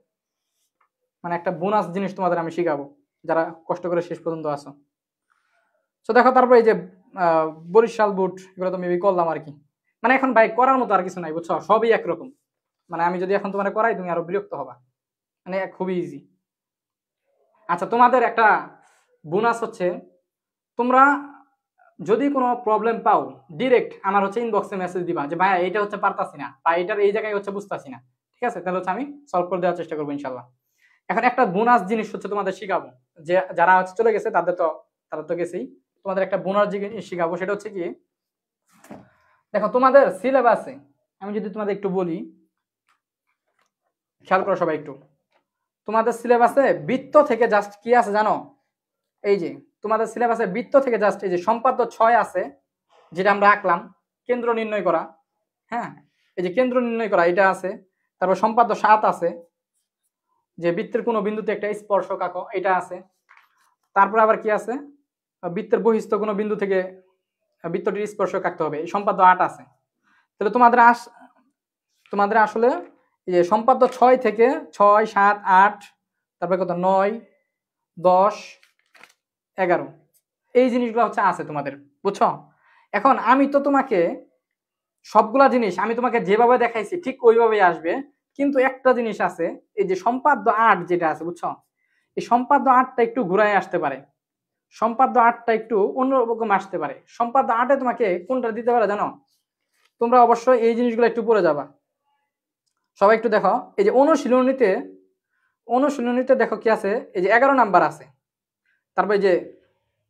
মানে একটা বোনাস জিনিস তোমাদের আমি শিখাবো, যারা কষ্ট করে শেষ পর্যন্ত আসো। তো দেখো তারপর এই যে বরিশাল বুট এগুলো তো মেবি করলাম আর কি, মানে এখন ভাই করার মতো আর কিছু নাই, বুঝছো, সবই একরকম। মানে আমি যদি এখন তোমার করাই তুমি আরো বিরক্ত হবা, মানে খুবই ইজি। আচ্ছা তোমাদের একটা বোনাস হচ্ছে, তোমরা যদি কোনো প্রবলেম পাও ডিরেক্ট আমার হচ্ছে ইনবক্সে মেসেজ দিবা যে ভাইয়া এইটা হচ্ছে পারতাছি না বা এটার এই জায়গায় হচ্ছে বুঝতাছি না, ঠিক আছে, তাহলে হচ্ছে আমি সলভ করে দেওয়ার চেষ্টা করবো ইনশাল্লাহ। এখন একটা বোনাস জিনিস হচ্ছে তোমাদের শিখাবো, যে যারা হচ্ছে চলে গেছে তাদের তো তারা তো গেছেই, তোমাদের একটা বোনাস জিনিস শিখাবো, সেটা হচ্ছে কি দেখো তোমাদের সিলেবাসে আমি যদি তোমাদের একটু বলি, খেয়াল করো সবাই একটু, তোমাদের সিলেবাসে বৃত্ত থেকে জাস্ট কি আছে জানো? এই যে তোমাদের সিলেবাসে বৃত্ত থেকে জাস্ট এই যে সম্পাদ্য 6 আছে, যেটা আমরা আঁকলাম, কেন্দ্র নির্ণয় করা। হ্যাঁ, এই যে কেন্দ্র নির্ণয় করা এটা আছে। তারপর সম্পাদ্য 7 আছে, যে বৃত্তের কোনো বিন্দুতে একটা স্পর্শক আঁকো, এটা আছে। তারপর আবার কি আছে, বৃত্তের বহিস্থ কোনো বিন্দু থেকে বৃত্তটির স্পর্শক আঁকতে হবে, এই সম্পাদ্য 8 আছে। তাহলে তোমাদের আসলে এই যে সম্পাদ্য 6 থেকে 6, 7, 8, তারপরে কত 9, 10, 11 এই জিনিসগুলো হচ্ছে আছে তোমাদের, বুঝছো? এখন আমি তো তোমাকে সবগুলা জিনিস আমি তোমাকে যেভাবে দেখাইছি ঠিক ওইভাবেই আসবে, কিন্তু একটা জিনিস আছে, এই যে সম্পাদ্য 8 যেটা আছে, বুঝছো, এই সম্পাদ্য 8টা একটু ঘুরায় আসতে পারে, সম্পাদ্য 8টা একটু অন্যরকম আসতে পারে। সম্পাদ্য 8-এ তোমাকে কোনটা দিতে পারে জানো? তোমরা অবশ্যই এই জিনিসগুলো একটু পড়ে যাবা সবাই, একটু দেখো। এই যে অনুশীলনীতে দেখো কি আছে, এই যে 11 নাম্বার আছে, তারপরে যে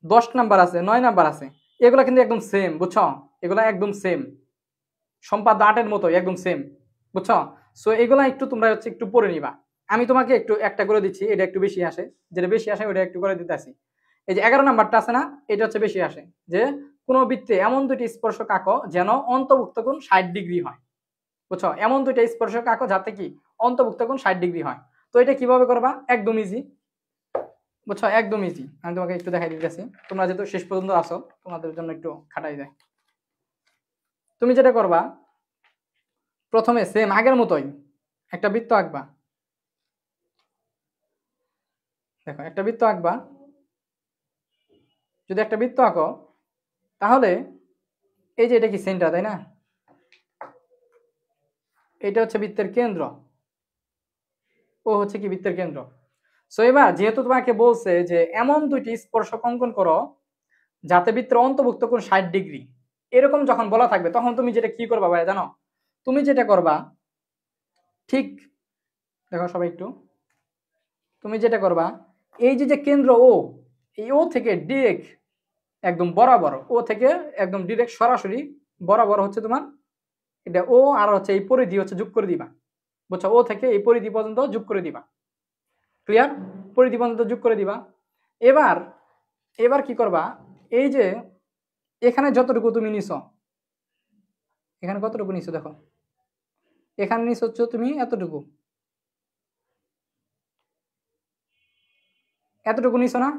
10 নাম্বার আছে, 9 নাম্বার আছে, এগুলো কিন্তু একদম সেম, বুঝছো? এগুলো একদম সেম, সম্পাদ্য 8-এর মতো একদম সেম, বুঝছো? সো এগুলা একটু তোমরা হচ্ছে একটু পড়ে নিবা। আমি তোমাকে একটু একটা করে দিচ্ছি, এটা একটু বেশি আসে, যেটা বেশি আসে ওটা একটু করে দিতে আসি। এই যে 11 নাম্বারটা আছে না, এটা হচ্ছে বেশি আসে, যে কোনো বৃত্তে এমন দুটি স্পর্শক আঁকো যেন অন্তর্ভুক্ত কোণ 60 ডিগ্রি হয়, বুঝছো? এমন দুইটা স্পর্শক আঁকো যাতে কি অন্তর্ভুক্ত কোণ 60 ডিগ্রি হয়। তো এটা কিভাবে করবা? একদম ইজি, বুঝছো, একদম ইজি। আমি তোমাকে একটু দেখাই দিতেছি, তোমরা যেহেতু শেষ পর্যন্ত আসো তোমাদের জন্য একটু খাটাই যায়। তুমি যেটা করবা, প্রথমে সেম আগের মতোই একটা বৃত্ত আঁকবা। দেখো একটা বৃত্ত আঁকবা, যদি একটা বৃত্ত আঁকো তাহলে এই যে এটা কি সেন্টার, তাই না? এটা হচ্ছে বৃত্তের কেন্দ্র, ও হচ্ছে কি বৃত্তের কেন্দ্র। সো এবার যেহেতু তোমাকে বলছে যে এমন দুইটি স্পর্শক অঙ্কন করো যাতে বৃত্তের অন্তর্ভুক্ত কোণ 60 ডিগ্রি, এরকম যখন বলা থাকবে তখন তুমি যেটা কি করবা ভাই জানো? তুমি যেটা করবা ঠিক, দেখো সবাই একটু, তুমি যেটা করবা এই যে যে কেন্দ্র ও, এই ও থেকে ডিরেক্ট একদম বরাবর, ও থেকে একদম ডিরেক্ট সরাসরি বরাবর হচ্ছে তোমার এটা ও, আর হচ্ছে এই পরিধি হচ্ছে যোগ করে দিবা, বুঝছো? ও থেকে এই পরিধি পর্যন্ত যোগ করে দিবা, ক্লিয়ার? পরিধি পর্যন্ত যোগ করে দিবা। এবার এবার কি করবা, এই যে এখানে যতটুকু তুমি নিছো, এখানে কতটুকু নিছো দেখো, এখানে নিছো হচ্ছে তুমি এতটুকু, এতটুকু নিছো না?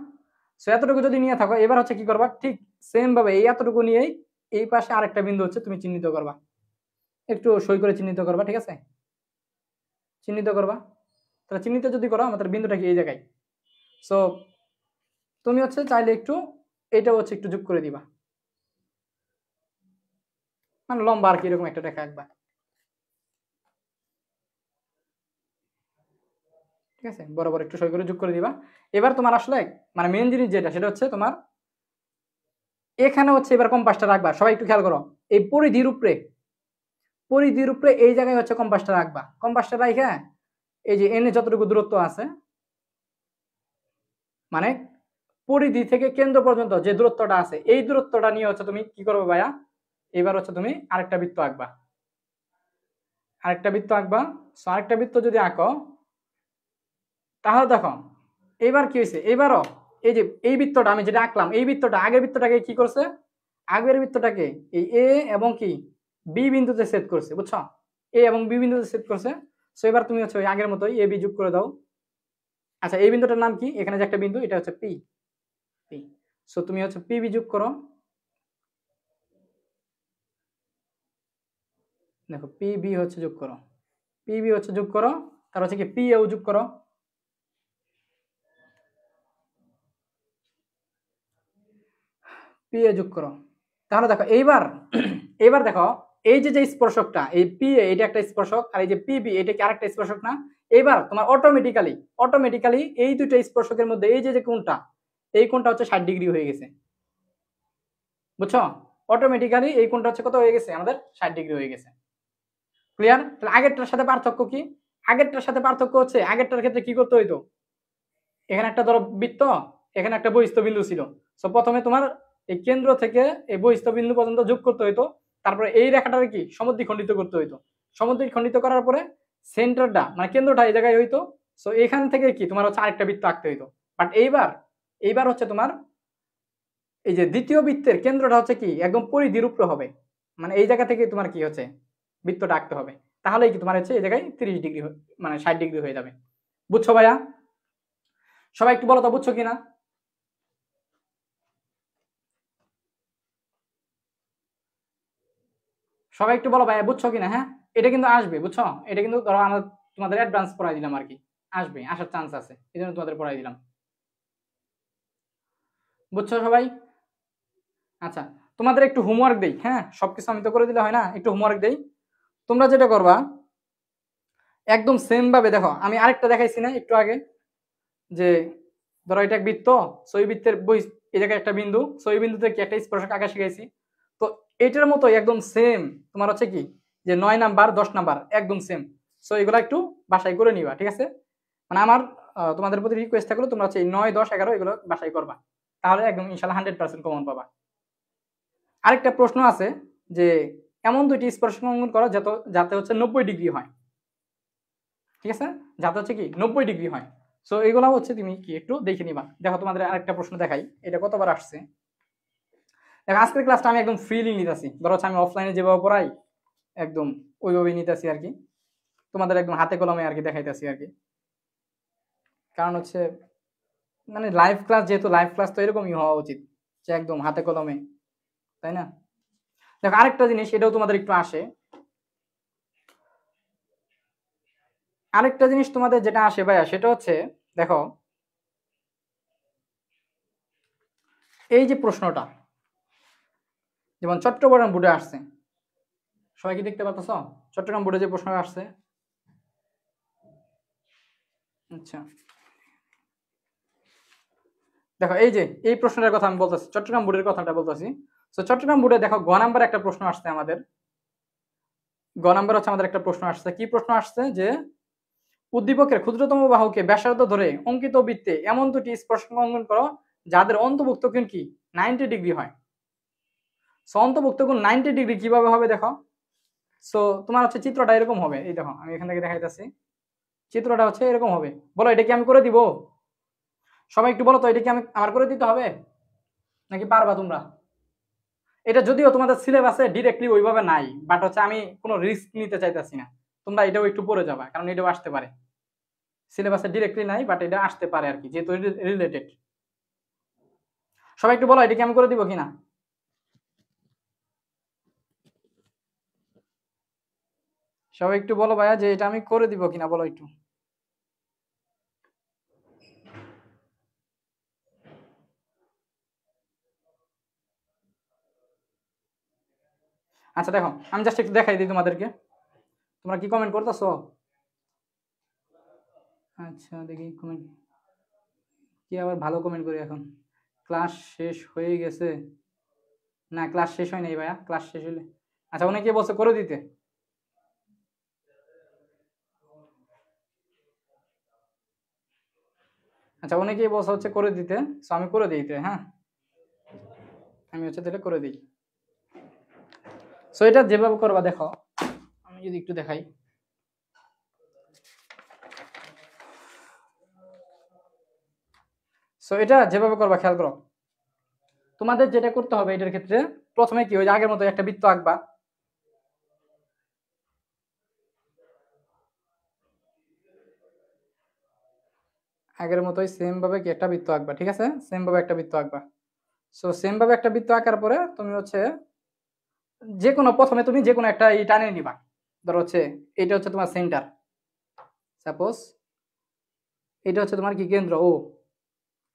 সো এতটুকু যদি নিয়ে থাকো, এবার হচ্ছে কি করবা, ঠিক সেম ভাবে এই এতটুকু নিয়েই এই পাশে আরেকটা বিন্দু হচ্ছে তুমি চিহ্নিত করবা, একটু সই করে চিহ্নিত করবা, ঠিক আছে? চিহ্নিত করবা, তাহলে চিহ্নিত যদি করো আমাদের বিন্দুটা কি এই জায়গায়। সো তুমি হচ্ছে চাইলে একটু এটাও হচ্ছে একটু যোগ করে দিবা, মানে লম্বা আর কি এরকম একটা রেখা আঁকবা, ঠিক আছে? বরাবর একটু সই করে যোগ করে দিবা। এবার তোমার আসলে মানে মেন জিনিস যেটা, সেটা হচ্ছে তোমার এখানে হচ্ছে এবার কম্পাসটা রাখবা। সবাই একটু খেয়াল করো, এই পরিধির উপরে এই জায়গায় হচ্ছে কম্পাসটা রাখবা। কম্পাসটা রাখা এই যে এনে যতটুকু দূরত্ব আছে, মানে পরিধি থেকে কেন্দ্র পর্যন্ত যে দূরত্বটা আছে, এই দূরত্বটা নিয়ে হচ্ছে তুমি কি করবে ভাইয়া, এবার হচ্ছে তুমি আরেকটা বৃত্ত আঁকবা, আরেকটা বৃত্ত আঁকবা। সো আরেকটা বৃত্ত যদি আঁকো তাহলে দেখো এইবার কি হয়েছে, এইবারও এই যে এই বৃত্তটা আমি যেটা আঁকলাম, এই বৃত্তটা আগের বৃত্তটাকে কি করছে, আগের বৃত্তটাকে এই এ এবং কি বি বিন্দুতে সেট করছে, বুঝছো? এ এবং বি বিন্দুতে সেট করছে। সো এবার তুমি হচ্ছে ওই আগের মতোই এ বি যোগ করে দাও। আচ্ছা, এই বিন্দুটার নাম কি, এখানে যে একটা বিন্দু, এটা হচ্ছে পি, পি। সো তুমি হচ্ছে পি বি যোগ করো, দেখো পি বি হচ্ছে যোগ করো, পি বি হচ্ছে যোগ করো, তার হচ্ছে কি পি এও যোগ করো, পি এ যোগ করো। তাহলে দেখো এইবার এইবার দেখো এই যে যে স্পর্শকটা, এই পি এ এটা একটা স্পর্শক, আর এই যে পি বি এটা কি আরেকটা স্পর্শক না? এবার তোমার অটোমেটিক্যালি এই দুইটা স্পর্শকের মধ্যে এই যে যে কোণটা, এই কোণটা হচ্ছে 60 ডিগ্রি হয়ে গেছে, বুঝছো? অটোমেটিক্যালি এই কোণটা হচ্ছে কত হয়ে গেছে আমাদের, 60 ডিগ্রি হয়ে গেছে, ক্লিয়ার? তাহলে আগেরটার সাথে পার্থক্য কি? আগেরটার সাথে পার্থক্য হচ্ছে আগেরটার ক্ষেত্রে কি করতে হইতো, এখানে একটা ধরো বৃত্ত, এখানে একটা বহিস্থ বিন্দু ছিল। সো প্রথমে তোমার এই কেন্দ্র থেকে এই বহিস্থ বিন্দু পর্যন্ত যোগ করতে হইতো, তারপরে এই রেখাটারে কি সমদ্বিখণ্ডিত করতে হইতো, সমদ্বিখণ্ডিত করার পরে সেন্টারটা মানে কেন্দ্রটা এই জায়গায় হইতো। সো এখান থেকে কি তোমার হচ্ছে আরেকটা বৃত্ত আঁকতে হইতো। বাট এইবার হচ্ছে তোমার এই যে দ্বিতীয় বৃত্তের কেন্দ্রটা হচ্ছে কি একদম পরিধির উপরে হবে, মানে এই জায়গা থেকে তোমার কি হচ্ছে বৃত্তটা আঁকতে হবে, তাহলেই কি তোমার হচ্ছে এই জায়গায় 30 ডিগ্রি মানে 60 ডিগ্রি হয়ে যাবে। বুঝছো ভাইয়া? সবাই একটু বলো তো বুঝছো কিনা? সবাই একটু বলো ভাইয়া বুঝছো কিনা? হ্যাঁ, এটা কিন্তু আসবে, বুঝছো? এটা কিন্তু ধরো আমরা তোমাদের অ্যাডভান্স পড়াই দিলাম আর কি, আসবে, আসার চান্স আছে, এই জন্য তোমাদের পড়াই দিলাম। বুঝছো সবাই? আচ্ছা, তোমাদের একটু হোমওয়ার্ক দেই। হ্যাঁ, সবকিছু আমি তো করে দিলে হয় না, একটু হোমওয়ার্ক দেই। তোমরা যেটা করবা একদম সেম ভাবে দেখো, আমি আরেকটা দেখাইছি না একটু আগে, যে ধরো এটা এক বৃত্ত, সো এই বৃত্তের এই জায়গায় একটা বিন্দু, সো এই বিন্দুতে কি একটা স্পর্শক আঁকা শিখাইছি। তো এটার মতো একদম সেম তোমার হচ্ছে কি যে 9 নাম্বার 10 নাম্বার একদম সেম। সো এগুলো একটু বাসায় করে নিবা, ঠিক আছে? মানে আমার তোমাদের প্রতি রিকোয়েস্ট থাকলো তোমরা হচ্ছে এই 9, 10, 11 এগুলো বাসায় করবা, তাহলে একদম ইনশাল্লাহ 100% কমন পাবা। আরেকটা প্রশ্ন আছে যে এমন দুইটি স্পর্শক অঙ্কন করো যাতে হচ্ছে 90 ডিগ্রি হয়, ঠিক আছে? যাতে হচ্ছে কি 90 ডিগ্রি হয়। সো এগুলো হচ্ছে তুমি কি একটু দেখে নিবা। দেখো তোমাদের আরেকটা প্রশ্ন দেখাই, এটা কতবার আসছে। দেখো আজকের ক্লাসটা আমি একদম ফ্রিলি নিতেছি, ধরো হচ্ছে আমি অফলাইনে যেভাবে পড়াই একদম ওইভাবেই নিতেছি আর কি, তোমাদের একদম হাতে কলমে আর কি দেখাইতেছি আর কি। কারণ হচ্ছে মানে লাইভ ক্লাস, যেহেতু লাইভ ক্লাস তো এরকমই হওয়া উচিত, যে একদম হাতে কলমে, তাই না? দেখো আরেকটা জিনিস, এটাও তোমাদের একটু আসে, আরেকটা জিনিস তোমাদের যেটা আসে ভাইয়া, সেটা হচ্ছে দেখো এই যে প্রশ্নটা যেমন চট্টগ্রাম বোর্ডে আসছে, সবাই কি দেখতে পাচ্ছ চট্টগ্রাম বোর্ডে যে প্রশ্নটা আসছে? আচ্ছা, দেখো এই যে এই প্রশ্নটার কথা আমি বলতেছি, চট্টগ্রাম বোর্ডের কথাটা বলতেছি। তো চট্টগ্রাম বোর্ডে দেখো গ নাম্বার একটা প্রশ্ন আসছে আমাদের, গ নাম্বার হচ্ছে আমাদের একটা প্রশ্ন আসছে, কি প্রশ্ন আসছে যে উদ্দীপকের ক্ষুদ্রতম বাহুকে ব্যাসার্ধ ধরে অঙ্কিত বৃত্তে এমন দুটি স্পর্শক অঙ্কন করো যাদের অন্তর্ভুক্ত কোণ কি 90 ডিগ্রি হয়। সো অন্তর্ভুক্ত কোণ 90 ডিগ্রি কিভাবে হবে দেখো। সো তোমার হচ্ছে চিত্রটা এরকম হবে, এই দেখো আমি এখান থেকে দেখাইতেছি, চিত্রটা হচ্ছে এরকম হবে। বলো এটা কি আমি করে দিব? সবাই একটু বলো তো, এটা কি আমার করে দিতে হবে নাকি পারবা তোমরা? এটা যদিও তোমাদের সিলেবাসে ডিরেক্টলি ওইভাবে নাই, বাট হচ্ছে আমি কোনো রিস্ক নিতে চাইতেছি না, তোমরা এটাও একটু পড়ে যাবা, কারণ এটাও আসতে পারে, সিলেবাসে ডিরেক্টলি নাই বাট এটা আসতে পারে আর কি, যেহেতু রিলেটেড। সবাই একটু বলো এটা কি আমি করে দিব কিনা? সবাই একটু বলো ভাইয়া যে এটা আমি করে দিব কিনা, বলো একটু। আচ্ছা দেখো আমি জাস্ট একটু দেখাই দিই তোমাদেরকে, তোমরা কি কমেন্ট করতেছো? আচ্ছা দেখি কমেন্ট, কি আবার ভালো কমেন্ট করি এখন, ক্লাস শেষ হয়ে গেছে? না ক্লাস শেষ হয় নাই ভাইয়া, ক্লাস শেষ হলে আচ্ছা অনেকে বলছে করে দিতে। আচ্ছা অনেকেই বলছে হচ্ছে করে দিতে, সো আমি করে দিই, হ্যাঁ আমি হচ্ছে তাহলে করে দিই। সো এটা যেভাবে করবা দেখো, আমি যদি একটু দেখাই, সো এটা যেভাবে করবা খেয়াল করো, তোমাদের যেটা করতে হবে এটার ক্ষেত্রে প্রথমে কি ওই আগের মতো একটা বৃত্ত আঁকবা, আগের মতোই সেম ভাবে কি একটা বৃত্ত আঁকবা, ঠিক আছে? সেম ভাবে একটা বৃত্ত আঁকবা। সো সেম ভাবে একটা বৃত্ত আঁকার পরে তুমি হচ্ছে যে কোনো প্রথমে তুমি যে কোনো একটা টানে নিবা, ধরো হচ্ছে এটা হচ্ছে তোমার সেন্টার, সাপোজ এটা হচ্ছে তোমার কি কেন্দ্র ও।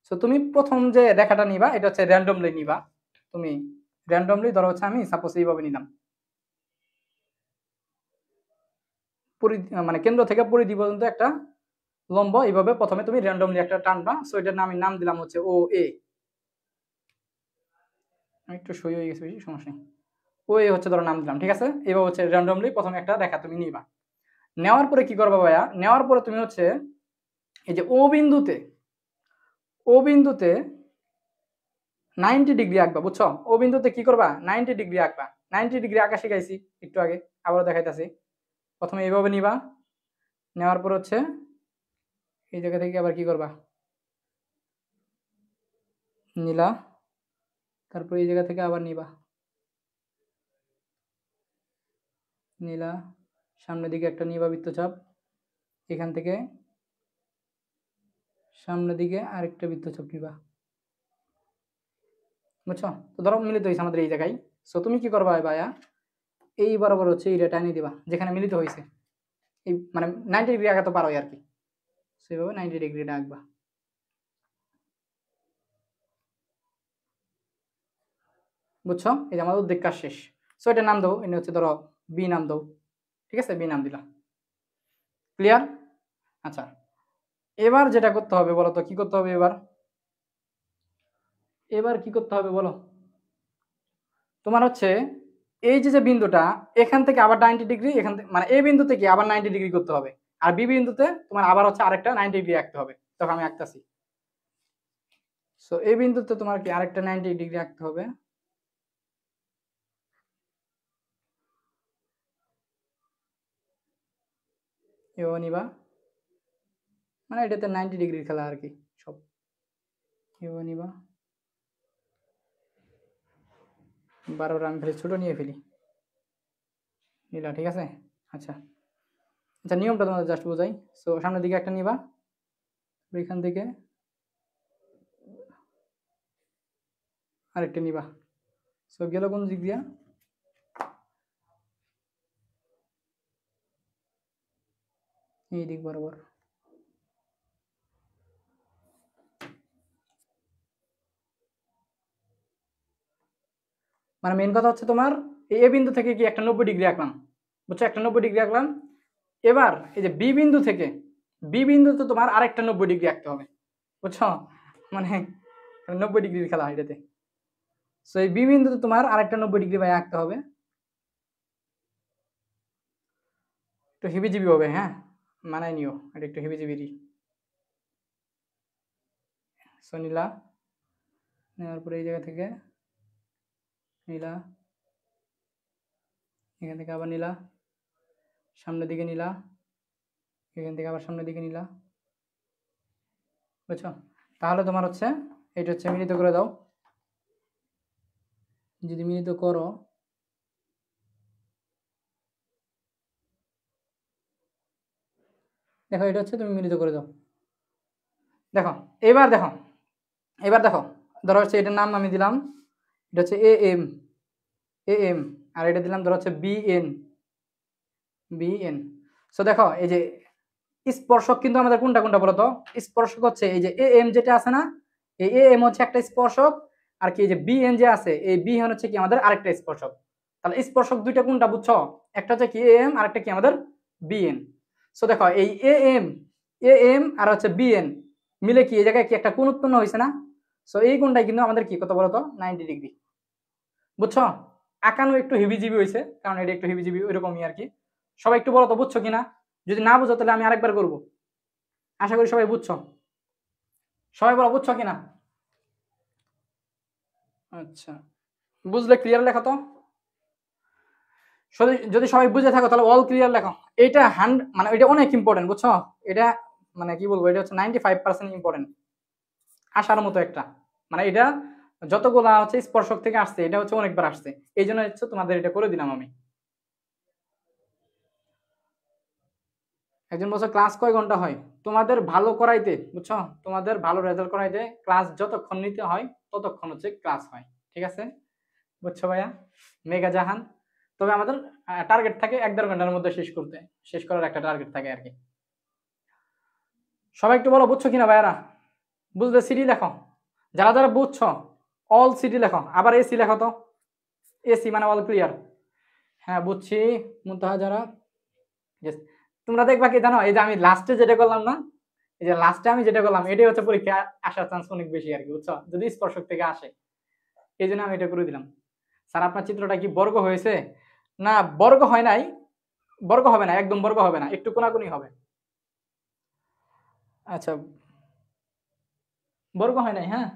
সো তুমি প্রথম যে রেখাটা নিবা এটা হচ্ছে র্যান্ডমলি নিবা, তুমি র্যান্ডমলি ধরো হচ্ছে আমি সাপোজ এইভাবে নিলাম, মানে কেন্দ্র থেকে পরিধি পর্যন্ত একটা লম্ব, এইভাবে প্রথমে তুমি র্যান্ডমলি একটা টানবা। সো এটার আমি নাম দিলাম হচ্ছে ও এ, আমি একটু সই হয়ে গেছে, বেশি সমস্যা নেই, ও এ হচ্ছে ধরো নাম দিলাম, ঠিক আছে? এবার হচ্ছে র্যান্ডমলি প্রথমে একটা রেখা তুমি নিবা, নেওয়ার পরে কি করবা ভাইয়া, নেওয়ার পরে তুমি হচ্ছে এই যে ও বিন্দুতে 90 ডিগ্রি আঁকবা, বুঝছো? ও বিন্দুতে কি করবা 90 ডিগ্রি আঁকবা, 90 ডিগ্রি আঁকা শিখাইছি একটু আগে, আবারও দেখাইতেছি। প্রথমে এইভাবে নিবা, নেওয়ার পর হচ্ছে এই জায়গা থেকে আবার কি করবা, নিলা, তারপর এই জায়গা থেকে আবার নিবা, নিলা, সামনের দিকে একটা নিবা বৃত্তচাপ, এখান থেকে সামনের দিকে আরেকটা বৃত্তচাপ নিবা, বুঝছো? তো ধরো মিলিত হয়েছে আমাদের এই জায়গায়। সো তুমি কি করবা ভাইয়া, এই বরাবর হচ্ছে এইটা টানিয়ে দিবা যেখানে মিলিত হয়েছে, এই মানে 90 ডিগ্রি আঁকা তো পারোই আর কি, সেভাবে 90 ডিগ্রিটা আঁকবা। বুঝছো? এই যে আমাদের উদ্বেগ কাজ শেষ। সো এটার নাম দাও, এটা হচ্ছে ধরো বি নাম দাও, ঠিক আছে? বি নাম দিলা, ক্লিয়ার? আচ্ছা, এবার যেটা করতে হবে বলো তো, কি করতে হবে এবার? এবার কি করতে হবে বলো? তোমার হচ্ছে এই যে যে বিন্দুটা, এখান থেকে আবার 90 ডিগ্রি, এখান থেকে মানে এই বিন্দু থেকে আবার 90 ডিগ্রি করতে হবে, আর বি বিন্দুতে তোমার আবার হচ্ছে আরেকটা 90 ডিগ্রি আঁকতে হবে। তখন আমি আঁকতেছি। সো এই বিন্দুতে তোমার কি আরেকটা 90 ডিগ্রি আঁকতে হবে। এও নিবা, মানে এটাতে 90 ডিগ্রির খেলা আর কি সব। এও নিবা, বারবার আমি ফেলি ছোট নিয়ে ফেলি, নিলা, ঠিক আছে? আচ্ছা আচ্ছা, নিয়মটা তোমাদের জাস্ট বোঝাই। সো সামনের দিকে একটা নিবা, এখান থেকে আরেকটা নিবা। সো গেল কোন দিক দিয়া, এই দিক বরাবর। মানে মেন কথা হচ্ছে তোমার এ বিন্দু থেকে কি একটা 90 ডিগ্রি আঁকলাম, বুঝছো? একটা 90 ডিগ্রি আঁকলাম। এবার এই যে বি বিন্দু থেকে, বি বিন্দুতে তোমার আরেকটা 90 ডিগ্রি আঁকতে হবে, বুঝছো? মানে 90 ডিগ্রির খেলা এটাতে। সো এই বি বিন্দুতে তোমার আরেকটা 90 ডিগ্রি ভাই আঁকতে হবে। একটু হিবিজিবি হবে, হ্যাঁ, মানায় নিও, এটা একটু হিবিজিবিরই। সো নিলা, নেওয়ার পরে এই জায়গা থেকে নিলা, এখান থেকে আবার নিলা, সামনের দিকে নিলা, এখান থেকে আবার সামনের দিকে নিলা, বুঝছো? তাহলে তোমার হচ্ছে এটা হচ্ছে মিলিত করে দাও। যদি মিলিত করো, দেখো এটা হচ্ছে তুমি মিলিত করে দাও। দেখো এবার দেখো, এবার দেখো, ধরো হচ্ছে এটার নাম আমি দিলাম, এটা হচ্ছে এ এম, এ এম, আর এটা দিলাম ধরো হচ্ছে B N, B N. So দেখো এই যে স্পর্শক কিন্তু আমাদের কোনটা কোনটা বলতো? স্পর্শক হচ্ছে এই যে এ এম যেটা আছে না, এই এ এম হচ্ছে একটা স্পর্শক, আর কি এই যে বি এন যে আছে, এই বি এন হচ্ছে কি আমাদের আরেকটা স্পর্শক। তাহলে স্পর্শক দুইটা কোনটা বুঝছো? একটা হচ্ছে কি এ এম, আর একটা কি আমাদের বি এন। সো দেখো এই A M, A M R হচ্ছে বি এন মিলে কি এই জায়গায় কি একটা কোণ উৎপন্ন হয়েছে না? সো এই কোণটাই কিন্তু আমাদের কি কত বলতো? 90 ডিগ্রি, বুঝছো? আঁকানো একটু হিবিজিবি হয়েছে, কারণ এটা একটু হিবিজিবি ওইরকমই আর কি। সবাই একটু বলো তো বুঝছো কিনা, যদি না বুঝো তাহলে আমি আরেকবার করবো। আশা করি সবাই বুঝছো, সবাই বলো বুঝছো কিনা। আচ্ছা, বুঝলে ক্লিয়ার লেখো তো। যদি সবাই বুঝে থাকো তাহলে অল ক্লিয়ার লেখো। এটা মানে এটা অনেক ইম্পর্টেন্ট, বুঝছো? এটা মানে কি বলবো, এটা হচ্ছে 95% ইম্পর্টেন্ট, আসার মতো একটা, মানে এটা যতগুলা হচ্ছে স্পর্শক থেকে আসছে এটা হচ্ছে অনেকবার আসছে, এই জন্য হচ্ছে তোমাদের এটা করে দিলাম আমি। একজন বছর ক্লাস কয় ঘন্টা হয়? তোমাদের ভালো করাইতে, বুঝছো, তোমাদের ভালো রেজাল্ট করাইতে ক্লাস যতক্ষণ নিতে হয় ততক্ষণ হচ্ছে ক্লাস হয়, ঠিক আছে? বুঝছো ভাইয়া? মেগা জাহান। তবে আমাদের টার্গেট থাকে 1-1.5 ঘন্টার মধ্যে শেষ করার একটা টার্গেট থাকে আর কি। সবাই একটু বলো বুঝছো কিনা ভাইয়ারা। বুঝলে সিডি লেখো, যারা যারা বুঝছো অল সিডি লেখো, আবার এসি লেখো তো, এসি মানে অল ক্লিয়ার। হ্যাঁ বুঝছি মুনতাহা যারা, yes। তোমরা দেখবা কি জানো, এই যে আমি লাস্টে যেটা করলাম না, এই যে লাস্টে আমি যেটা করলাম এটাই হচ্ছে পরীক্ষা আসার চান্স অনেক বেশি আর কি, বুঝছো? যদি স্পর্শক থেকে আসে, এই জন্য আমি এটা করে দিলাম। স্যার আপনার চিত্রটা কি বর্গ হয়েছে? না, বর্গ হয় নাই, বর্গ হবে না, একদম বর্গ হবে না, একটু কোনাকুনি হবে। আচ্ছা, বর্গ হয় নাই, হ্যাঁ।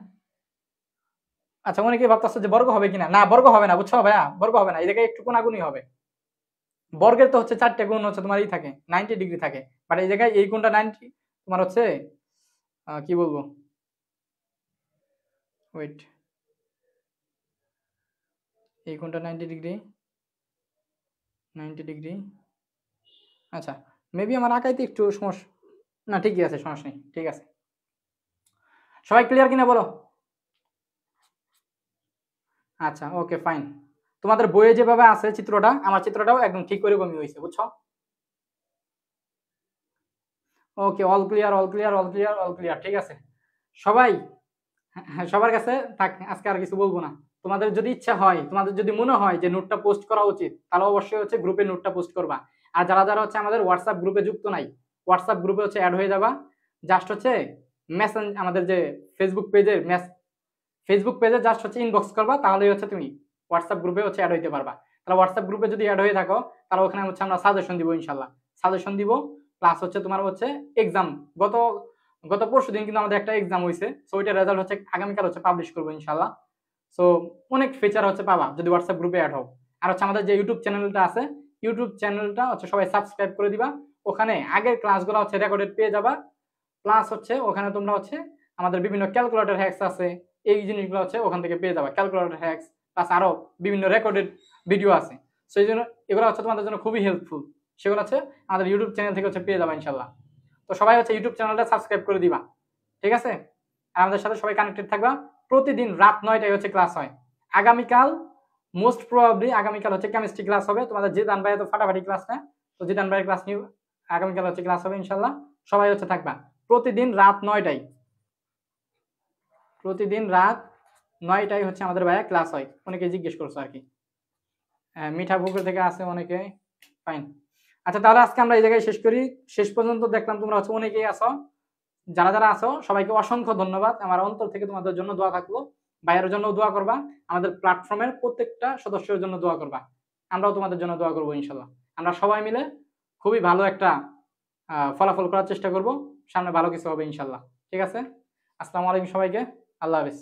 আচ্ছা, অনেকে ভাবতেছে যে বর্গ হবে কিনা, না বর্গ হবে না, বুঝছো ভাইয়া, বর্গ হবে না, এই জায়গায় একটু কোনাগুনি হবে। বর্গের তো হচ্ছে 4টে গুণ হচ্ছে তোমার থাকে 90 ডিগ্রি থাকে, বাট এই জায়গায় এই কোণটা 90 তোমার হচ্ছে কি বলবো, ওয়েট, এই কোণটা 90 ডিগ্রি, 90 ডিগ্রি। আচ্ছা, মেবি আমার আঁকাইতে একটু সমস্যা, না ঠিকই আছে, সমস্যা নেই, ঠিক আছে। সবাই ক্লিয়ার কিনা বলো? আচ্ছা, ওকে ফাইন। তোমাদের বইয়ে যেভাবে আছে চিত্রটা, আমার চিত্রটাও একদম ঠিক করে কমই হয়েছে, বুঝছো? Okay, all clear, all clear, all clear, all clear, ঠিক আছে সবাই। হ্যাঁ, সবার কাছে থাক, আজকে আর কিছু বলবো না। তোমাদের যদি ইচ্ছা হয়, তোমাদের যদি মনে হয় যে নোটটা পোস্ট করা উচিত, তাহলে অবশ্যই হচ্ছে গ্রুপে নোটটা পোস্ট করবা। আর যারা যারা হচ্ছে আমাদের হোয়াটসঅ্যাপ গ্রুপে যুক্ত নাই, হোয়াটসঅ্যাপ গ্রুপে হচ্ছে অ্যাড হয়ে যাবা। জাস্ট হচ্ছে মেসেঞ্জ আমাদের যে ফেসবুক পেজের ফেসবুক পেজে জাস্ট হচ্ছে ইনবক্স করবা, তাহলেই হচ্ছে তুমি হোয়াটসঅ্যাপ গ্রুপে হচ্ছে অ্যাড হইতে পারবা। তাহলে হোয়াটসঅ্যাপ গ্রুপে যদি অ্যাড হয়ে থাকো, তাহলে ওখানে হচ্ছে আমরা সাজেশন দিব, ইনশাল্লাহ সাজেশন দিব। প্লাস হচ্ছে তোমার হচ্ছে এক্সাম, গত গত পরশু দিন কিন্তু আমাদের একটা এক্সাম হয়েছে, সো ওইটার রেজাল্ট হচ্ছে আগামীকাল হচ্ছে পাবলিশ করবো ইনশাল্লাহ। সো অনেক ফিচার হচ্ছে পাবা যদি হোয়াটসঅ্যাপ গ্রুপে অ্যাড হও। আর হচ্ছে আমাদের যে ইউটিউব চ্যানেলটা আছে, ইউটিউব চ্যানেলটা হচ্ছে সবাই সাবস্ক্রাইব করে দিবা। ওখানে আগের ক্লাসগুলো হচ্ছে রেকর্ডেড পেয়ে যাবা। প্লাস হচ্ছে ওখানে তোমরা হচ্ছে আমাদের বিভিন্ন ক্যালকুলেটর হ্যাক্স আছে, এই জিনিসগুলো হচ্ছে ওখান থেকে পেয়ে যাবা, ক্যালকুলেটর হ্যাক্স, প্লাস আরো বিভিন্ন রেকর্ডেড ভিডিও আছে। সো এই জন্য এগুলো হচ্ছে তোমাদের জন্য খুবই হেল্পফুল, সেগুলো হচ্ছে আমাদের ইউটিউব চ্যানেল থেকে হচ্ছে পেয়ে যাবা ইনশাল্লাহ। তো সবাই হচ্ছে ইউটিউব চ্যানেলটা সাবস্ক্রাইব করে দিবা, ঠিক আছে? আর আমাদের সাথে সবাই কানেক্টেড থাকবা। প্রতিদিন রাত 9টায় হচ্ছে ক্লাস হয়। আগামীকাল মোস্ট প্রবাবলি আগামীকাল হচ্ছে কেমিস্ট্রি ক্লাস হবে, তোমাদের জিদান ভাই তো ফাটাফাটি ক্লাস না, তো জিদান ভাইয়ের ক্লাস নিয়ে আগামীকাল হচ্ছে ক্লাস হবে ইনশাল্লাহ। সবাই হচ্ছে থাকবা প্রতিদিন রাত 9টায়, প্রতিদিন রাত 9টায় হচ্ছে আমাদের ভাইয়া ক্লাস হয়। অনেকে জিজ্ঞেস করছো আর কি, মিঠা পুকুর থেকে আসে অনেকে, ফাইন। আচ্ছা, তাহলে আজকে আমরা এই জায়গায় শেষ করি। শেষ পর্যন্ত দেখলাম তোমরা হচ্ছে অনেকেই আসো, যারা যারা আছো সবাইকে অসংখ্য ধন্যবাদ। আমার অন্তর থেকে তোমাদের জন্য দোয়া থাকলো, ভাইয়ের জন্য দোয়া করবা, আমাদের প্ল্যাটফর্মের প্রত্যেকটা সদস্যের জন্য দোয়া করবা, আমরাও তোমাদের জন্য দোয়া করবো ইনশাল্লাহ। আমরা সবাই মিলে খুবই ভালো একটা ফলাফল করার চেষ্টা করব, সামনে ভালো কিছু হবে ইনশাল্লাহ, ঠিক আছে? আসসালামু আলাইকুম সবাইকে, আল্লাহ হাফেজ।